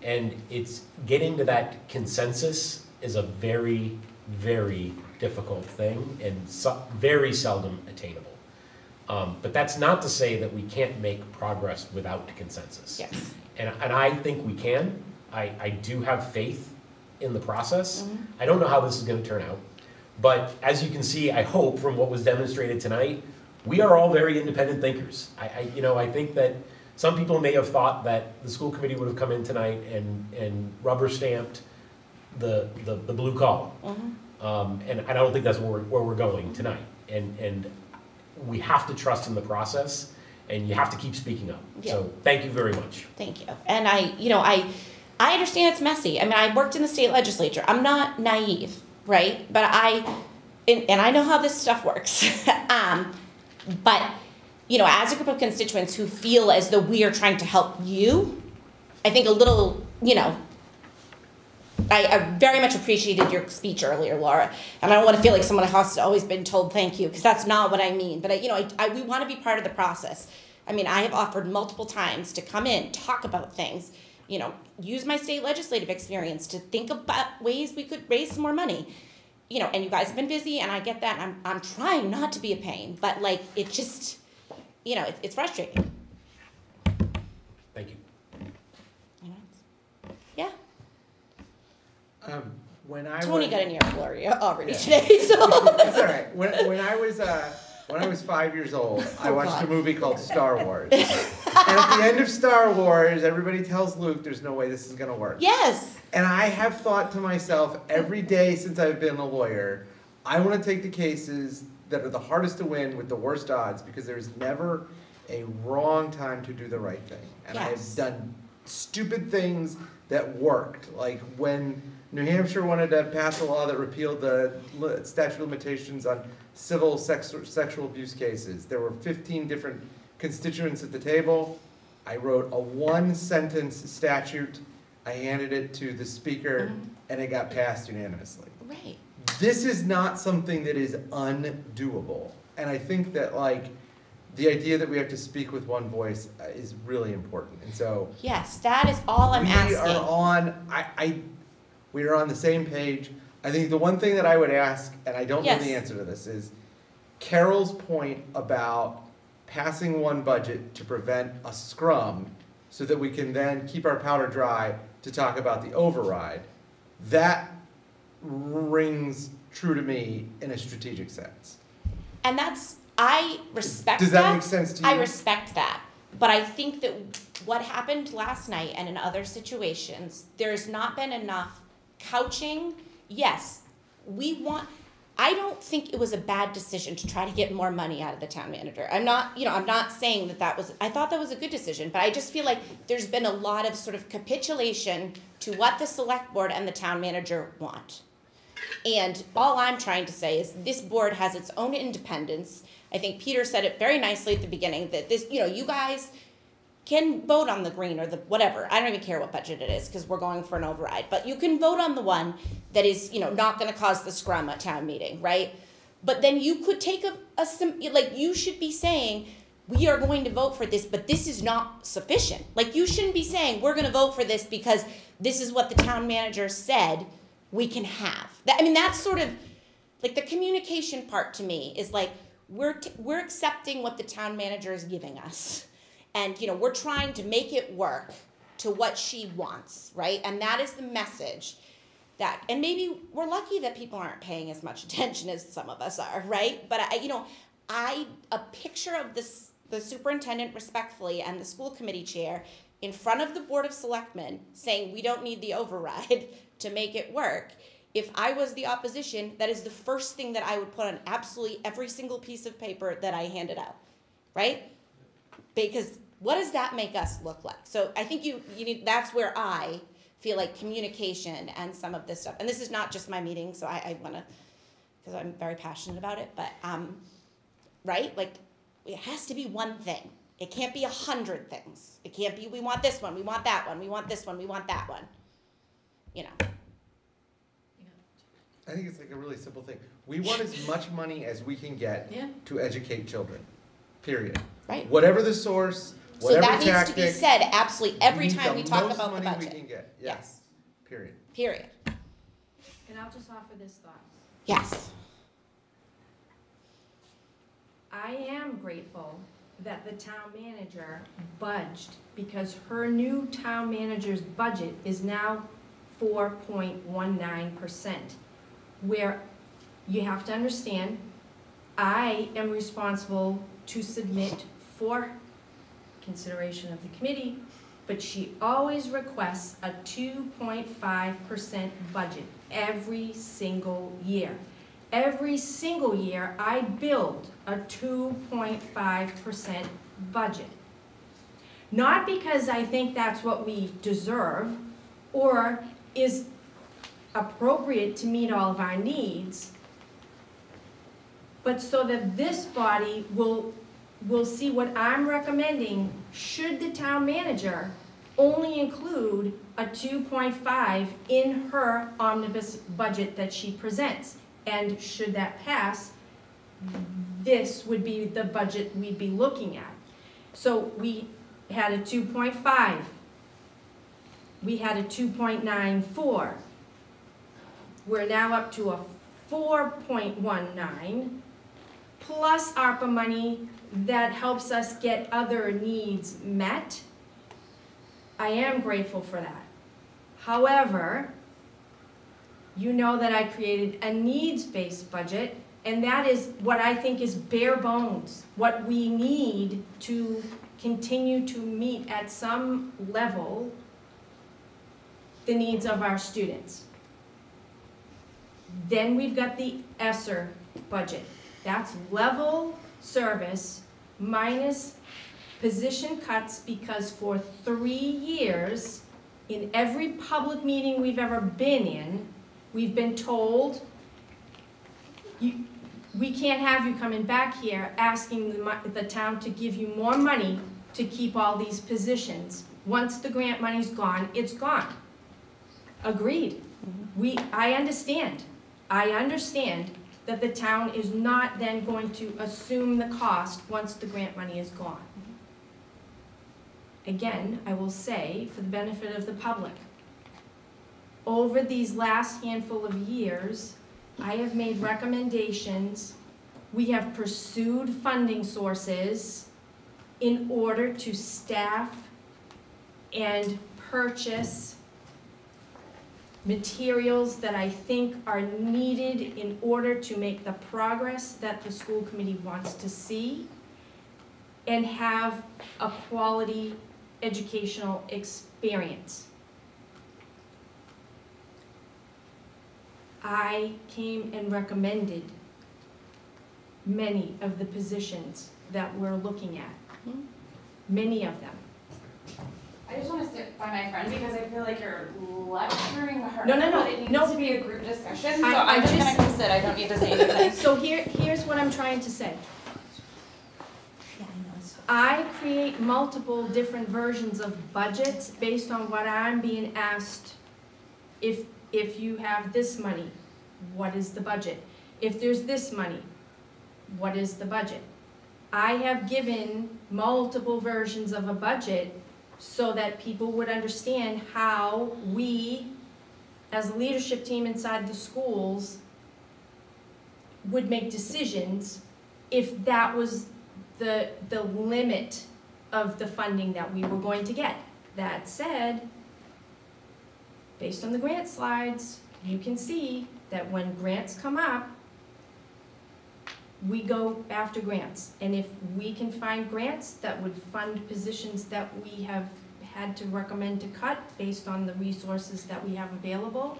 And it's getting to that consensus is a very, very difficult thing and very seldom attainable. But that's not to say that we can't make progress without consensus. Yes. And I think we can. I do have faith in the process. I don't know how this is going to turn out. But as you can see, I hope from what was demonstrated tonight, we are all very independent thinkers. I think that some people may have thought that the school committee would have come in tonight and rubber stamped the blue column. And I don't think that's where we're going tonight. And we have to trust in the process, and you have to keep speaking up. Yeah. So thank you very much. Thank you. And I understand it's messy. I mean, I worked in the state legislature. I'm not naive, right? But and I know how this stuff works. But, as a group of constituents who feel as though we are trying to help you, I think a little, I very much appreciated your speech earlier, Laura, and I don't want to feel like someone has always been told thank you, because that's not what I mean. But we want to be part of the process. I mean, I have offered multiple times to come in, talk about things, use my state legislative experience to think about ways we could raise some more money. And you guys have been busy, and I get that. And I'm trying not to be a pain, but it just, it's frustrating. Thank you. Yeah. When I Tony was, got an ear already Yeah. today, so. That's all right. When I was 5 years old, I watched a movie called Star Wars. And at the end of Star Wars, everybody tells Luke, "There's no way this is gonna work." Yes. And I have thought to myself every day since I've been a lawyer, I want to take the cases that are the hardest to win with the worst odds, because there's never a wrong time to do the right thing. And Yes. I've done stupid things that worked, like when New Hampshire wanted to pass a law that repealed the statute of limitations on civil sexual abuse cases. There were 15 different constituents at the table. I wrote a 1-sentence statute. I handed it to the speaker, and it got passed unanimously. Right. This is not something that is undoable. And I think that the idea that we have to speak with one voice is really important. And so Yes, that is all I'm asking. We are on the same page. I think the one thing that I would ask, and I don't know Yes. the answer to this, is Carol's point about passing one budget to prevent a scrum so that we can then keep our powder dry to talk about the override. That rings true to me in a strategic sense. And I respect that. Does that make sense to you? I respect that. But I think that what happened last night and in other situations, there's not been enough couching. Yes, I don't think it was a bad decision to try to get more money out of the town manager. I'm not saying I thought that was a good decision, but I just feel like there's been a lot of sort of capitulation to what the select board and the town manager want. And all I'm trying to say is this board has its own independence. I think Peter said it very nicely at the beginning that this, you guys can vote on the green or the whatever. I don't even care what budget it is because we're going for an override. But you can vote on the one that is, not going to cause the scrum at town meeting, right? But then you could take you should be saying, we are going to vote for this, but this is not sufficient. Like, you shouldn't be saying, we're going to vote for this because this is what the town manager said we can have. That's sort of, like, the communication part to me is like, we're accepting what the town manager is giving us. And, we're trying to make it work to what she wants, right? And that is the message and maybe we're lucky that people aren't paying as much attention as some of us are, right? But a picture of the superintendent respectfully and the school committee chair in front of the Board of Selectmen saying we don't need the override to make it work. If I was the opposition, that is the first thing that I would put on absolutely every single piece of paper that I handed out, right? Because what does that make us look like? So I think you need, that's where I feel like communication and some of this stuff, and this is not just my meeting, so I want to, because I'm very passionate about it, but right, like, it has to be one thing. It can't be 100 things. It can't be, we want this one, we want that one, we want this one, we want that one. I think it's like a really simple thing. We want as much money as we can get to educate children, period. Right. Whatever the source, So whatever that needs to be tactic, said absolutely every we need time we talk about the the most money budget. we can get, yes, period. Period. And I'll just offer this thought. Yes. I am grateful that the town manager budged because her new town manager's budget is now 4.19%. Where you have to understand, I am responsible to submit for consideration of the committee, but she always requests a 2.5% budget every single year. Every single year, I build a 2.5% budget. Not because I think that's what we deserve or is appropriate to meet all of our needs, but so that this body will see what I'm recommending should the town manager only include a 2.5 in her omnibus budget that she presents. And should that pass, this would be the budget we'd be looking at. So we had a 2.5. We had a 2.94. We're now up to a 4.19 plus ARPA money that helps us get other needs met. I am grateful for that. However, you know that I created a needs-based budget, and that is what I think is bare bones, what we need to continue to meet at some level the needs of our students. Then we've got the ESSER budget. That's level service minus position cuts, because for 3 years, in every public meeting we've ever been in, we've been told, we can't have you coming back here asking the town to give you more money to keep all these positions. Once the grant money's gone, it's gone. Agreed. I understand that the town is not then going to assume the cost once the grant money is gone. Again, I will say, for the benefit of the public, over these last handful of years, I have made recommendations. We have pursued funding sources in order to staff and purchase materials that I think are needed in order to make the progress that the school committee wants to see and have a quality educational experience. I came and recommended many of the positions that we're looking at, many of them. I just want to sit by my friend because I feel like you're lecturing her. No, But it needs to be a group discussion, so I'm just going to come sit. I don't need to say anything. So here's what I'm trying to say. Yeah, I know, it's I create multiple different versions of budgets based on what I'm being asked. If you have this money, what is the budget? If there's this money, what is the budget? I have given multiple versions of a budget so that people would understand how we, as a leadership team inside the schools, would make decisions if that was the limit of the funding that we were going to get. That said, based on the grant slides, you can see that when grants come up, we go after grants. And if we can find grants that would fund positions that we have had to recommend to cut based on the resources that we have available,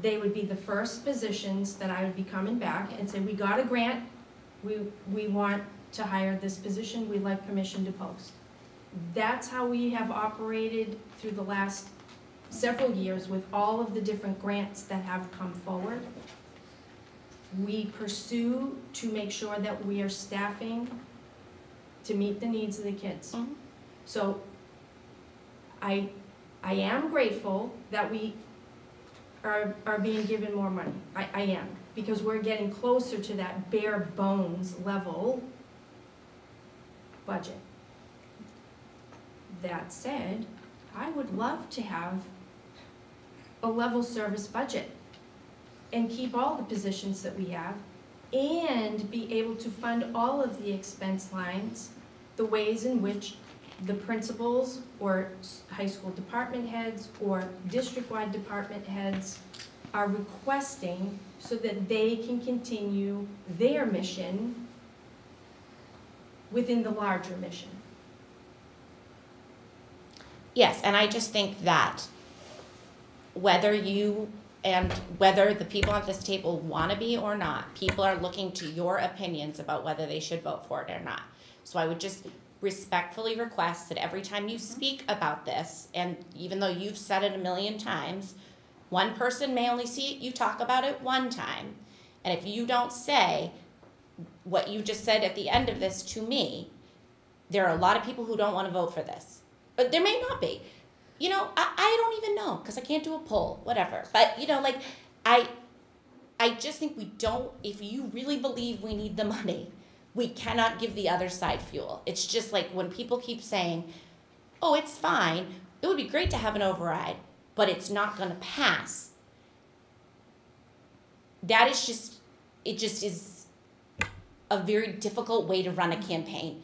they would be the first positions that I would be coming back and say, we got a grant, we want to hire this position, we'd like permission to post. That's how we have operated through the last several years with all of the different grants that have come forward. We pursue to make sure that we are staffing to meet the needs of the kids. Mhm. So I am grateful that we are being given more money. I am, because we're getting closer to that bare bones level budget. That said, I would love to have a level service budget and keep all the positions that we have and be able to fund all of the expense lines the ways in which the principals or high school department heads or district-wide department heads are requesting so that they can continue their mission within the larger mission. Yes, and I just think that whether you and whether the people at this table want to be or not, people are looking to your opinions about whether they should vote for it or not. So I would just respectfully request that every time you speak about this, and even though you've said it 1,000,000 times, one person may only see you talk about it one time. And if you don't say what you just said at the end of this to me, there are a lot of people who don't want to vote for this. But there may not be. You know, I don't even know because I can't do a poll, whatever. But, you know, like, I just think we don't, if you really believe we need the money, we cannot give the other side fuel. It's just like when people keep saying, oh, it's fine, it would be great to have an override, but it's not going to pass. That is just, it just is a very difficult way to run a campaign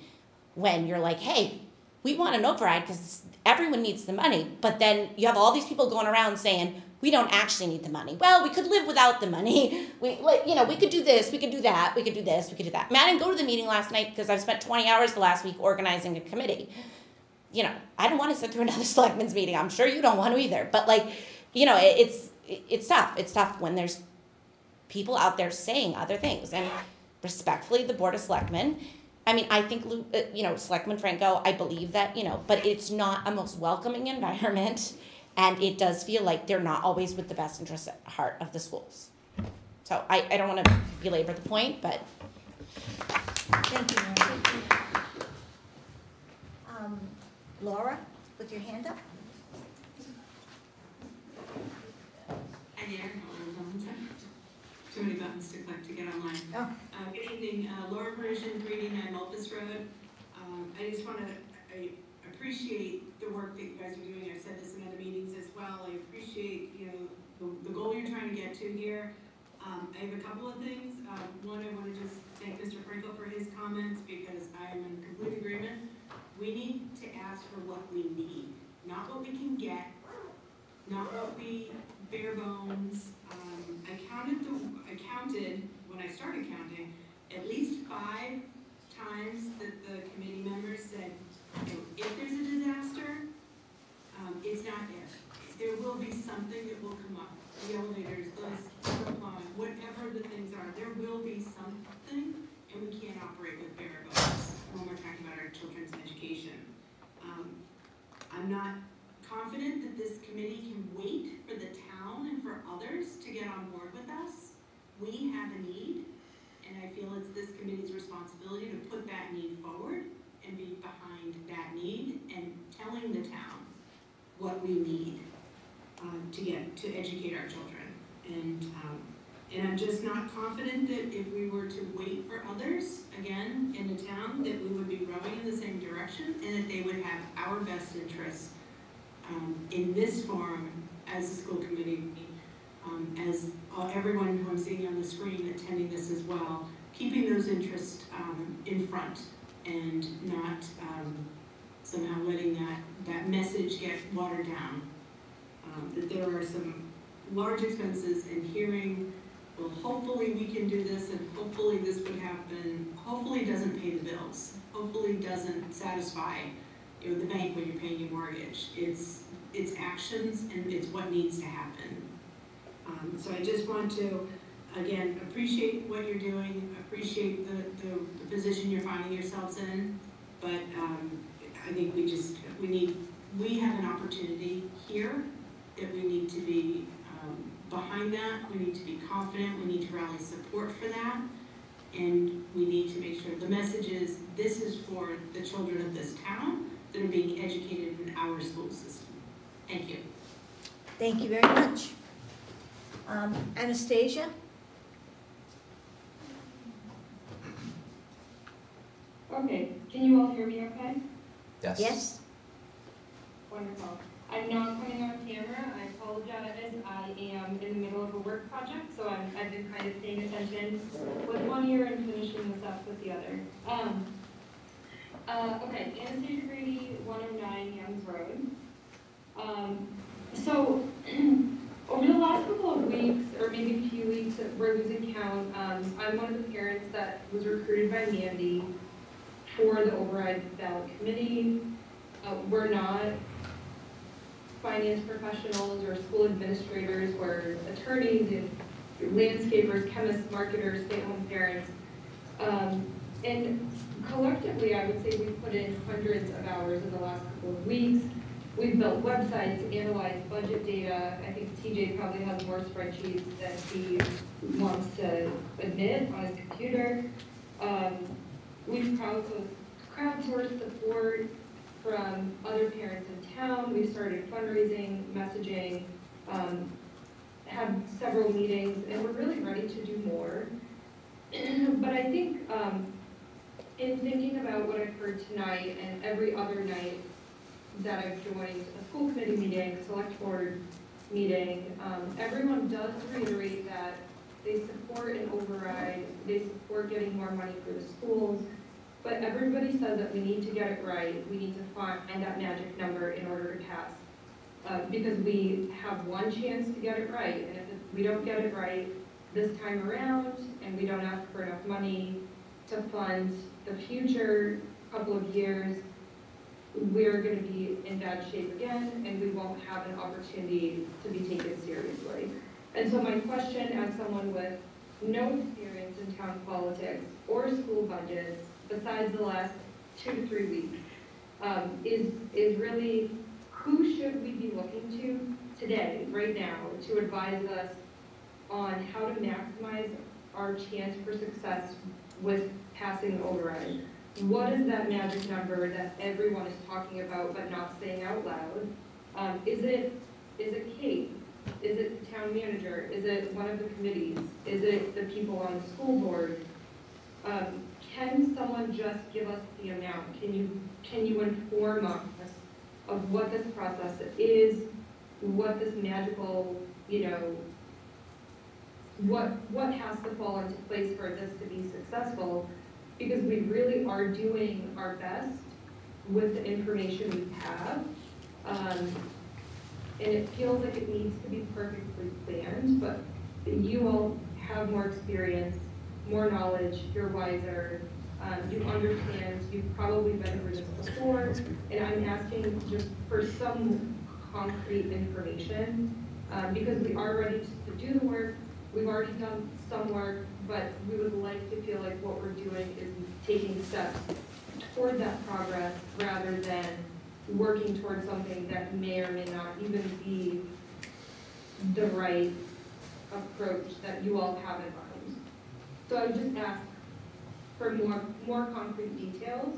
when you're like, hey, we want an override because everyone needs the money, but then you have all these people going around saying, we don't actually need the money. Well, we could live without the money. We could do this, we could do that, we could do this, we could do that. I didn't go to the meeting last night because I've spent 20 hours the last week organizing a committee. You know, I don't want to sit through another selectmen's meeting. I'm sure you don't want to either. But like, you know, it's tough. It's tough when there's people out there saying other things. And respectfully, the Board of Selectmen, I mean, I think, Selectman Franco, I believe that, but it's not a most welcoming environment, and it does feel like they're not always with the best interest at heart of the schools. So I don't want to belabor the point, but. Thank you, Mary. Laura, with your hand up. Hi there, too many buttons to click to get online. Oh. Good evening, Laura Parisian, 389 Mulpus Road. I just want to appreciate the work that you guys are doing. I've said this in other meetings as well. I appreciate the goal you're trying to get to here. I have a couple of things. One, I want to just thank Mr. Franco for his comments because I am in complete agreement. We need to ask for what we need, not what we can get, not what we bare bones. I counted when I started counting at least 5 times that the committee members said, if there's a disaster, it's not if. There will be something that will come up. The elevators, the plowing, whatever the things are, there will be something, and we can't operate with bare bones when we're talking about our children's education. I'm not confident that this committee can wait for the town and for others to get on board with us. We have a need, and I feel it's this committee's responsibility to put that need forward and be behind that need and telling the town what we need to educate our children. And I'm just not confident that if we were to wait for others, again, in the town, that we would be rowing in the same direction and that they would have our best interests in this forum as a school committee, as everyone who I'm seeing on the screen attending this as well, keeping those interests in front and not somehow letting that message get watered down. That there are some large expenses, and hearing, well, hopefully we can do this, and hopefully this would happen, hopefully it doesn't pay the bills, hopefully it doesn't satisfy the bank when you're paying your mortgage. It's actions, and it's what needs to happen. So I just want to, again, appreciate what you're doing, appreciate the position you're finding yourselves in, but I think we have an opportunity here that we need to be behind that, we need to be confident, we need to rally support for that, and we need to make sure the message is this is for the children of this town that are being educated in our school system. Thank you. Thank you very much. Anastasia? Okay, can you all hear me okay? Yes. Yes? Wonderful. I'm not coming on camera. I apologize. I am in the middle of a work project, so I've been kind of paying attention with one ear and finishing this up with the other. Okay, Anastasia Grady, 109 Youngs Road. So, over the last couple of weeks, or maybe a few weeks, we're losing count. I'm one of the parents that was recruited by Mandy for the override ballot committee. We're not finance professionals or school administrators, we're attorneys and landscapers, chemists, marketers, stay-at-home parents. And collectively, I would say we've put in hundreds of hours in the last couple of weeks. We've built websites, analyzed budget data. I think TJ probably has more spreadsheets than he wants to admit on his computer. We've crowdsourced support from other parents in town. We've started fundraising, messaging, had several meetings, and we're really ready to do more. But I think in thinking about what I've heard tonight and every other night that I've joined a school committee meeting, select board meeting, everyone does reiterate that they support an override, they support getting more money for the schools, but everybody says that we need to get it right. We need to find that magic number in order to pass. Because we have one chance to get it right, and if we don't get it right this time around, and we don't ask for enough money to fund the future couple of years, we're going to be in bad shape again, and we won't have an opportunity to be taken seriously. And so my question, as someone with no experience in town politics or school budgets, besides the last 2 to 3 weeks, is really, who should we be looking to today, right now, to advise us on how to maximize our chance for success with passing the override? What is that magic number that everyone is talking about but not saying out loud? Is it Kate? Is it the town manager? Is it one of the committees? Is it the people on the school board? Can someone just give us the amount? Can you inform us of what this process is, what this magical, what has to fall into place for this to be successful? Because we really are doing our best with the information we have. And it feels like it needs to be perfectly planned, but you all have more experience, more knowledge, you're wiser, you understand, you've probably been through this before, and I'm asking just for some concrete information, because we are ready to do the work, we've already done some work, but we would like to feel like what we're doing is taking steps toward that progress rather than working towards something that may or may not even be the right approach that you all have in mind. So I would just ask for more concrete details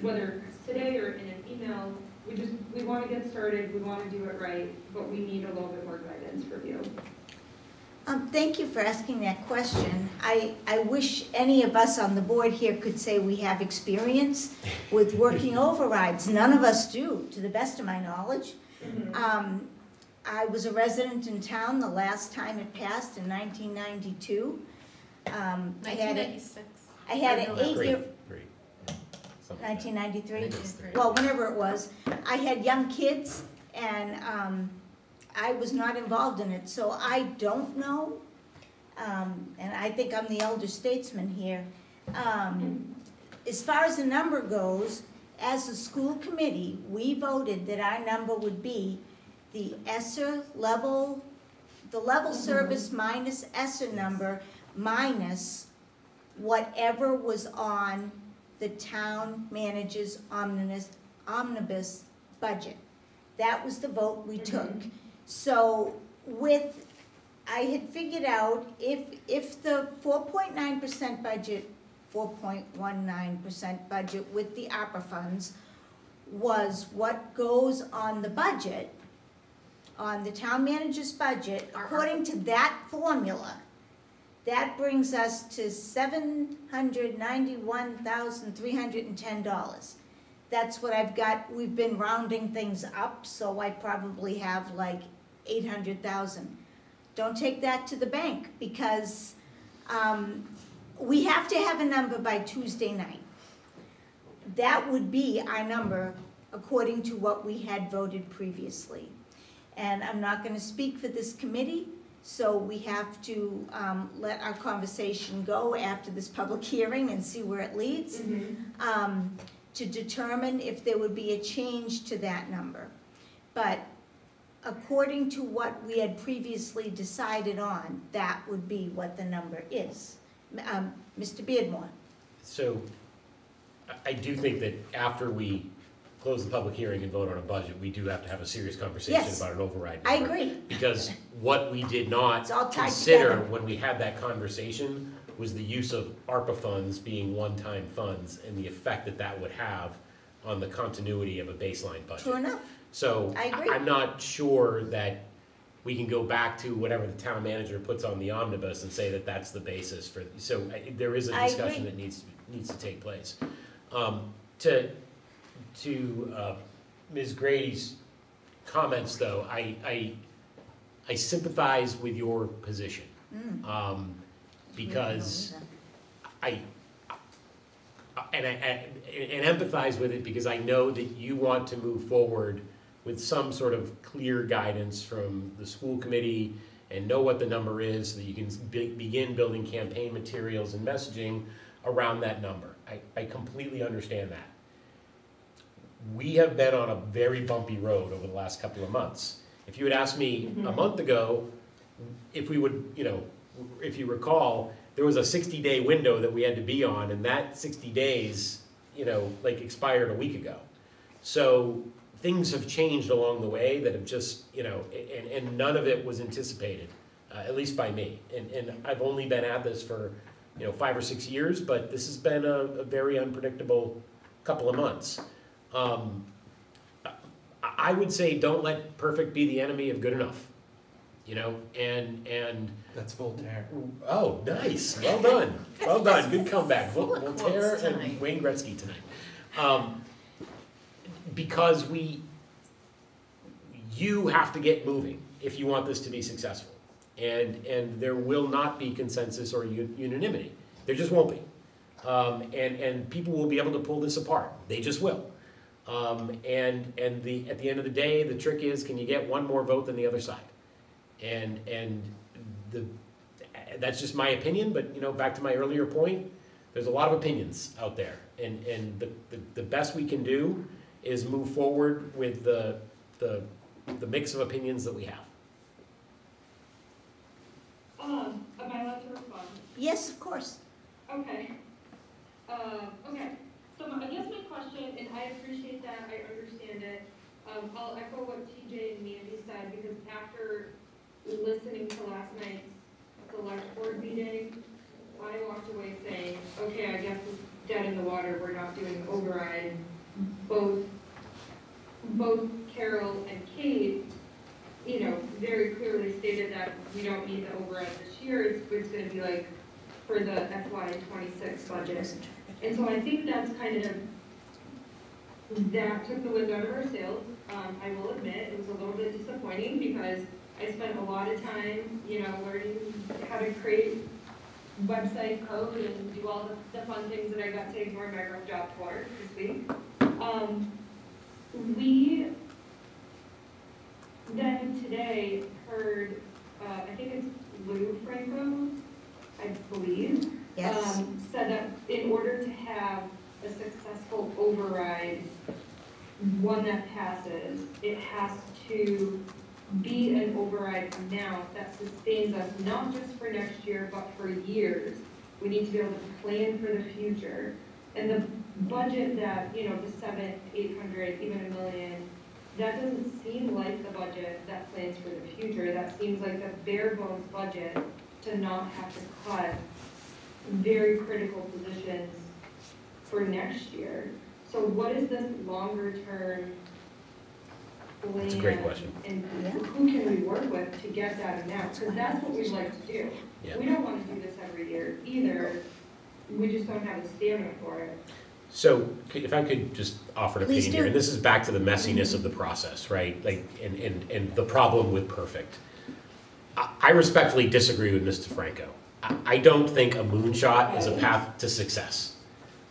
whether it's today or in an email, we want to get started, we want to do it right, but we need a little bit more guidance from you. Thank you for asking that question. I wish any of us on the board here could say we have experience with working overrides. None of us do, to the best of my knowledge. I was a resident in town the last time it passed in 1992. 1996. I had an 8-year, Great. Something like that. 1993? Well, whenever it was. I had young kids, and I was not involved in it, so I don't know. And I think I'm the elder statesman here. As far as the number goes, as a school committee, we voted that our number would be the ESSER level, the level service minus ESSER number minus whatever was on the town manager's omnibus budget. That was the vote we took. So I had figured out if the 4.9% budget, 4.19% budget with the ARPA funds was what goes on the budget, on the town manager's budget, according to that formula, that brings us to $791,310. That's what I've got. We've been rounding things up, so I probably have like 800,000. Don't take that to the bank, because we have to have a number by Tuesday night. That would be our number according to what we had voted previously. And I'm not going to speak for this committee, so we have to let our conversation go after this public hearing and see where it leads, to determine if there would be a change to that number. But according to what we had previously decided on, that would be what the number is. Mr. Beardmore. So I do think that after we close the public hearing and vote on a budget, we do have to have a serious conversation Yes. about an override number. I agree. Because what we did not It's all tied consider together. when we had that conversation was the use of ARPA funds being one-time funds and the effect that that would have on the continuity of a baseline budget. True enough. So I agree. I'm not sure that we can go back to whatever the town manager puts on the omnibus and say that that's the basis for, so there is a I discussion agree. that needs to take place. To Ms. Grady's comments, though, I sympathize with your position. Because I empathize with it, because I know that you want to move forward with some sort of clear guidance from the school committee and know what the number is so that you can begin building campaign materials and messaging around that number. I completely understand that. We have been on a very bumpy road over the last couple of months. If you had asked me a month ago, if we would, if you recall, there was a 60-day window that we had to be on, and that 60 days, expired a week ago. So things have changed along the way that have just, and none of it was anticipated, at least by me. And I've only been at this for, 5 or 6 years, but this has been a very unpredictable couple of months. I would say don't let perfect be the enemy of good enough. And That's Voltaire. oh, nice, well done, well done, good comeback. Full of Voltaire quotes tonight. and Wayne Gretzky tonight. Because you have to get moving if you want this to be successful. And there will not be consensus or unanimity. There just won't be. And people will be able to pull this apart. They just will. At the end of the day, the trick is, can you get one more vote than the other side? That's just my opinion, but back to my earlier point, there's a lot of opinions out there. And the best we can do is move forward with the mix of opinions that we have. Am I allowed to respond? Yes, of course. Okay. Okay. So I guess my question, and I appreciate that, I understand it. I'll echo what TJ and Mandy said, because after listening to last night's select board meeting, I walked away saying, okay, I guess dead in the water, we're not doing the override. Both Carol and Kate, you know, very clearly stated that we don't need the override this year. It's gonna be like for the FY '26 budget. And so I think that's kind of, that took the wind out of our sails. I will admit, it was a little bit disappointing because I spent a lot of time, you know, learning how to create website code and do all the fun things that I got to ignore my real job for this week. We then today heard, I think it's Lou Franco, I believe, Yes. said that in order to have a successful override, one that passes, it has to be an override amount that sustains us not just for next year, but for years. We need to be able to plan for the future. And the budget that, you know, the 700, 800, even $1 million, that doesn't seem like the budget that plans for the future. That seems like the bare bones budget to not have to cut very critical positions for next year. So what is this longer term plan? It's a great question. And who can we work with to get that amount? Because that's what we'd like to do. Yeah. We don't want to do this every year either. We just don't have the stamina for it. So if I could just offer an Please opinion do. here, and this is back to the messiness of the process, right? Like, and the problem with perfect. I respectfully disagree with Mr. Franco. I don't think a moonshot is a path to success.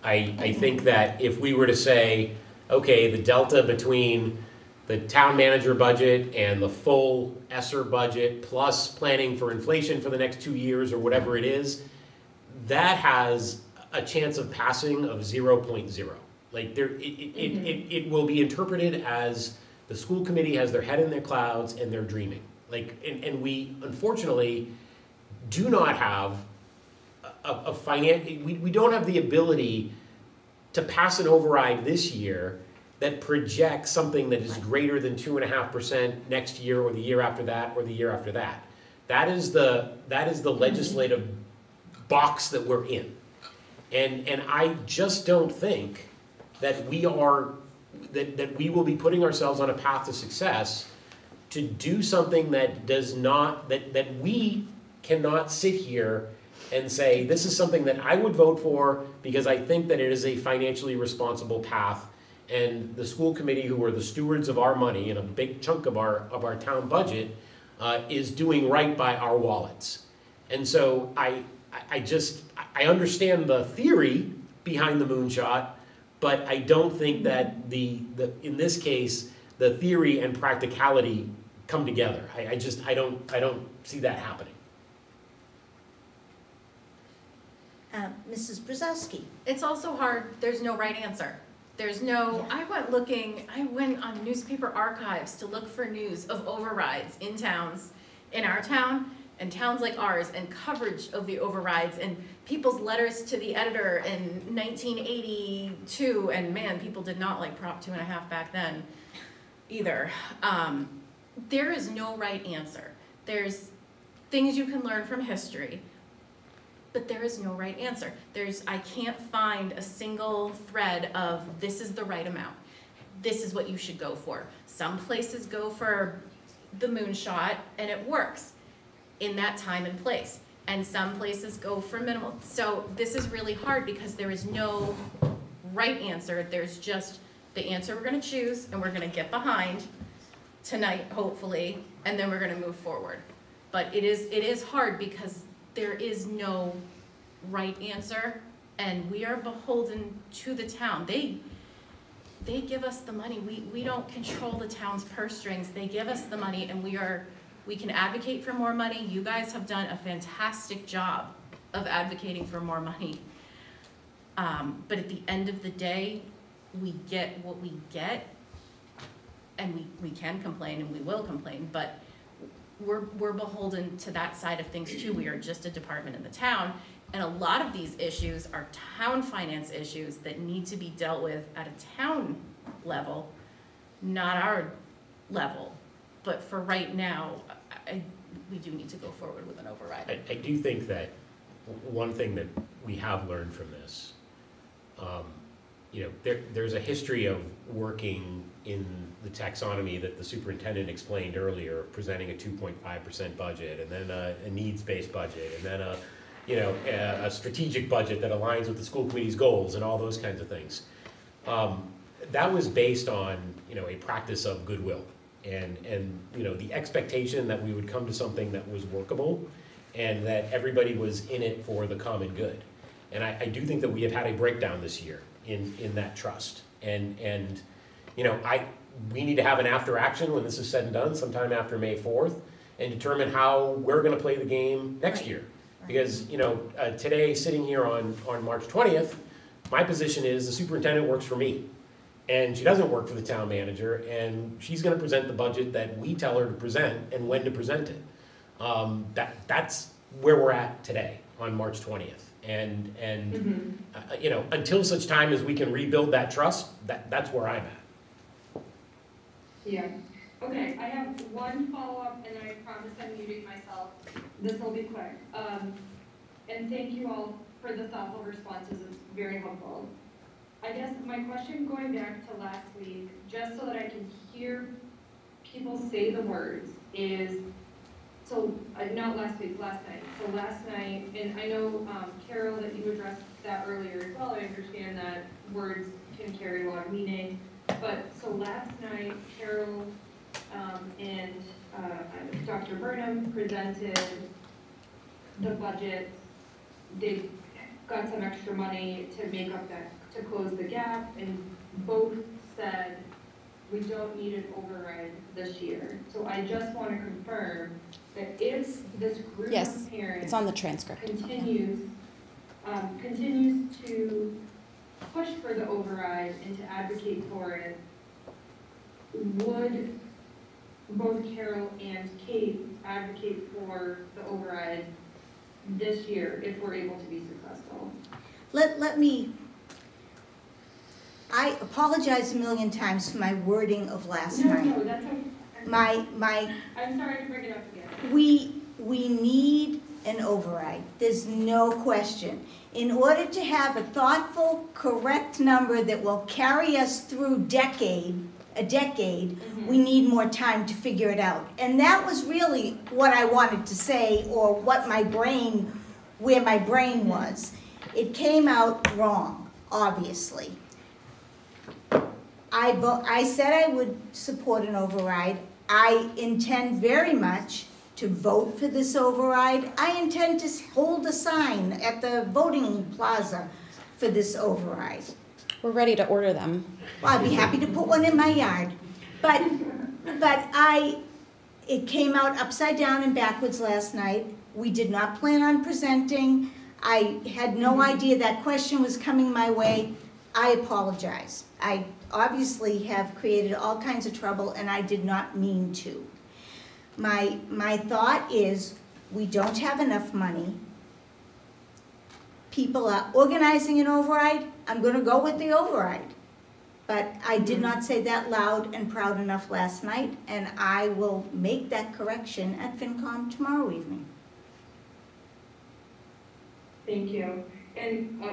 I think that if we were to say, okay, the delta between the town manager budget and the full ESSER budget plus planning for inflation for the next 2 years or whatever it is, that has a chance of passing of 0.0. Like it will be interpreted as the school committee has their head in their clouds and they're dreaming. Like, and we unfortunately do not have we don't have the ability to pass an override this year that projects something that is greater than 2.5% next year or the year after that or the year after that. That is the legislative box that we're in. And I just don't think that we are, that we will be putting ourselves on a path to success to do something that does not, that we cannot sit here and say, this is something that I would vote for because I think that it is a financially responsible path, and the school committee, who are the stewards of our money and a big chunk of our town budget, is doing right by our wallets. And so I understand the theory behind the moonshot, but I don't think that in this case the theory and practicality come together. I don't see that happening. Mrs. Brzezowski. It's also hard, there's no right answer. There's no, I went on newspaper archives to look for news of overrides in towns, in our town, and towns like ours, and coverage of the overrides, and people's letters to the editor in 1982, and man, people did not like Prop 2.5 back then either. There is no right answer. There's things you can learn from history, but there is no right answer. I can't find a single thread of this is the right amount. This is what you should go for. Some places go for the moonshot and it works in that time and place. And some places go for minimal. So this is really hard because there is no right answer. There's just the answer we're gonna choose and we're gonna get behind tonight, hopefully, and then we're gonna move forward. But it is hard because there is no right answer, and we are beholden to the town. They give us the money. We don't control the town's purse strings. They give us the money, and we can advocate for more money. You guys have done a fantastic job of advocating for more money. But at the end of the day, we get what we get, and we can complain and we will complain, but we're beholden to that side of things too. We are just a department in the town, and a lot of these issues are town finance issues that need to be dealt with at a town level, not our level. But for right now, we do need to go forward with an override. I do think that one thing that we have learned from this You know, there's a history of working in the taxonomy that the superintendent explained earlier, presenting a 2.5% budget, and then a needs-based budget, and then a strategic budget that aligns with the school committee's goals and all those kinds of things. That was based on, you know, a practice of goodwill and you know, the expectation that we would come to something that was workable and that everybody was in it for the common good. And I do think that we have had a breakdown this year in that trust. And you know, we need to have an after action when this is said and done, sometime after May 4th, and determine how we're gonna play the game next year. Because, you know, today, sitting here on March 20th, my position is the superintendent works for me. And she doesn't work for the town manager, and she's gonna present the budget that we tell her to present and when to present it. That's where we're at today, on March 20th. And you know, until such time as we can rebuild that trust, that's where I'm at. Yeah, okay, I have one follow-up, and I promise I'm muting myself. This will be quick. And thank you all for the thoughtful responses, it's very helpful. I guess my question, going back to last week, just so that I can hear people say the words, is, so, not last week, last night. So last night, and I know, Carol, that you addressed that earlier as well. I understand that words can carry a lot of meaning. But, so last night, Carol and Dr. Burnham presented the budget. They got some extra money to make up that, to close the gap, and both said, we don't need an override this year. So I just want to confirm that if this group of parents, it's on the transcript, continues to push for the override and to advocate for it, would both Carol and Kate advocate for the override this year if we're able to be successful? Let me, I apologize a million times for my wording of last night. No, that's okay. I'm sorry to bring it up again. We need an override. There's no question. In order to have a thoughtful, correct number that will carry us through a decade, we need more time to figure it out. And that was really what I wanted to say, or what where my brain was. It came out wrong, obviously. I said I would support an override. I intend very much to vote for this override. I intend to hold a sign at the voting plaza for this override. We're ready to order them. Well, I'd be happy to put one in my yard. But it came out upside down and backwards last night. We did not plan on presenting. I had no idea that question was coming my way. I apologize. I obviously have created all kinds of trouble, and I did not mean to. My thought is, we don't have enough money. People are organizing an override. I'm going to go with the override. But I did not say that loud and proud enough last night, and I will make that correction at FinCom tomorrow evening. Thank you. And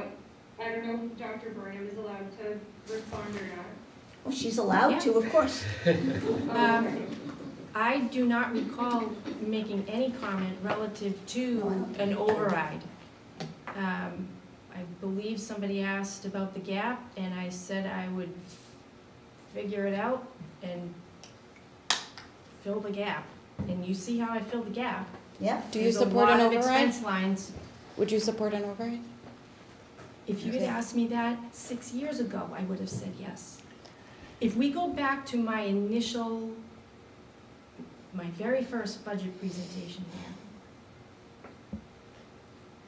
I don't know if Dr. Burnham is allowed to respond or not. Well, she's allowed to, of course. I do not recall making any comment relative to an override. I believe somebody asked about the gap, and I said I would figure it out and fill the gap. And you see how I fill the gap. Yeah. Do you support an override? There's a lot of expense lines. Would you support an override? If you had asked me that 6 years ago, I would have said yes. If we go back to my very first budget presentation here,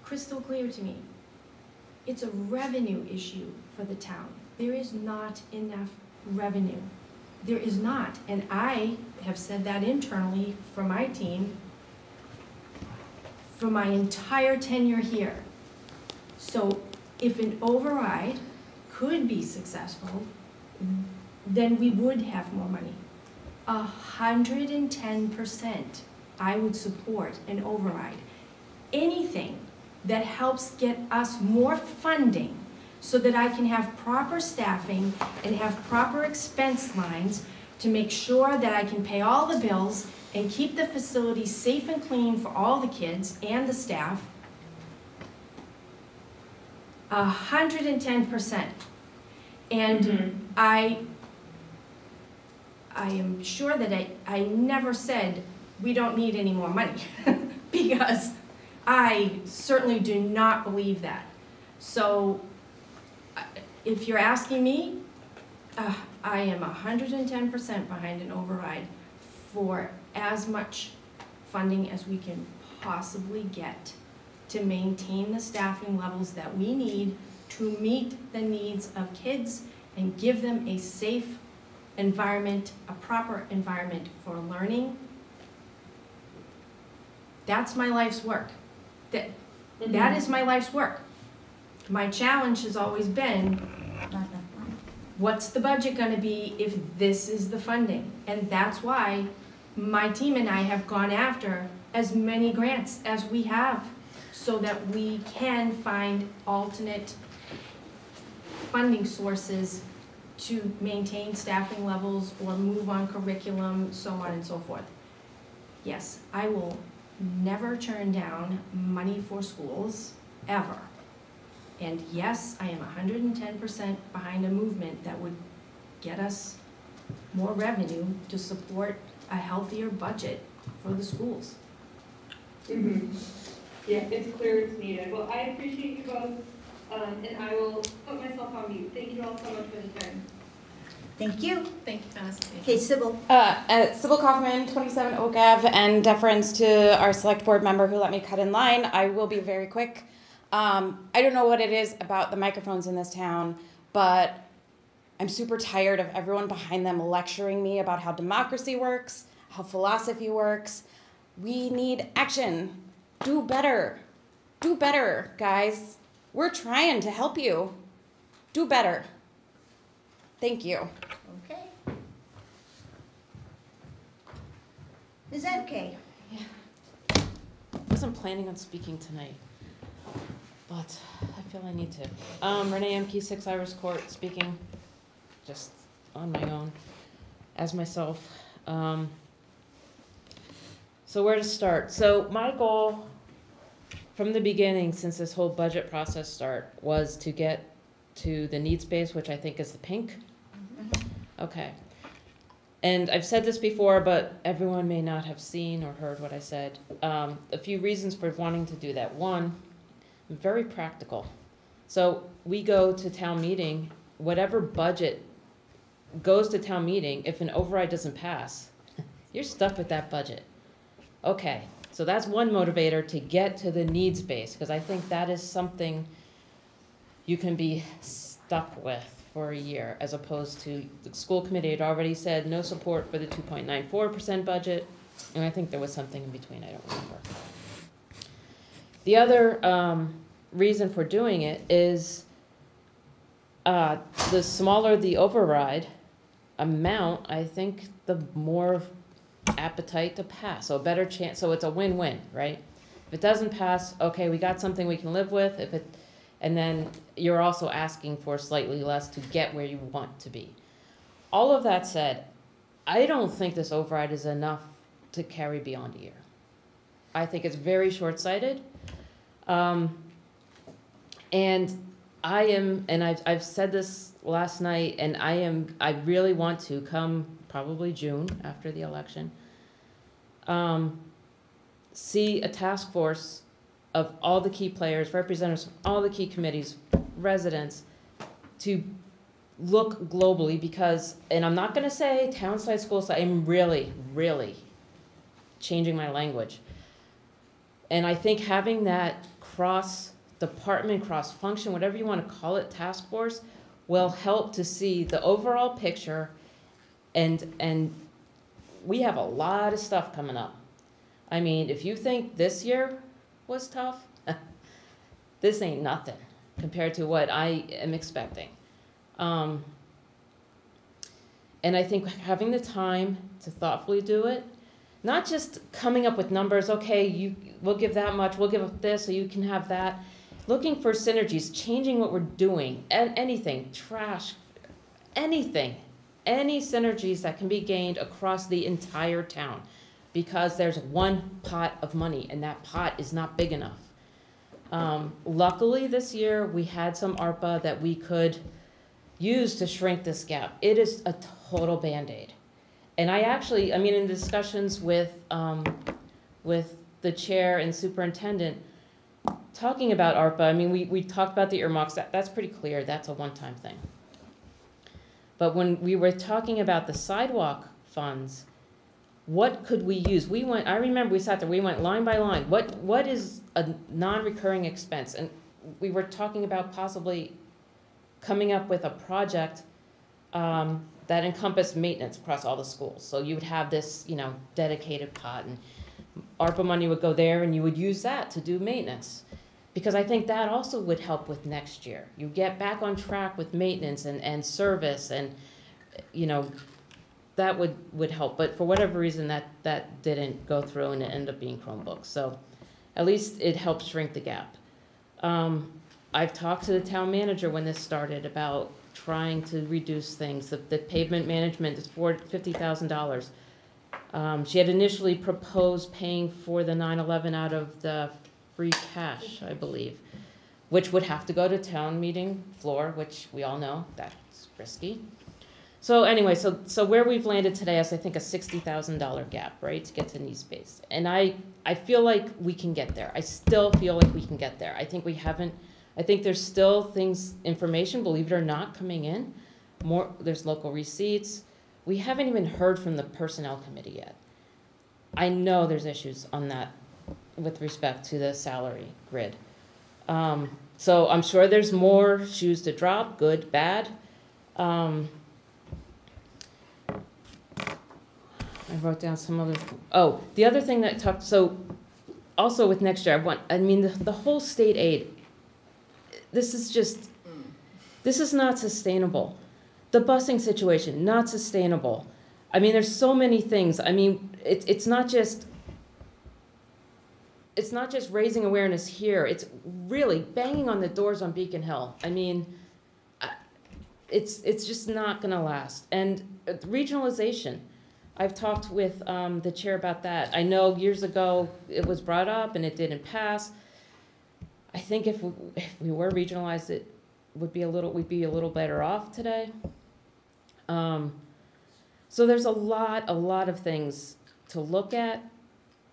crystal clear to me, it's a revenue issue for the town. There is not enough revenue. There is not, and I have said that internally for my team for my entire tenure here. So if an override could be successful, then we would have more money. 110% I would support an override. Anything that helps get us more funding so that I can have proper staffing and have proper expense lines to make sure that I can pay all the bills and keep the facility safe and clean for all the kids and the staff. 110%. And I am sure that I never said we don't need any more money because I certainly do not believe that. So if you're asking me, I am 110% behind an override for as much funding as we can possibly get to maintain the staffing levels that we need to meet the needs of kids and give them a safe environment, a proper environment for learning. That's my life's work. That is my life's work. My challenge has always been, Not enough money. what's the budget gonna be if this is the funding? And that's why my team and I have gone after as many grants as we have so that we can find alternate funding sources to maintain staffing levels or move on curriculum, so on and so forth. Yes, I will never turn down money for schools, ever. And yes, I am 110% behind a movement that would get us more revenue to support a healthier budget for the schools. Yeah, it's clear it's needed. Well, I appreciate you both, and I will put myself on mute. Thank you all so much for the time. Thank you. Thank you, Felicity. Okay, Sybil. Sybil Kaufman, 27 Oak Ave, and deference to our select board member who let me cut in line. I will be very quick. I don't know what it is about the microphones in this town, but I'm super tired of everyone behind them lecturing me about how democracy works, how philosophy works. We need action. Do better. Do better, guys. We're trying to help you. Do better. Thank you. Okay. Ms. Emke. I wasn't planning on speaking tonight, but I feel I need to. Renee Emke, 6 Iris Court, speaking just on my own, as myself. So where to start? So my goal from the beginning, since this whole budget process start, was to get to the needs base, which I think is the pink. Okay. And I've said this before, but everyone may not have seen or heard what I said. A few reasons for wanting to do that. One, I'm very practical. So we go to town meeting, whatever budget goes to town meeting, if an override doesn't pass, you're stuck with that budget. Okay, so that's one motivator to get to the needs base, because I think that is something you can be stuck with for a year, as opposed to the school committee had already said no support for the 2.94% budget, and I think there was something in between, I don't remember. The other reason for doing it is the smaller the override amount, I think the more appetite to pass, so a better chance, so it's a win-win, right? If it doesn't pass, okay, we got something we can live with. If it, and then you're also asking for slightly less to get where you want to be. All of that said, I don't think this override is enough to carry beyond a year. I think it's very short-sighted. And I am, and I've said this last night, and I really want to come probably June after the election, see a task force of all the key players, representatives from all the key committees, residents, to look globally, because, and I'm not gonna say town side, school side, I'm really, really changing my language. And I think having that cross-department, cross-function, whatever you want to call it, task force, will help to see the overall picture, and we have a lot of stuff coming up. I mean, if you think this year was tough, this ain't nothing compared to what I am expecting. And I think having the time to thoughtfully do it, not just coming up with numbers, okay, we'll give that much, we'll give this, so you can have that. looking for synergies, changing what we're doing, anything, trash, anything, any synergies that can be gained across the entire town, because there's one pot of money and that pot is not big enough. Luckily this year we had some ARPA that we could use to shrink this gap. It is a total Band-Aid. And I mean, in discussions with the chair and superintendent, talking about ARPA, I mean, we talked about the earmarks, that's pretty clear, that's a one-time thing. But when we were talking about the sidewalk funds, what could we use? I remember we sat there, we went line by line, what is a non-recurring expense? And we were talking about possibly coming up with a project that encompassed maintenance across all the schools. So you would have this, dedicated pot, and ARPA money would go there, and you would use that to do maintenance. Because I think that also would help with next year. You get back on track with maintenance and service, and that would help. But for whatever reason, that didn't go through, and it ended up being Chromebooks. So at least it helped shrink the gap. I've talked to the town manager when this started about trying to reduce things. The pavement management is $50,000. She had initially proposed paying for the 9/11 out of the free cash, I believe, which would have to go to town meeting floor, which we all know that's risky. So anyway, so where we've landed today is, I think, a $60,000 gap, right, to get to needs based. And I feel like we can get there. I still feel like we can get there. I think there's still things, information, believe it or not, coming in. There's local receipts. We haven't even heard from the personnel committee yet. I know there's issues on that with respect to the salary grid. So I'm sure there's more shoes to drop, good, bad. I wrote down some other, the other thing that so also with next year, the whole state aid, this is not sustainable. The busing situation, not sustainable. I mean, there's so many things. I mean, it's not just raising awareness here. It's really banging on the doors on Beacon Hill. I mean, it's just not going to last. And regionalization, I've talked with the chair about that. I know years ago it was brought up and it didn't pass. I think if we were regionalized, we'd be a little better off today. So there's a lot of things to look at,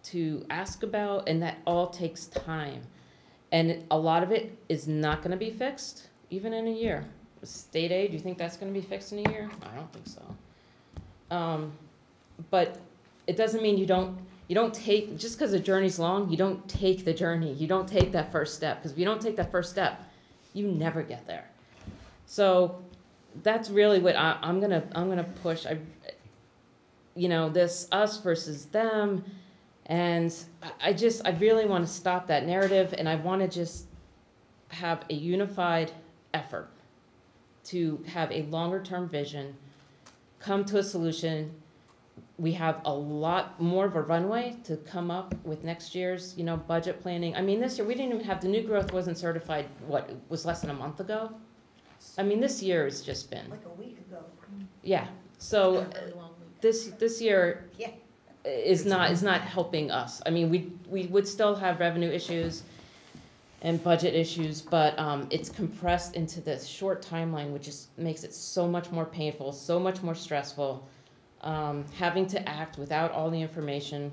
to ask about, and that all takes time. And a lot of it is not going to be fixed, even in a year. State aid, do you think that's going to be fixed in a year? I don't think so. But it doesn't mean you don't take, just because the journey's long, you don't take the journey. You don't take that first step, because if you don't take that first step, you never get there. So that's really what I'm gonna push. This us versus them. And I really want to stop that narrative, and I want to just have a unified effort to have a longer-term vision, come to a solution. We have a lot more of a runway to come up with next year's, budget planning. I mean, this year we didn't even have, the new growth wasn't certified, it was less than a month ago? I mean, this year has just been. Like a week ago. Yeah, so this year. Yeah. Is not helping us. I mean, we would still have revenue issues and budget issues, but it's compressed into this short timeline, which just makes it so much more painful, so much more stressful. Having to act without all the information,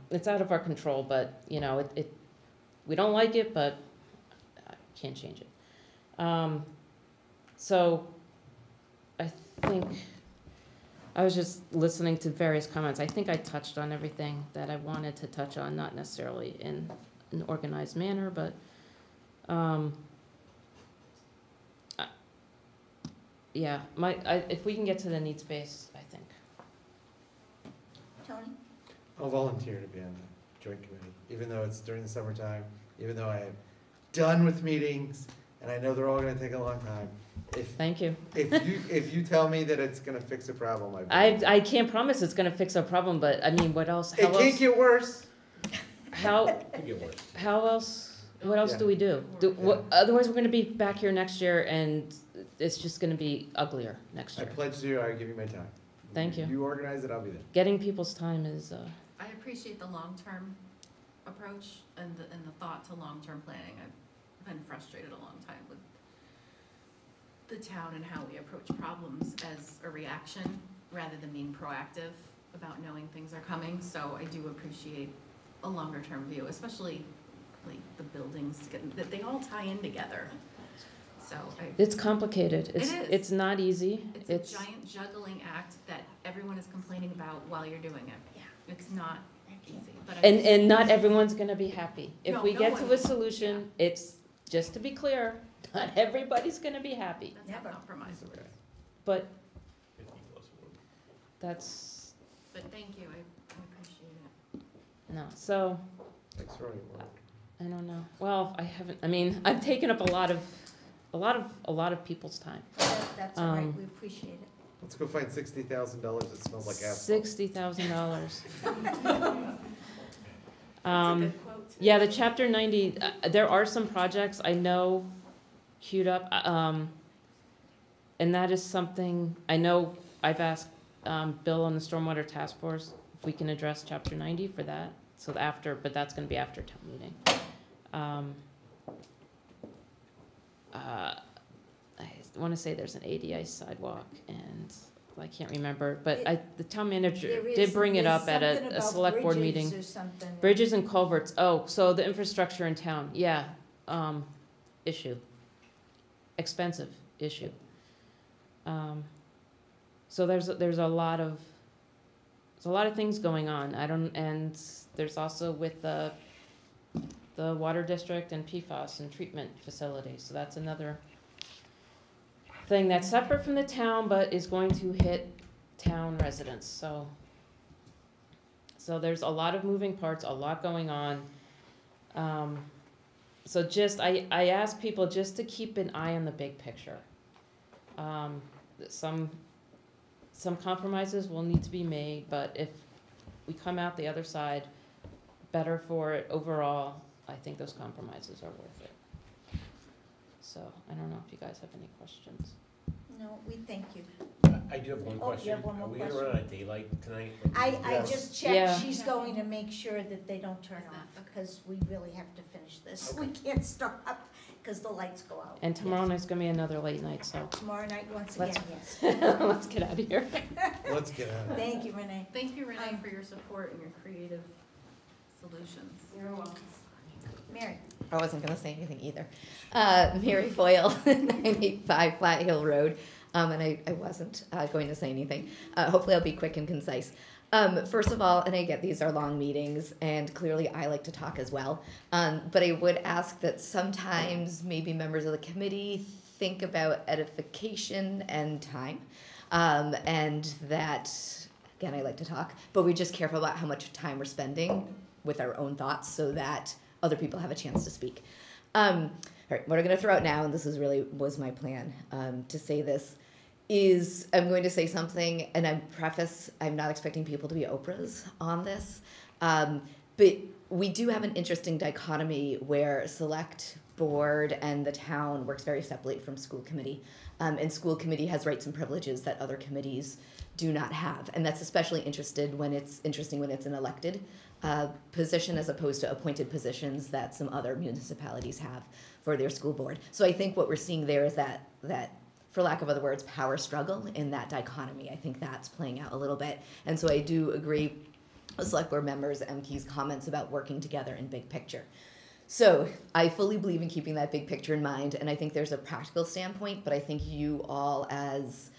it's out of our control. But we don't like it, but I can't change it. So I think. I was just listening to various comments. I think I touched on everything that I wanted to touch on, not necessarily in an organized manner, but if we can get to the needs base, I think. Tony? I'll volunteer to be on the joint committee, even though it's during the summertime, even though I am done with meetings, and I know they're all gonna take a long time. Thank you. If you tell me that it's gonna fix a problem, I can't promise it's gonna fix a problem, but I mean, what else? It can't get worse. How Could get worse. how else? what else Yeah. do we do? Otherwise, we're gonna be back here next year and it's just gonna be uglier next I year. pledge to you, I'll give you my time. Thank you. You organize it, I'll be there. Getting people's time is, I appreciate the long-term approach and the thought to long-term planning. I've been frustrated a long time with the town and how we approach problems as a reaction rather than being proactive about knowing things are coming. So I do appreciate a longer-term view, especially like the buildings, that they all tie in together. So it's complicated. It is. It's not easy. It's a giant juggling act that everyone is complaining about while you're doing it. Yeah. It's not easy, but And not everyone's gonna be happy. If No, we no get one to will. a solution, it's, just to be clear, not everybody's gonna be happy. That's not compromise. But that's, But thank you, I appreciate it. no, so, Thanks for all your work. I don't know. Well, I've taken up a lot of people's time. That's all right, we appreciate it. Let's go find $60,000 that smells like asphalt. $60,000. Yeah, the chapter 90, there are some projects I know queued up, and that is something, I know I've asked Bill on the Stormwater Task Force if we can address chapter 90 for that, but that's gonna be after town meeting. I wanna say there's an ADA sidewalk, and I can't remember, but the town manager did bring it up at a select board meeting. Bridges and culverts, so the infrastructure in town, yeah, issue. Expensive issue. So there's a lot of things going on. And there's also with the water district and PFAS and treatment facilities, so that's another thing that's separate from the town, but is going to hit town residents, so there's a lot of moving parts, a lot going on. So I ask people just to keep an eye on the big picture. Some compromises will need to be made, but if we come out the other side better for it overall, I think those compromises are worth it. So, I don't know if you guys have any questions. No, we thank you. I do have one Oh, you question. have one more Are we gonna question? run out of daylight tonight? I Yes. just Yeah. checked, she's going to make sure that they don't turn off, because we really have to finish this. We can't stop, because the lights go out. And tomorrow night's gonna be another late night, so Tomorrow night, once again, Let's- yes. let's get out of here. Let's get out of here. Thank you, Renee. Thank you, Renee, for your support and your creative solutions. You're welcome. Mary. I wasn't gonna say anything either. Mary Foyle, 985 Flat Hill Road, and I wasn't going to say anything. Hopefully I'll be quick and concise. First of all, and I get these are long meetings, and clearly I like to talk as well, but I would ask that sometimes maybe members of the committee think about edification and time, and that, again, I like to talk, but we're just careful about how much time we're spending with our own thoughts so that other people have a chance to speak. All right, what I'm going to throw out now, and this is really was my plan to say this, is I'm going to say something, and I'm not expecting people to be Oprahs on this, but we do have an interesting dichotomy where select board and the town works very separately from school committee, and school committee has rights and privileges that other committees do not have, and that's especially interesting when it's an elected position as opposed to appointed positions that some other municipalities have for their school board. So I think what we're seeing there is that for lack of other words, power struggle in that dichotomy. I think that's playing out a little bit. And so I do agree with select board members, MK's comments about working together in big picture. So I fully believe in keeping that big picture in mind, and I think there's a practical standpoint, but I think you all as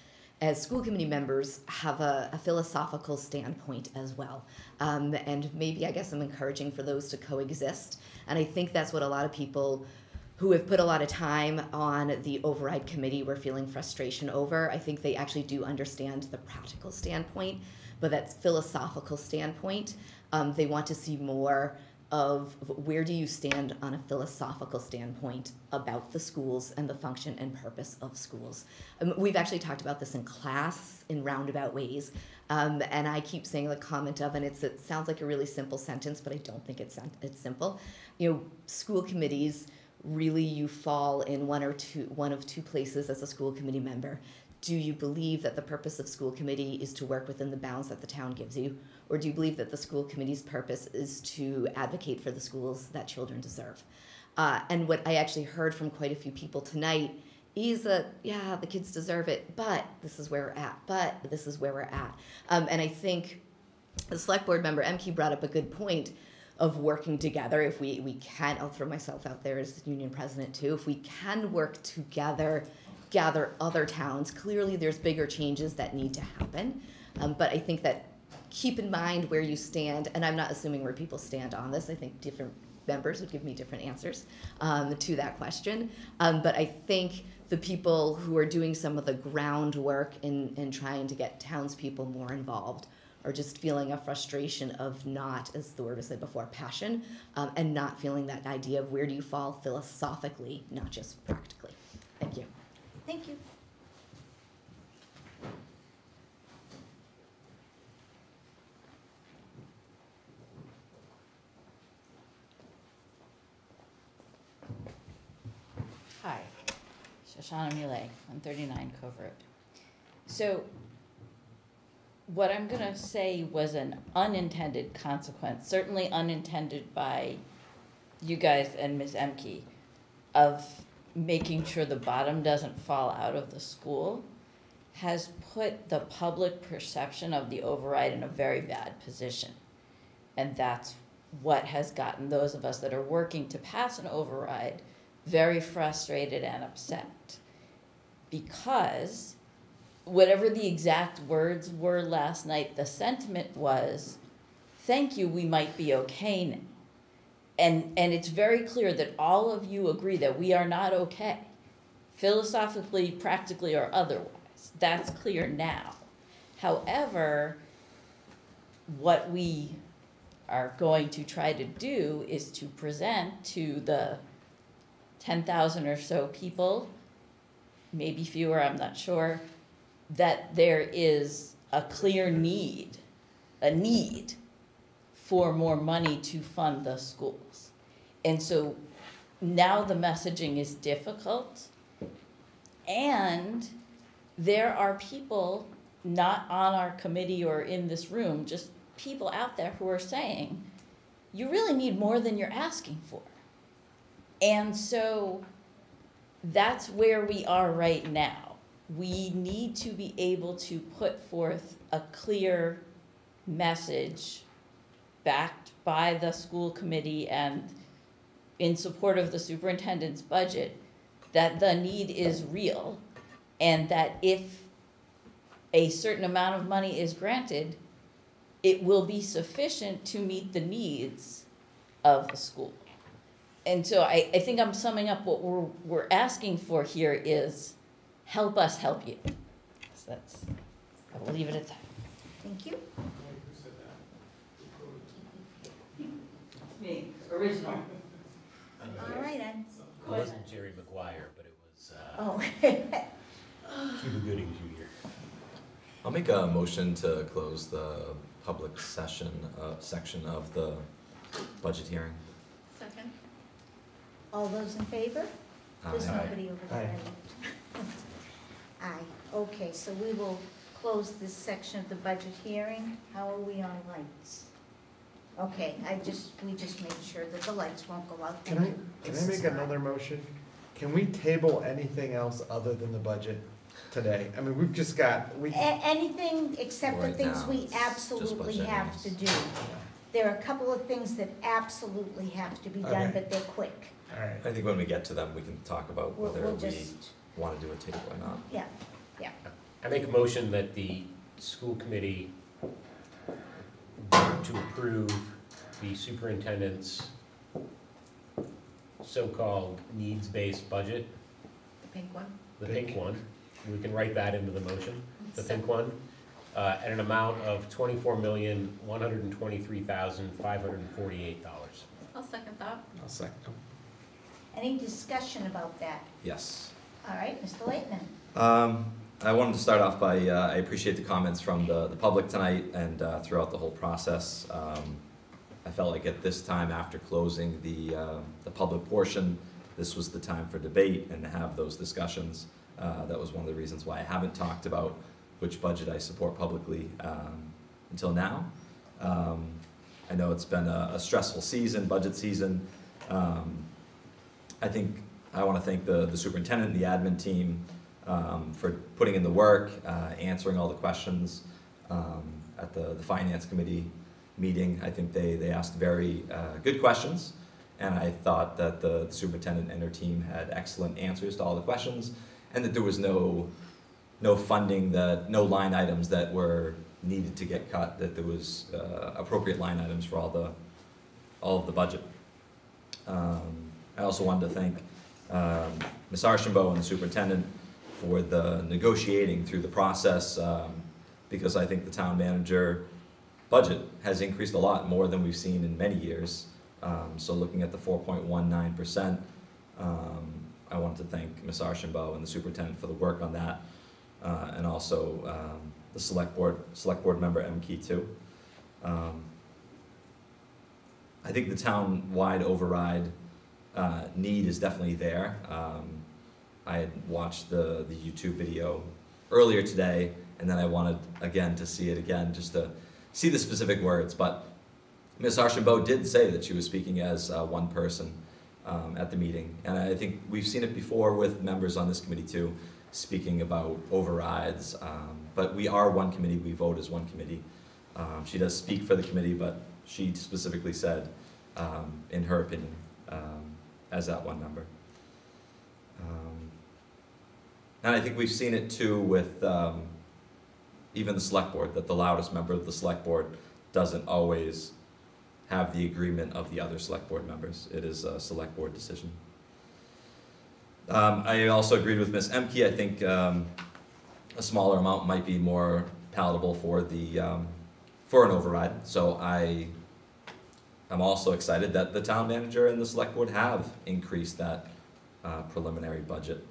school committee members have a philosophical standpoint as well. And maybe I guess I'm encouraging for those to coexist. And I think that's what a lot of people who have put a lot of time on the override committee were feeling frustration over. I think they actually do understand the practical standpoint, but that philosophical standpoint, they want to see more of where do you stand on a philosophical standpoint about the schools and the function and purpose of schools. We've actually talked about this in class in roundabout ways, and I keep saying the comment of, and it sounds like a really simple sentence, but I don't think it's simple. You know, school committees, really you fall in one of two places as a school committee member. Do you believe that the purpose of school committee is to work within the bounds that the town gives you? Or do you believe that the school committee's purpose is to advocate for the schools that children deserve? And what I actually heard from quite a few people tonight is that, yeah, the kids deserve it, but this is where we're at. And I think the select board member, Emke, brought up a good point of working together. If we can, I'll throw myself out there as union president too, if we can work together, gather other towns, clearly there's bigger changes that need to happen. But I think that keep in mind where you stand, and I'm not assuming where people stand on this. I think different members would give me different answers to that question. But I think the people who are doing some of the groundwork in trying to get townspeople more involved are just feeling a frustration of not, as the word was said before, passion, and not feeling that idea of where do you fall philosophically, not just practically. Thank you. Thank you. Hi, Shoshana Muley, 139 Cove Road. So what I'm gonna say was an unintended consequence, certainly unintended by you guys and Ms. Emke, of making sure the bottom doesn't fall out of the school, has put the public perception of the override in a very bad position. And that's what has gotten those of us that are working to pass an override very frustrated and upset. Because whatever the exact words were last night, the sentiment was, thank you, we might be okay now. And it's very clear that all of you agree that we are not okay, philosophically, practically, or otherwise. That's clear now. However, what we are going to try to do is to present to the 10,000 or so people, maybe fewer, I'm not sure, that there is a clear need, for more money to fund the schools. And so now the messaging is difficult, and there are people not on our committee or in this room, just people out there who are saying, you really need more than you're asking for. And so that's where we are right now. We need to be able to put forth a clear message backed by the school committee and in support of the superintendent's budget that the need is real, and that if a certain amount of money is granted, it will be sufficient to meet the needs of the school. And so I think I'm summing up what we're asking for here is help us help you. So I will leave it at that. Thank you. Me, original. All right, then. It wasn't Jerry Maguire, but it was Oh. Cuba Gooding Jr. I'll make a motion to close the public session section of the budget hearing. Second. All those in favor? There's Aye. nobody over there. Aye. Okay, so we will close this section of the budget hearing. How are we on lights? Okay, we just made sure that the lights won't go out. Can I make another motion? Can we table anything else other than the budget today? I mean, we've just got, Anything except the Right things now, we it's just absolutely budget have to do. There are a couple of things that absolutely have to be done, Okay. but they're quick. all right. I think when we get to them, we can talk about We'll whether we just, want to do a table or not. yeah. I make a motion that the school committee vote to approve the superintendent's so-called needs-based budget, The pink one. the pink one. We can write that into the motion, the pink one, at an amount of $24,123,548. top. I'll second. Any discussion about that? Yes. All right, Mr. Laitman. I wanted to start off by, I appreciate the comments from the public tonight and throughout the whole process. I felt like at this time, after closing the public portion, this was the time for debate and to have those discussions. That was one of the reasons why I haven't talked about which budget I support publicly until now. I know it's been a stressful season, budget season. I think I want to thank the superintendent and the admin team for putting in the work, answering all the questions at the finance committee meeting. I think they asked very good questions, and I thought that the superintendent and her team had excellent answers to all the questions, and that there was no funding, no line items that were needed to get cut, that there was appropriate line items for all of the budget. I also wanted to thank Ms. Archambault and the superintendent for the negotiating through the process, because I think the town manager budget has increased a lot more than we've seen in many years. So looking at the 4.19%, I wanted to thank Ms. Archambault and the superintendent for the work on that, and also the select board member M. Key too. I think the town-wide override need is definitely there. I had watched the YouTube video earlier today, and then I wanted again to see it again just to see the specific words. But Ms. Archambault did say that she was speaking as one person at the meeting, and I think we've seen it before with members on this committee too, speaking about overrides. But we are one committee, we vote as one committee. She does speak for the committee, but she specifically said, in her opinion, as that one member. And I think we've seen it too with even the select board, that the loudest member of the select board doesn't always have the agreement of the other select board members. It is a select board decision. I also agreed with Ms. Emke. I think a smaller amount might be more palatable for for an override. So I'm also excited that the town manager and the select board have increased that preliminary budget.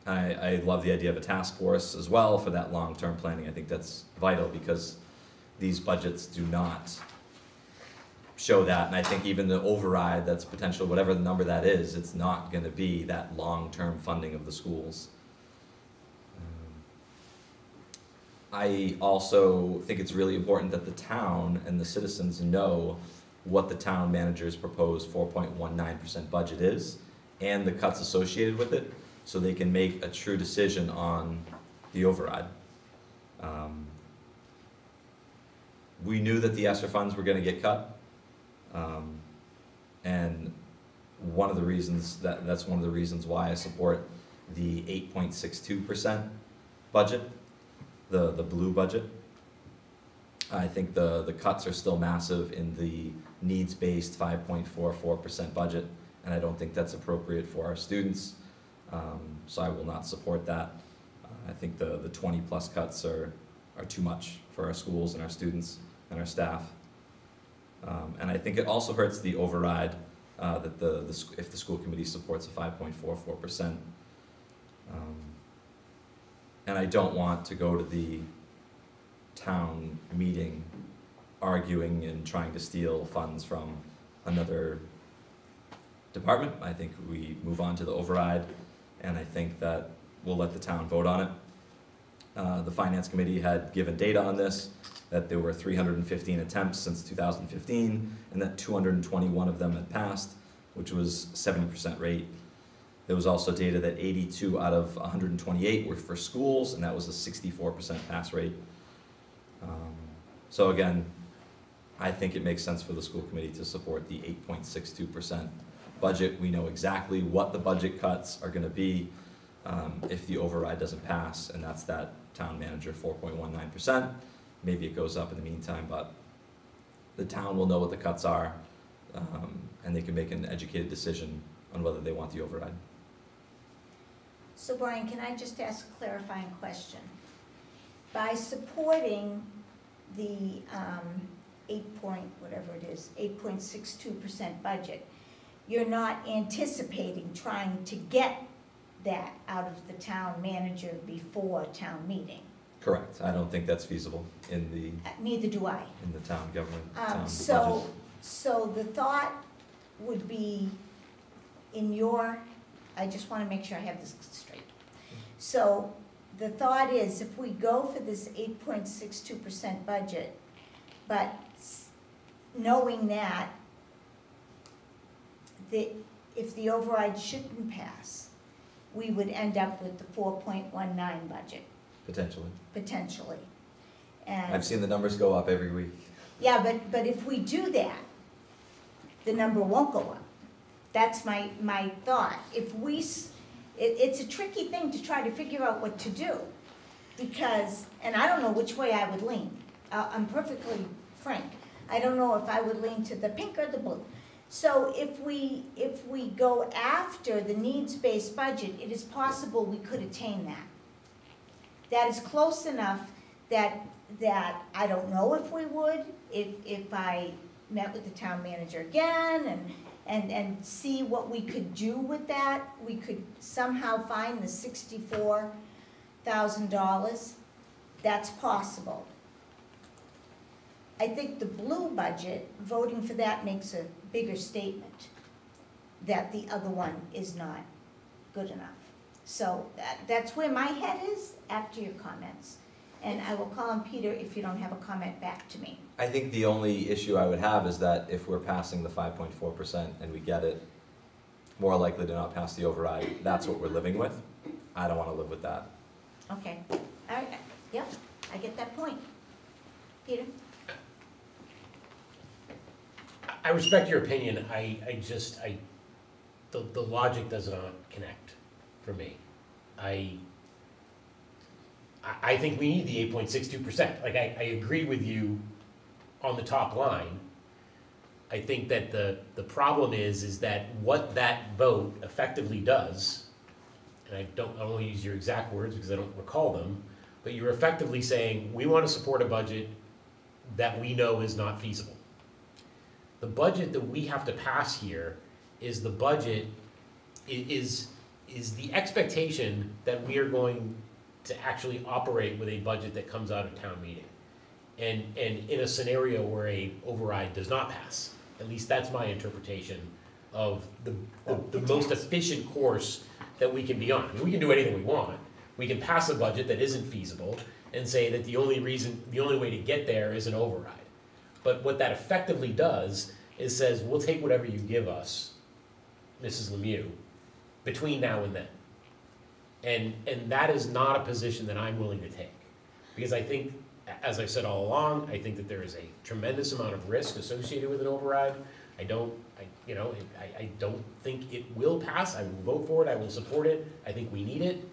I love the idea of a task force as well for that long-term planning. I think that's vital because these budgets do not show that, and I think even the override that's potential, whatever the number that is, it's not going to be that long-term funding of the schools. I also think it's really important that the town and the citizens know what the town manager's proposed 4.19% budget is and the cuts associated with it, so they can make a true decision on the override. We knew that the ESSER funds were going to get cut, and one of the reasons that's one of the reasons why I support the 8.62% budget, the blue budget. I think the cuts are still massive in the needs-based 5.44% budget, and I don't think that's appropriate for our students. So I will not support that. I think the 20+ cuts are too much for our schools and our students and our staff. And I think it also hurts the override that if the school committee supports a 5.44%. And I don't want to go to the town meeting arguing and trying to steal funds from another department. I think we move on to the override, and I think that we'll let the town vote on it. The finance committee had given data on this, that there were 315 attempts since 2015, and that 221 of them had passed, which was 70% rate. There was also data that 82 out of 128 were for schools, and that was a 64% pass rate. So again, I think it makes sense for the school committee to support the 8.62% budget. We know exactly what the budget cuts are going to be if the override doesn't pass, and that's that town manager 4.19%. Maybe it goes up in the meantime, but the town will know what the cuts are, and they can make an educated decision on whether they want the override. So Brian, can I just ask a clarifying question? By supporting the whatever it is, 8.62% budget, you're not anticipating trying to get that out of the town manager before town meeting. Correct. I don't think that's feasible in the Neither do I. town government. Town budget. So the thought would be I just want to make sure I have this straight. So the thought is, if we go for this 8.62% budget, but knowing that if the override shouldn't pass, we would end up with the 4.19 budget, Potentially. And I've seen the numbers go up every week. yeah, but if we do that, the number won't go up. That's my thought. It's a tricky thing to try to figure out what to do, because, and I don't know which way I would lean. I'm perfectly frank. I don't know if I would lean to the pink or the blue. So if we go after the needs-based budget, it is possible we could attain that. That is close enough that I don't know if we would, if I met with the town manager again and see what we could do with that. We could somehow find the $64,000. That's possible. I think the blue budget, voting for that makes a bigger statement that the other one is not good enough. So that's where my head is after your comments. And I will call on Peter if you don't have a comment back to me. I think the only issue I would have is that if we're passing the 5.4% and we get it, more likely to not pass the override, that's what we're living with. I don't want to live with that. Okay, all right, yep, I get that point. Peter? I respect your opinion. The logic does not connect for me. I think we need the 8.62%. Like, I agree with you on the top line. I think that the problem is that what that vote effectively does, and I don't want to use your exact words because I don't recall them, but you're effectively saying, we want to support a budget that we know is not feasible. The budget that we have to pass here is the budget, is the expectation that we are going to actually operate with a budget that comes out of town meeting. And in a scenario where a override does not pass. At least that's my interpretation of the most efficient course that we can be on. I mean, we can do anything we want. We can pass a budget that isn't feasible and say that the only way to get there is an override. But what that effectively does is says, we'll take whatever you give us, Mrs. Lemieux, between now and then. And that is not a position that I'm willing to take. Because I think, as I've said all along, I think that there is a tremendous amount of risk associated with an override. I don't think it will pass. I will vote for it, I will support it, I think we need it.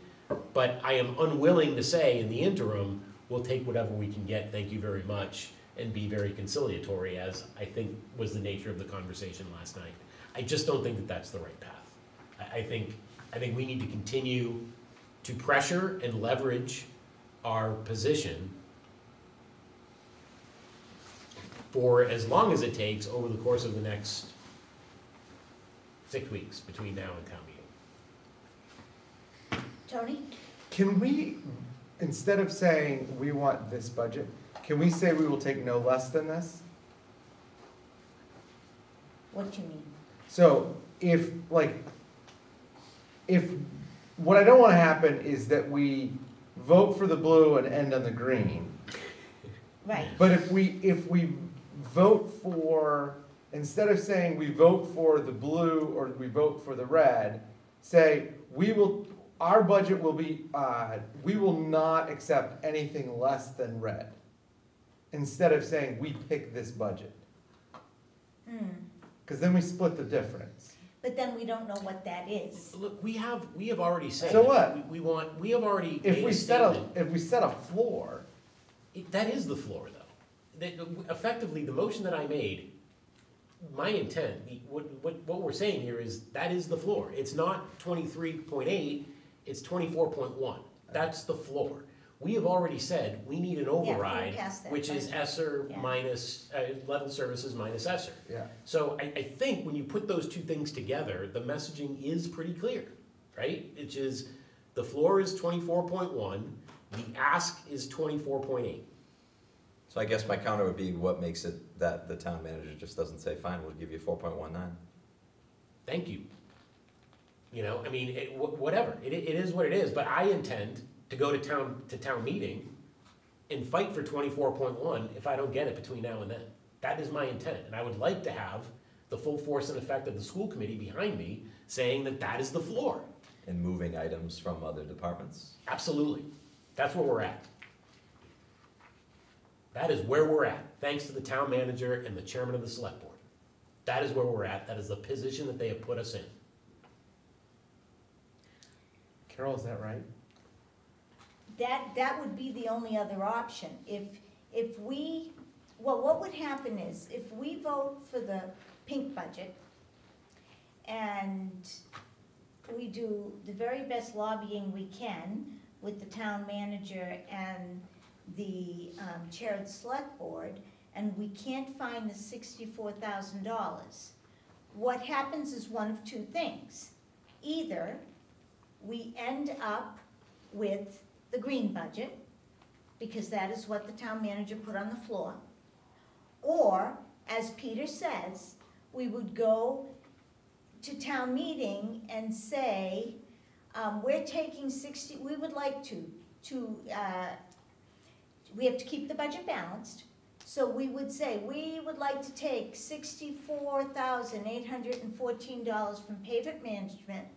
But I am unwilling to say, in the interim, we'll take whatever we can get, thank you very much, and be very conciliatory, as I think was the nature of the conversation last night. I just don't think that that's the right path. I think we need to continue to pressure and leverage our position for as long as it takes over the course of the next 6 weeks between now and town meeting. Tony? Can we, instead of saying we want this budget, can we say we will take no less than this? What do you mean? So if what I don't want to happen is that we vote for the blue and end on the green. Right. But if we vote for, instead of saying we vote for the blue or we vote for the red, say our budget will be, we will not accept anything less than red. Instead of saying we pick this budget. Because then we split the difference. But then we don't know what that is. Look, we have already said. So what? We have already If made we a statement. if we set a floor. That is the floor, though. Effectively, the motion that I made, my intent, what we're saying here is that is the floor. It's not 23.8, it's 24.1. That's the floor. we have already said we need an override, forecast that, which is right. ESSER Yeah. minus, level services minus ESSER. Yeah. So I think when you put those two things together, the messaging is pretty clear, right? Which is, the floor is 24.1, the ask is 24.8. So I guess my counter would be, what makes it that the town manager just doesn't say, fine, we'll give you 4.19? Thank you. You know, I mean, whatever, it is what it is, but I intend to go to town meeting and fight for 24.1 if I don't get it between now and then. That is my intent, and I would like to have the full force and effect of the school committee behind me saying that that is the floor. And moving items from other departments? Absolutely. That's where we're at. That is where we're at, thanks to the town manager and the chairman of the select board. That is where we're at. That is the position that they have put us in. Carol, is that right? That would be the only other option. If we, well, what would happen is, if we vote for the pink budget and we do the very best lobbying we can with the town manager and the chair of the select board, and we can't find the $64,000, what happens is one of two things. Either we end up with the green budget, because that is what the town manager put on the floor, or, as Peter says, we would go to town meeting and say, we're taking 60, we would like we have to keep the budget balanced, so we would say, we would like to take $64,814 from pavement management,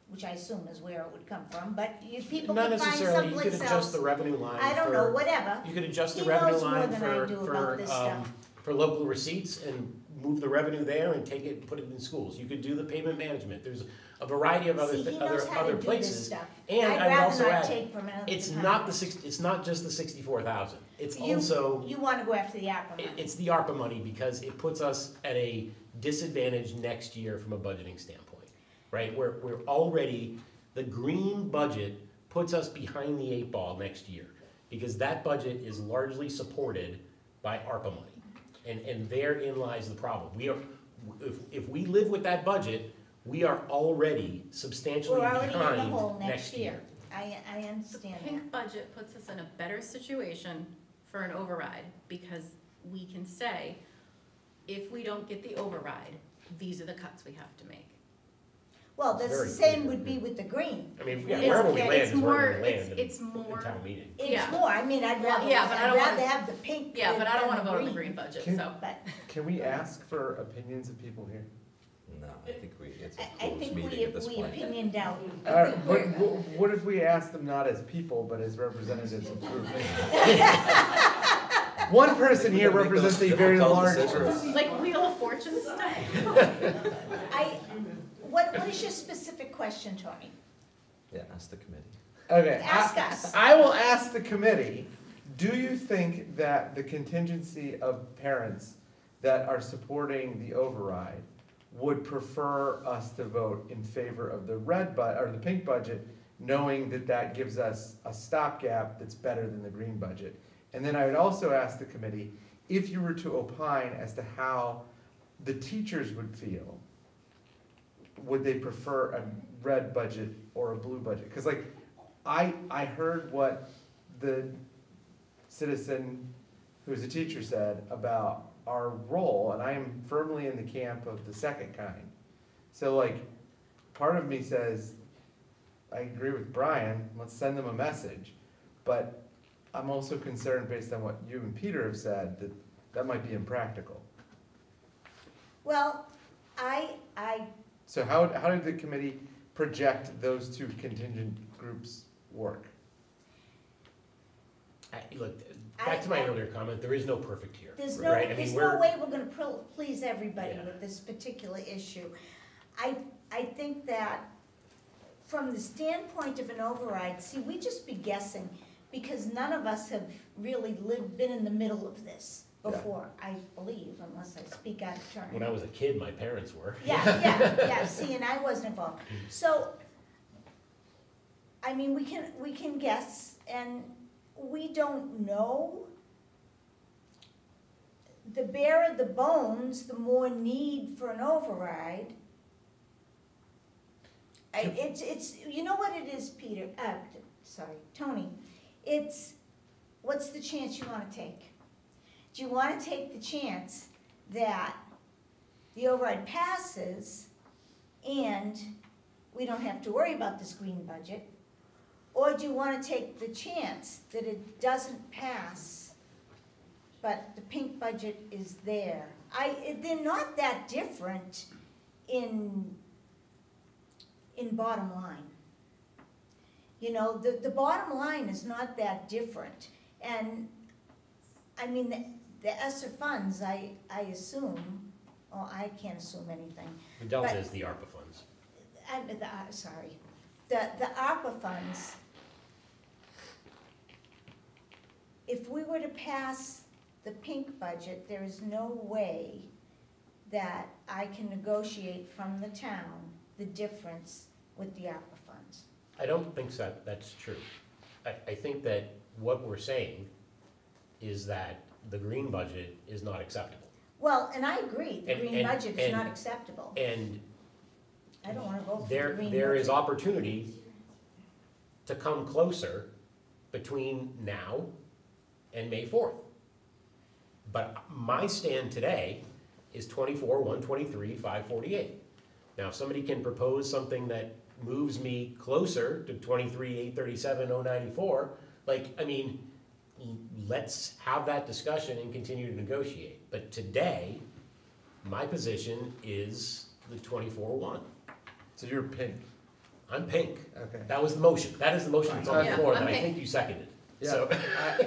which I assume is where it would come from, but people Not can find necessarily, you someplace could else. adjust the revenue line I don't know, whatever. You could adjust the He revenue knows more line than I do about this stuff. for local receipts and move the revenue there and take it and put it in schools. You could do the payment management. There's a variety of other, See, he knows how to other do this places. stuff. And I'd I would rather also not add, take from another it's department. it's not just the 64,000. It's You- also, You wanna go after the ARPA money. it's the ARPA money because it puts us at a disadvantage next year from a budgeting standpoint, right? We're already, the green budget puts us behind the 8 ball next year because that budget is largely supported by ARPA money. And therein lies the problem. We are, if we live with that budget, we are already substantially We're already in the behind hole next next year. year. I The understand that. pink budget puts us in a better situation for an override, because we can say, if we don't get the override, these are the cuts we have to make. Well, that's the Very same clear. would be with the green. I mean, It's- wherever we it's land is wherever more- we land it's in more- town meeting. It's Yeah. more, I mean, I'd Well, rather, yeah, but I I'd don't rather wanna- have the pink Yeah, but I don't wanna than vote on the green green. budget, Can- so. But Can we ask for opinions of people here? No, I think it's a I closed think meeting at this we point. opinioned out. What if we ask them not as people, but as representatives of groups? One person here We're gonna make represents those a very difficult large decisions. group. Like Wheel of Fortune stuff. What is your specific question, Tony? Yeah, ask the committee. Okay. Ask us. I will ask the committee, do you think that the contingency of parents that are supporting the override would prefer us to vote in favor of the or the pink budget, knowing that that gives us a stopgap that's better than the green budget? And then I would also ask the committee, if you were to opine as to how the teachers would feel, would they prefer a red budget or a blue budget? Because like, I heard what the citizen who's a teacher said about our role, and I am firmly in the camp of the second kind. So like, part of me says, I agree with Brian, let's send them a message, but I'm also concerned based on what you and Peter have said, that that might be impractical. Well, I So how did the committee project those two contingent groups work? Look, back to my earlier comment, there is no perfect here, There's right? I mean, there's we're- no way we're gonna please everybody Yeah. with this particular issue. I think that from the standpoint of an override, see, we just be guessing, because none of us have really been in the middle of this Yeah. before, I believe, unless I speak out of turn. When I was a kid, my parents were. Yeah, see, and I wasn't involved. So, I mean, we can guess, and we don't know. The barer the bones, the more need for an override. It's, you know what it is, Peter, sorry, Tony, it's, what's the chance you wanna take? Do you wanna take the chance that the override passes and we don't have to worry about this green budget? Or do you wanna take the chance that it doesn't pass, but the pink budget is there? They're not that different in bottom line. You know, the bottom line is not that different. And, I mean, the ESSER funds, I assume, oh, I can't assume anything. The delta But- is the ARPA funds. Sorry. The ARPA funds, if we were to pass the pink budget, there is no way that I can negotiate from the town the difference with the ARPA funds. I don't think that's true. I think that what we're saying is that the green budget is not acceptable. Well, and I agree, the green budget is not and- acceptable. And I don't wanna vote for the green budget. there is opportunity to come closer between now and May 4th. But my stand today is 24, 123, 548. Now, if somebody can propose something that moves me closer to 23, 837, 094, like, I mean, let's have that discussion and continue to negotiate. But today, my position is the 24-1. So you're pink. I'm pink. Okay. That was the motion. That is the motion that's on the Yeah, floor I'm that I pink. think you seconded. Yeah. So,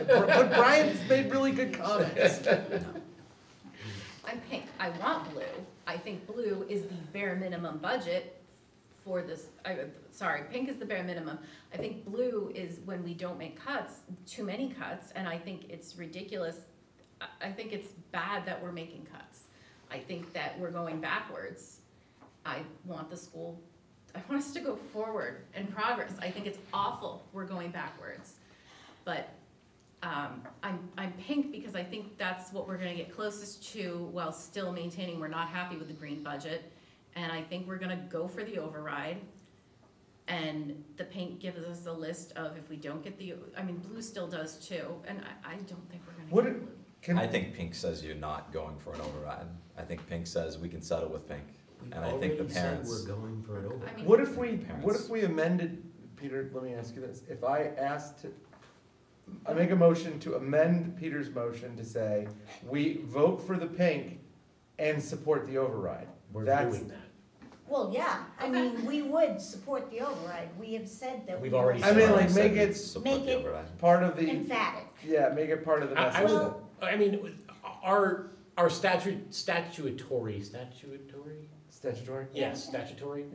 But Brian's made really good comments. I'm pink. I want blue. I think blue is the bare minimum budget for this, sorry, pink is the bare minimum. I think blue is when we don't make cuts, too many cuts, and I think it's ridiculous. I think it's bad that we're making cuts. I think that we're going backwards. I want the school, I want us to go forward and progress. I think it's awful we're going backwards. But I'm pink because I think that's what we're gonna get closest to while still maintaining we're not happy with the green budget. And I think we're gonna go for the override. And the pink gives us a list of if we don't get the, I mean, blue still does too. And I don't think we're What gonna it- get blue. Can, I think pink says you're not going for an override. I think pink says we can settle with pink. And I think the parents. We're going for an override. I mean, what if Parents. we amended, Peter, let me ask you this, if I make a motion to amend Peter's motion to say, we vote for the pink and support the override. We're That's- doing that. Well, yeah, I Okay. mean, we would support the override, we have said that. We've we already will I mean, support like, Said make it we'd support make the it- override. part of the, emphatic. yeah, make it part of the I message. would, I mean, our statutory, Statutory? yes, statutory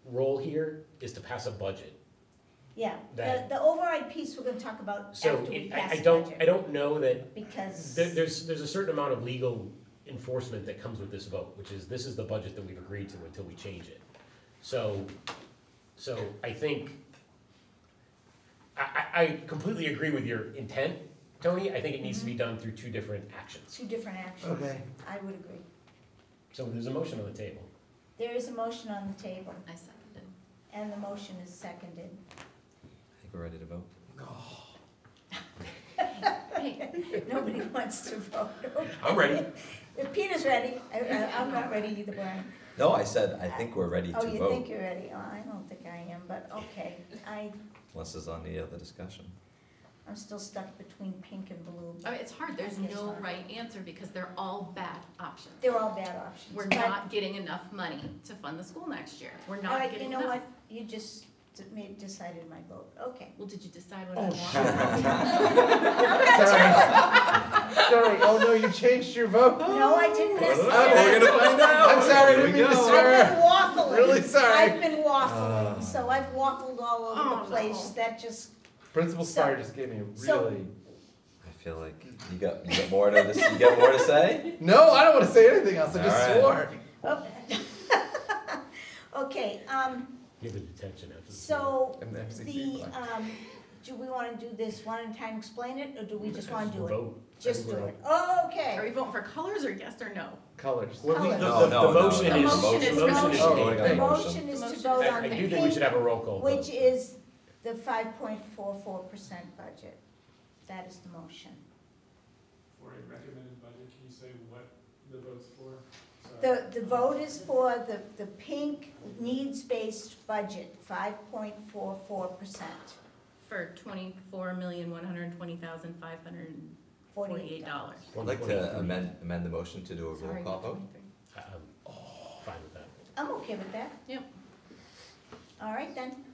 role here is to pass a budget. Yeah, That- the override piece we're gonna talk about So after we it- pass I the don't, budget. I don't know that, Because, there's a certain amount of legal enforcement that comes with this vote, which is, this is the budget that we've agreed to until we change it. So I think, I completely agree with your intent, Tony. I think it needs to be done through two different actions. two different actions. Okay. I would agree. So there's a motion on the table. There is a motion on the table, I seconded. and the motion is seconded. I think we're ready to vote. Hey, Nobody wants to vote, okay? I'm ready. If Peter's ready, I'm not ready either, Brian. No, I said, I think we're ready to Oh, you vote, think you're ready? Oh, I don't think I am, but okay. unless there's any other discussion. I'm still stuck between pink and blue. I mean, it's hard. There's I guess no not. right answer because they're all bad options. They're all bad options. We're but- not getting enough money to fund the school next year. We're All not right, getting you enough. know what? You just decided my vote. Okay. Well, did you decide what Oh, I want? Sorry, oh no, you changed your vote? No, I didn't Okay, necessarily. We're gonna find out. I'm sorry, I didn't mean to I've swear. been waffling. Really sorry. I've been waffling, so I've waffled all over Oh, the place. no. That just, Principal So- Spire just gave me a so- really, I feel like you got more to, you got more to say? no, I don't wanna say anything else, I just All swore. okay, Give the detention after the. so And the FCC the, flag. do we wanna do this one at a time, explain it, or do we just wanna do it? Vote. Just do Vote. it. Oh, Are okay. we voting for colors or yes or no? Colors. Well, Colors. No, the motion no, is, the motion is the motion is Oh, pink. got The a motion. motion is The to motion vote is- on I the do think we should pink, have a roll call which vote. is the 5.44% budget. That is the motion. For a recommended budget, can you say what the vote's for? The vote is for the pink needs-based budget, 5.44%, For $24,120,548. I'd like to amend the motion to do a roll Sorry, call vote. 23. I'm fine with that. I'm okay with that. Yep. All right then.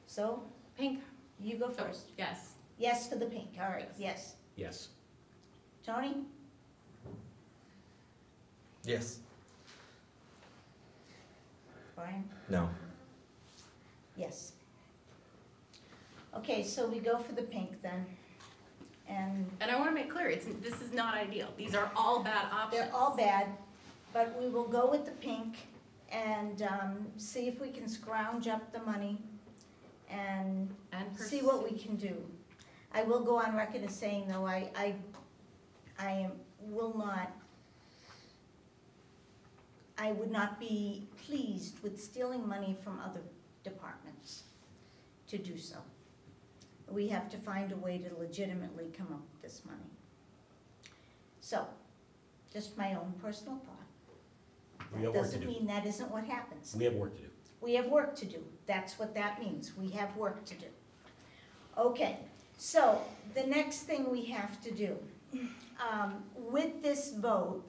So, Pink. you go Oh, first. yes. Yes for the pink, all right, yes. Yes. Tony? Yes. Brian? No. Yes. Okay, so we go for the pink then. And And I want to make clear, this is not ideal. These are all bad options. they're all bad, but we will go with the pink and see if we can scrounge up the money and And see what we can do. I will go on record as saying, though, I would not be pleased with stealing money from other departments to do so. We have to find a way to legitimately come up with this money. So, just my own personal thought. We That have work to doesn't do. mean that isn't what happens. We have work to do. We have work to do. That's what that means. We have work to do. Okay, so the next thing we have to do, with this vote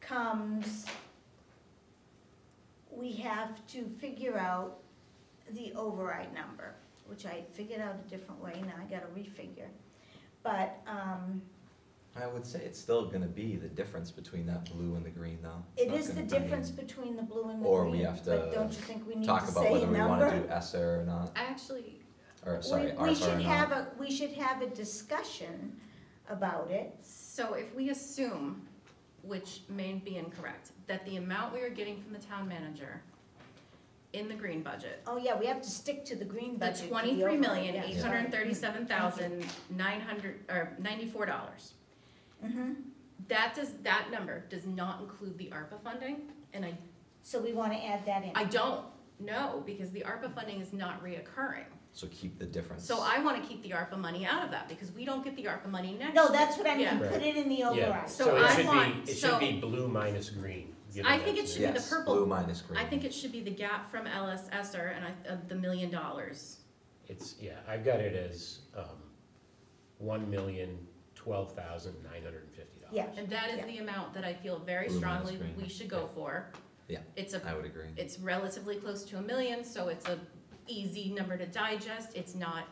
comes, we have to figure out the override number, which I figured out a different way. Now I gotta refigure. But, I would say it's still gonna be the difference between that blue and the green though. It's it not is the gonna be- difference between the blue and the Or green. we have But to don't you think we need to talk about say a whether we wanna number? do ESSER or not, I actually, or sorry, We ARPA or should have not. we should have a discussion about it. so if we assume, which may be incorrect, that the amount we are getting from the town manager in the green budget, Oh, yeah, we have to stick to the green the budget. for the 93,837,994 dollars. Mm-hmm, That number does not include the ARPA funding, and so we wanna add that in. I don't know, because the ARPA funding is not reoccurring. So keep the difference. So I wanna keep the ARPA money out of that, because we don't get the ARPA money next year. No, that's what I mean, Yeah. put it in the Yeah, override. So it I should want- be, it so- should be blue minus green. given I think that- it should be the Yes, purple. blue minus green. I think it should be the gap from LS Esser and the $1 million. It's, yeah, I've got it as, $1,012,950. Yeah. And that is Yeah. the amount that I feel very Blue minus strongly green. we should go for. Yeah, It's I would agree. it's relatively close to $1 million, so it's a easy number to digest. It's not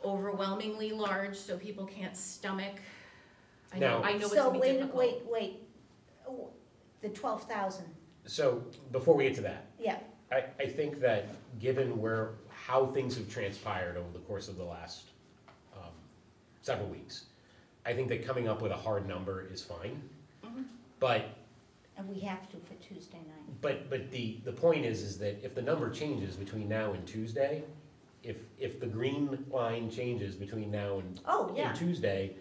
overwhelmingly large, so people can't stomach. I know Now- it's gonna be difficult. So wait, oh, the 12,000, So, before we get to that, yeah, I think that given how things have transpired over the course of the last several weeks, I think that coming up with a hard number is fine. Mhm. But and we have to for Tuesday night. But the point is that if the number changes between now and Tuesday, if the green line changes between now and Oh, yeah. and Tuesday,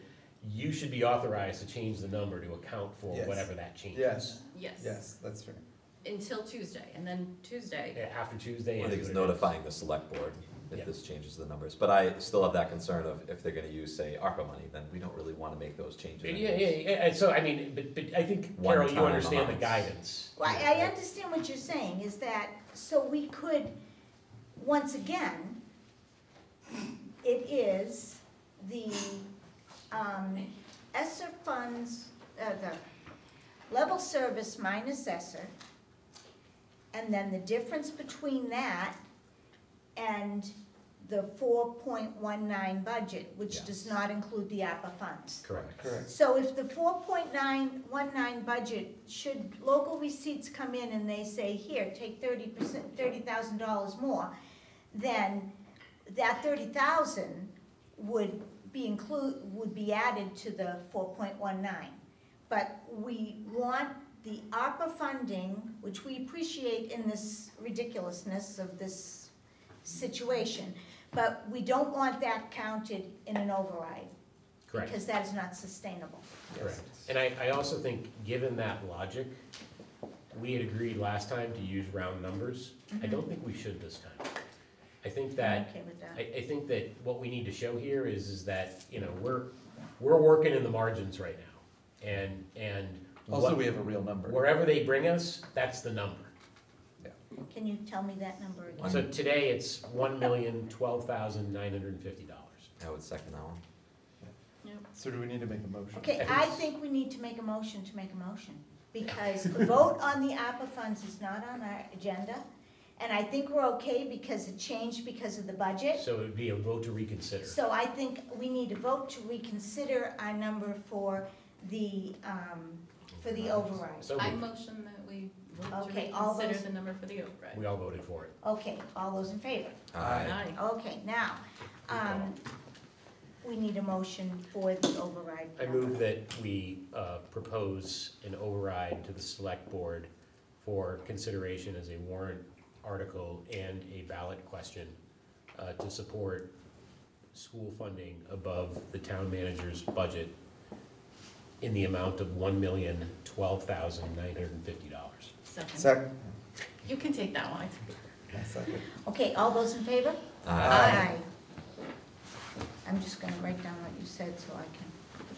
you should be authorized to change the number to account for Yes. whatever that change is. Yes, Yes, yes, that's right. until Tuesday, and then Tuesday. After Tuesday. I is think it's what it is. notifying the select board Yeah. if this changes the numbers, but I still have that concern of if they're gonna use, say, ARPA money, then we don't really wanna make those changes. Yeah, anyways. and so, I mean, but I think, One Carol, you time understand the amounts. guidance. Well, I understand what you're saying, is that, so we could, once again, it is the ESSER funds, the level service minus ESSER, and then the difference between that and the 4.19 budget, which does Yes. not include the APA funds. Correct. Correct. So if the 4.919 budget, should local receipts come in and they say, here, take $30,000 more, then that 30,000 would be added to the 4.19. But we want the ARPA funding, which we appreciate in this ridiculousness of this situation, But we don't want that counted in an override, Correct. because that is not sustainable. Correct. And I also think, given that logic, we had agreed last time to use round numbers. I don't think we should this time. I think I'm that, okay with that. I think that what we need to show here is that, you know, we're working in the margins right now. And Also, what- we have a real number. wherever they bring us, that's the number. Can you tell me that number again? So today, it's $1,012,950. I would second that one. So do we need to make a motion? Okay, I think we need to make a motion to make a motion, because the vote on the ARPA funds is not on our agenda. And I think we're okay because it changed because of the budget. So it would be a vote to reconsider. So I think we need to vote to reconsider our number for the override. So I moved. motion that we vote to Okay, all reconsider those- the number for the override. We all voted for it. Okay, all those in favor? Aye. Okay, now, we need a motion for the override. I move that we propose an override to the select board for consideration as a warrant article and a ballot question to support school funding above the town manager's budget in the amount of $1,012,950. Second. You can take that one. Second. Okay, all those in favor? Aye. I'm just gonna write down what you said so I can put it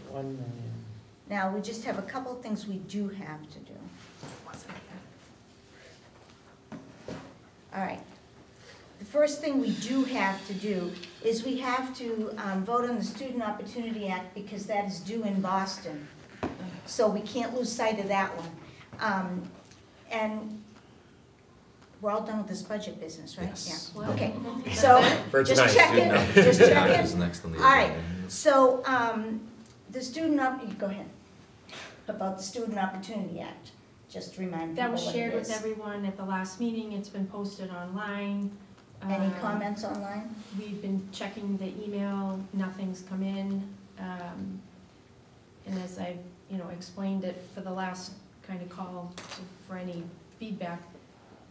in. 1 million. Now, we just have a couple of things we do have to do. All right. The first thing we do have to do is we have to vote on the Student Opportunity Act because that is due in Boston. So we can't lose sight of that one. And we're all done with this budget business, right? Yes. Yeah. Okay, so For just tonight. checking, Student just Opportunity Act is checking. next on the All right, agenda. so the go ahead, about the Student Opportunity Act, just to remind people That was what shared it with is. everyone at the last meeting, it's been posted online. Any comments online? We've been checking the email, nothing's come in. And as I, explained it for the last kind of call for any feedback,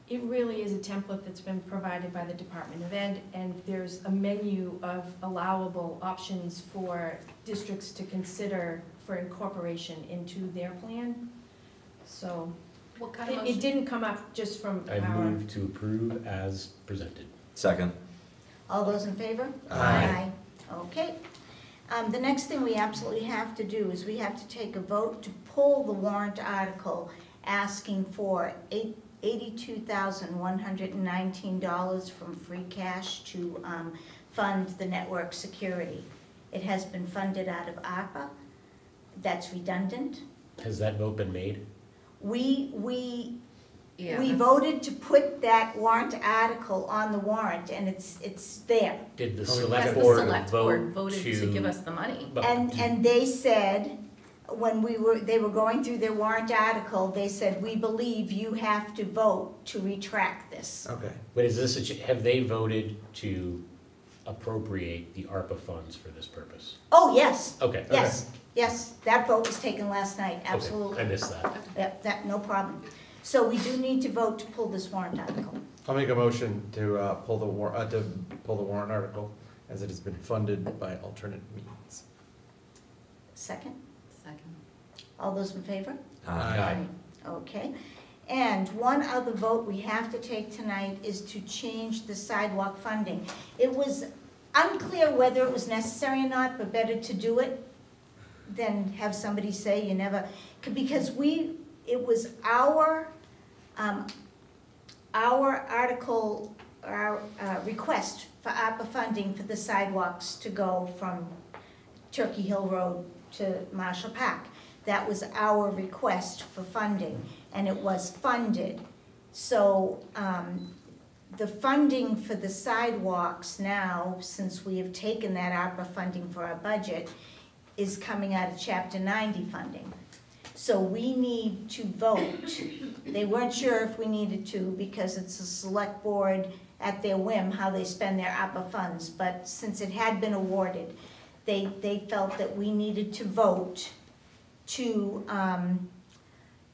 it really is a template that's been provided by the Department of Ed, and there's a menu of allowable options for districts to consider for incorporation into their plan. So, What kind of it motion? didn't come up just from I our. move to approve as presented. Second. All those in favor? Aye. Okay. The next thing we absolutely have to do is we have to take a vote to pull the warrant article asking for $82,119 from free cash to fund the network security. It has been funded out of ARPA. That's redundant. Has that vote been made? We Yeah, We that's- voted to put that warrant article on the warrant, and it's there. Did the Because select the board select board vote voted to give us the money. but And, did- and they said, when they were going through their warrant article, they said, we believe you have to vote to retract this. Okay. But is this, have they voted to appropriate the ARPA funds for this purpose? Oh, yes, Okay. yes, that vote was taken last night, Okay, absolutely. I missed that. Yep, no problem. So we do need to vote to pull this warrant article. I'll make a motion to pull the warrant article as it has been funded by alternate means. Second, Second. all those in favor? Aye. Okay, and one other vote we have to take tonight is to change the sidewalk funding. It was unclear whether it was necessary or not, but better to do it than have somebody say you never, because it was our article, our request for ARPA funding for the sidewalks to go from Turkey Hill Road to Marshall Park. That was our request for funding, and it was funded. So the funding for the sidewalks now, since we have taken that ARPA funding for our budget, is coming out of Chapter 90 funding. So we need to vote. They weren't sure if we needed to because it's a select board at their whim how they spend their ARPA funds. But since it had been awarded, they felt that we needed to vote to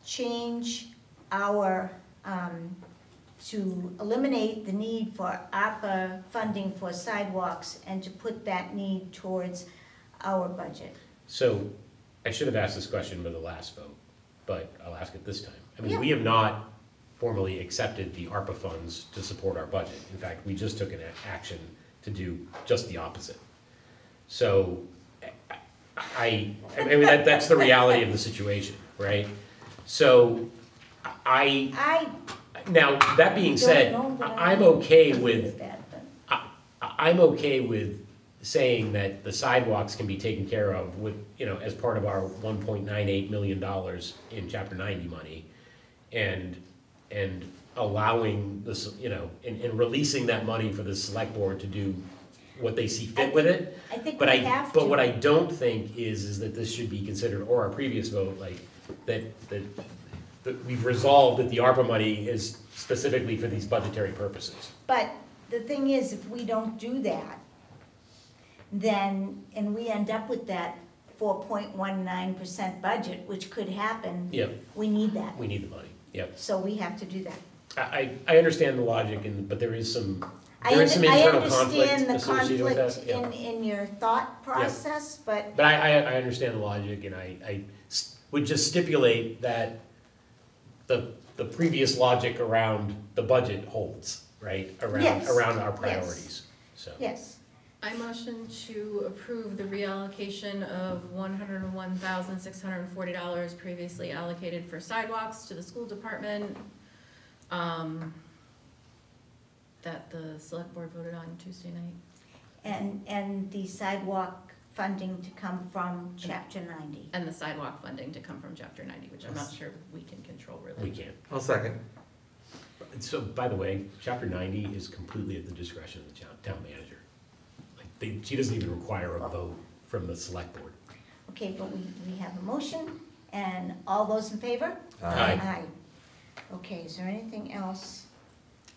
change our to eliminate the need for ARPA funding for sidewalks and to put that need towards our budget. So I should have asked this question with the last vote, but I'll ask it this time. I mean, Yeah. we have not formally accepted the ARPA funds to support our budget. In fact, we just took an action to do just the opposite. So I mean, that's the reality of the situation, right? So now, that being said, I'm okay with, I'm okay with saying that the sidewalks can be taken care of with, you know, as part of our $1.98 million in Chapter 90 money, and allowing this, you know, and releasing that money for the select board to do what they see fit with it. I think But we have to. But what I don't think is that this should be considered, or our previous vote, like, that we've resolved that the ARPA money is specifically for these budgetary purposes. But the thing is, if we don't do that, then, and we end up with that 4.19% budget, which could happen. Yep, We need that, we need the money, yep. so we have to do that. I understand the logic, but there is some, I there is some internal understand conflict the associated with that. conflict Yeah. in your thought process, but But I understand the logic, and I would just stipulate that the previous logic around the budget holds, right? Yes, Around our yes. priorities, so. yes. I motion to approve the reallocation of $101,640 previously allocated for sidewalks to the school department, that the select board voted on Tuesday night. And the sidewalk funding to come from Chapter 90. And the sidewalk funding to come from Chapter 90, which I'm not sure we can control really. We can't. I'll second. So, by the way, Chapter 90 is completely at the discretion of the town manager. Like, she doesn't even require a vote from the select board. Okay, but we have a motion, and all those in favor? Aye. Aye. Okay, is there anything else?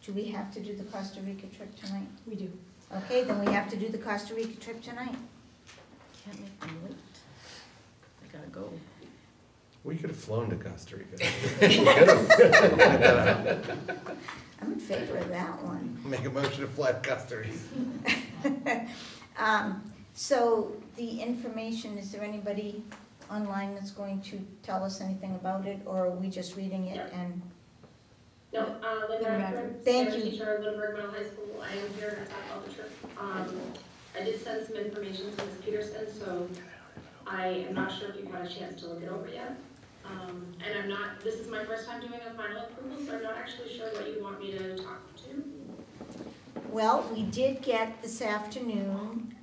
Do we have to do the Costa Rica trip tonight? We do. Okay, then we have to do the Costa Rica trip tonight. Can't make them wait. I gotta go. We could have flown to Costa Rica. I'm in favor of that one. Make a motion to fly to Costa Rica. So the information, is there anybody online that's going to tell us anything about it, or are we just reading it and? No, Linda Radford, Thank Sarah you. teacher at Lunenburg Middle High School. I am here to talk about the trip. I did send some information to Ms. Peterson, so I am not sure if you've had a chance to look it over yet. And I'm not, this is my first time doing a final approval, so I'm not actually sure what you want me to talk to. Well, we did get this afternoon,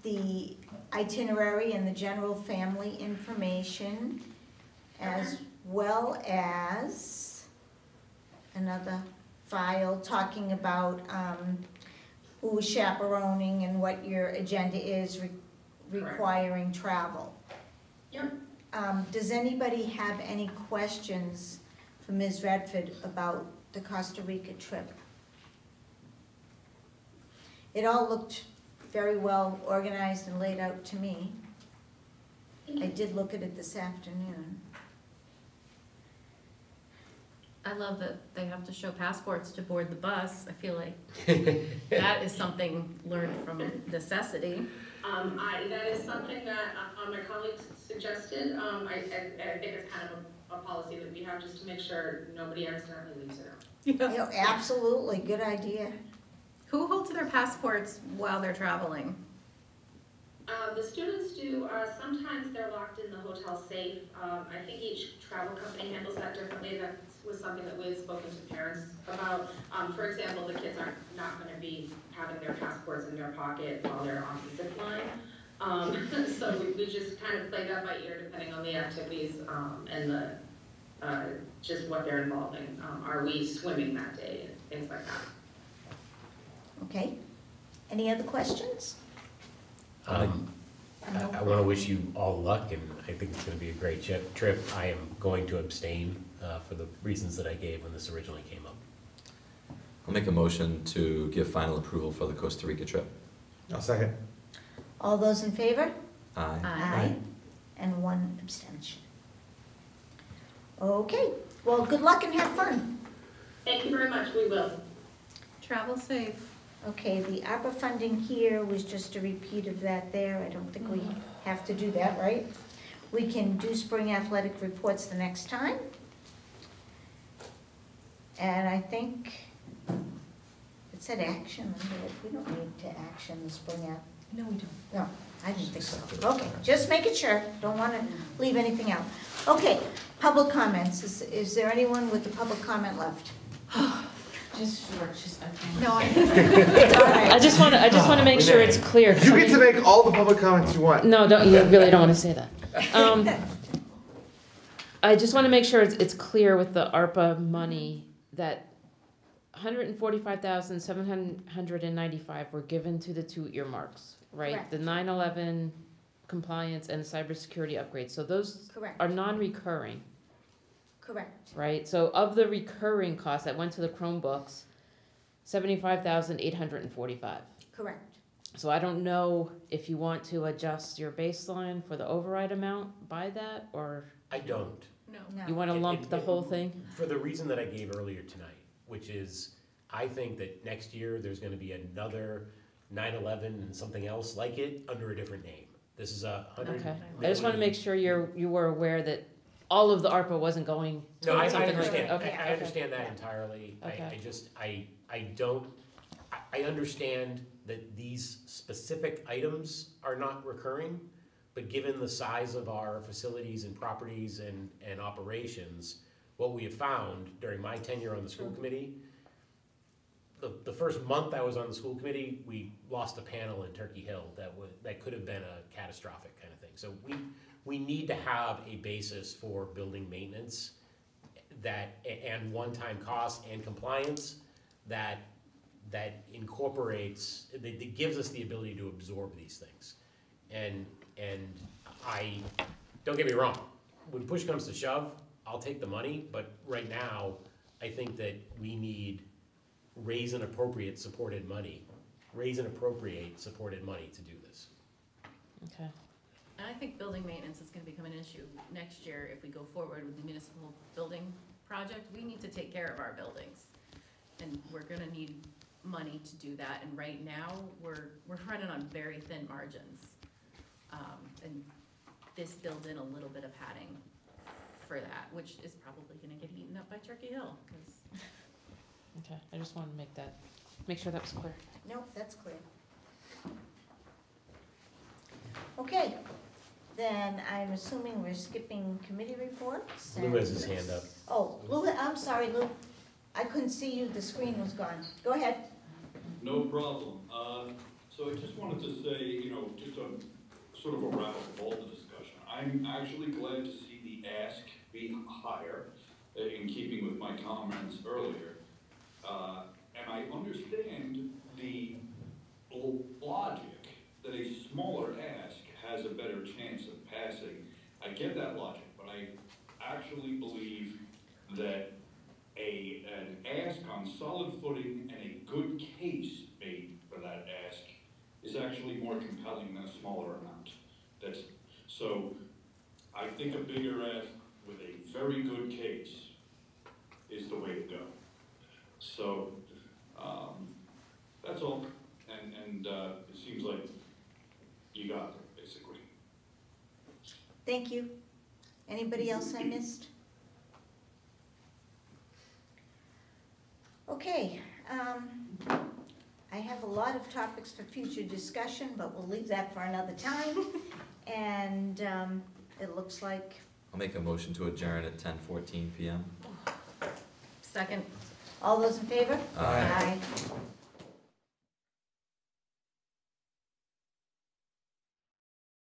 the itinerary and the general family information, as well as another file talking about, who is chaperoning and what your agenda is requiring travel. Yep. Does anybody have any questions for Ms. Redford about the Costa Rica trip? It all looked very well organized and laid out to me. I did look at it this afternoon. I love that they have to show passports to board the bus. I feel like that is something learned from necessity. That is something that my colleagues suggested. I think it's kind of a policy that we have just to make sure nobody accidentally leaves it out. You know, absolutely, good idea. Who holds their passports while they're traveling? The students do, sometimes they're locked in the hotel safe. I think each travel company handles that differently. That was something that we had spoken to parents about. For example, the kids aren't not going to be having their passports in their pocket while they're on the zip line. So we just kind of play that by ear depending on the activities and the just what they're involving. Are we swimming that day and things like that. Okay. Any other questions? I want to wish you all luck, and I think it's going to be a great trip. I am going to abstain for the reasons that I gave when this originally came up. I'll make a motion to give final approval for the Costa Rica trip. I'll second. All those in favor? Aye. Aye. And one abstention. Okay, well, good luck and have fun. Thank you very much, we will. Travel safe. Okay, the ARPA funding here was just a repeat of that there. I don't think we have to do that, right? We can do spring athletic reports the next time. And I think it said action under it. We don't need to action the spring ath. No, we don't. No, I didn't think so. Okay, just making sure. Don't want to leave anything out. Okay, public comments. Is there anyone with the public comment left? Just short, just, okay. No, I just want to make sure it's clear. 'cause You I get to mean- make all the public comments you want. No, don't, you really don't want to say that. I just want to make sure it's clear with the ARPA money that 145,795 were given to the two earmarks, right? Correct. The 9/11 compliance and cybersecurity upgrades. So those Correct. are non-recurring, Correct. right? So of the recurring costs that went to the Chromebooks, 75,845. Correct. So I don't know if you want to adjust your baseline for the override amount by that, or I don't. No. No. you want to lump the whole thing? For the reason that I gave earlier tonight, which is, I think that next year there's gonna be another 9/11 and something else like it under a different name. This is a hundred. Okay. I just want to make sure you were aware that all of the ARPA wasn't going No, I towards something like understand, that. Okay. I understand that entirely. Okay. I understand that these specific items are not recurring, but given the size of our facilities and properties and operations, what we have found during my tenure on the school committee, the first month I was on the school committee, we lost a panel in Turkey Hill that could have been a catastrophic kind of thing. So we need to have a basis for building maintenance and one-time costs and compliance that incorporates, that gives us the ability to absorb these things. And I, don't get me wrong, when push comes to shove, I'll take the money, but right now, I think that we need raise and appropriate supported money to do this. Okay. And I think building maintenance is gonna become an issue next year if we go forward with the municipal building project. We need to take care of our buildings. And we're gonna need money to do that, and right now, we're running on very thin margins. And this builds in a little bit of padding for that, which is probably gonna get eaten up by Turkey Hill, 'cause Okay. I just wanted to make sure that was clear. Nope, that's clear. Okay, then I'm assuming we're skipping committee reports. Lou has his hand up. Oh, Lou, I'm sorry, Lou. I couldn't see you, the screen was gone. Go ahead. No problem. So I just wanted to say, just a sort of a wrap up of all the discussion. I'm actually glad to see the ask be higher, in keeping with my comments earlier. And I understand the logic that a smaller ask has a better chance of passing. I get that logic, but I actually believe that an ask on solid footing and a good case made for that ask is actually more compelling than a smaller amount. So I think a bigger ask with a very good case is the way to go. So that's all, and it seems like you got it, basically. Thank you. Anybody else I missed? Okay, I have a lot of topics for future discussion, but we'll leave that for another time. And it looks like, I'll make a motion to adjourn at 10:14 PM. second. all those in favor? Aye. Aye.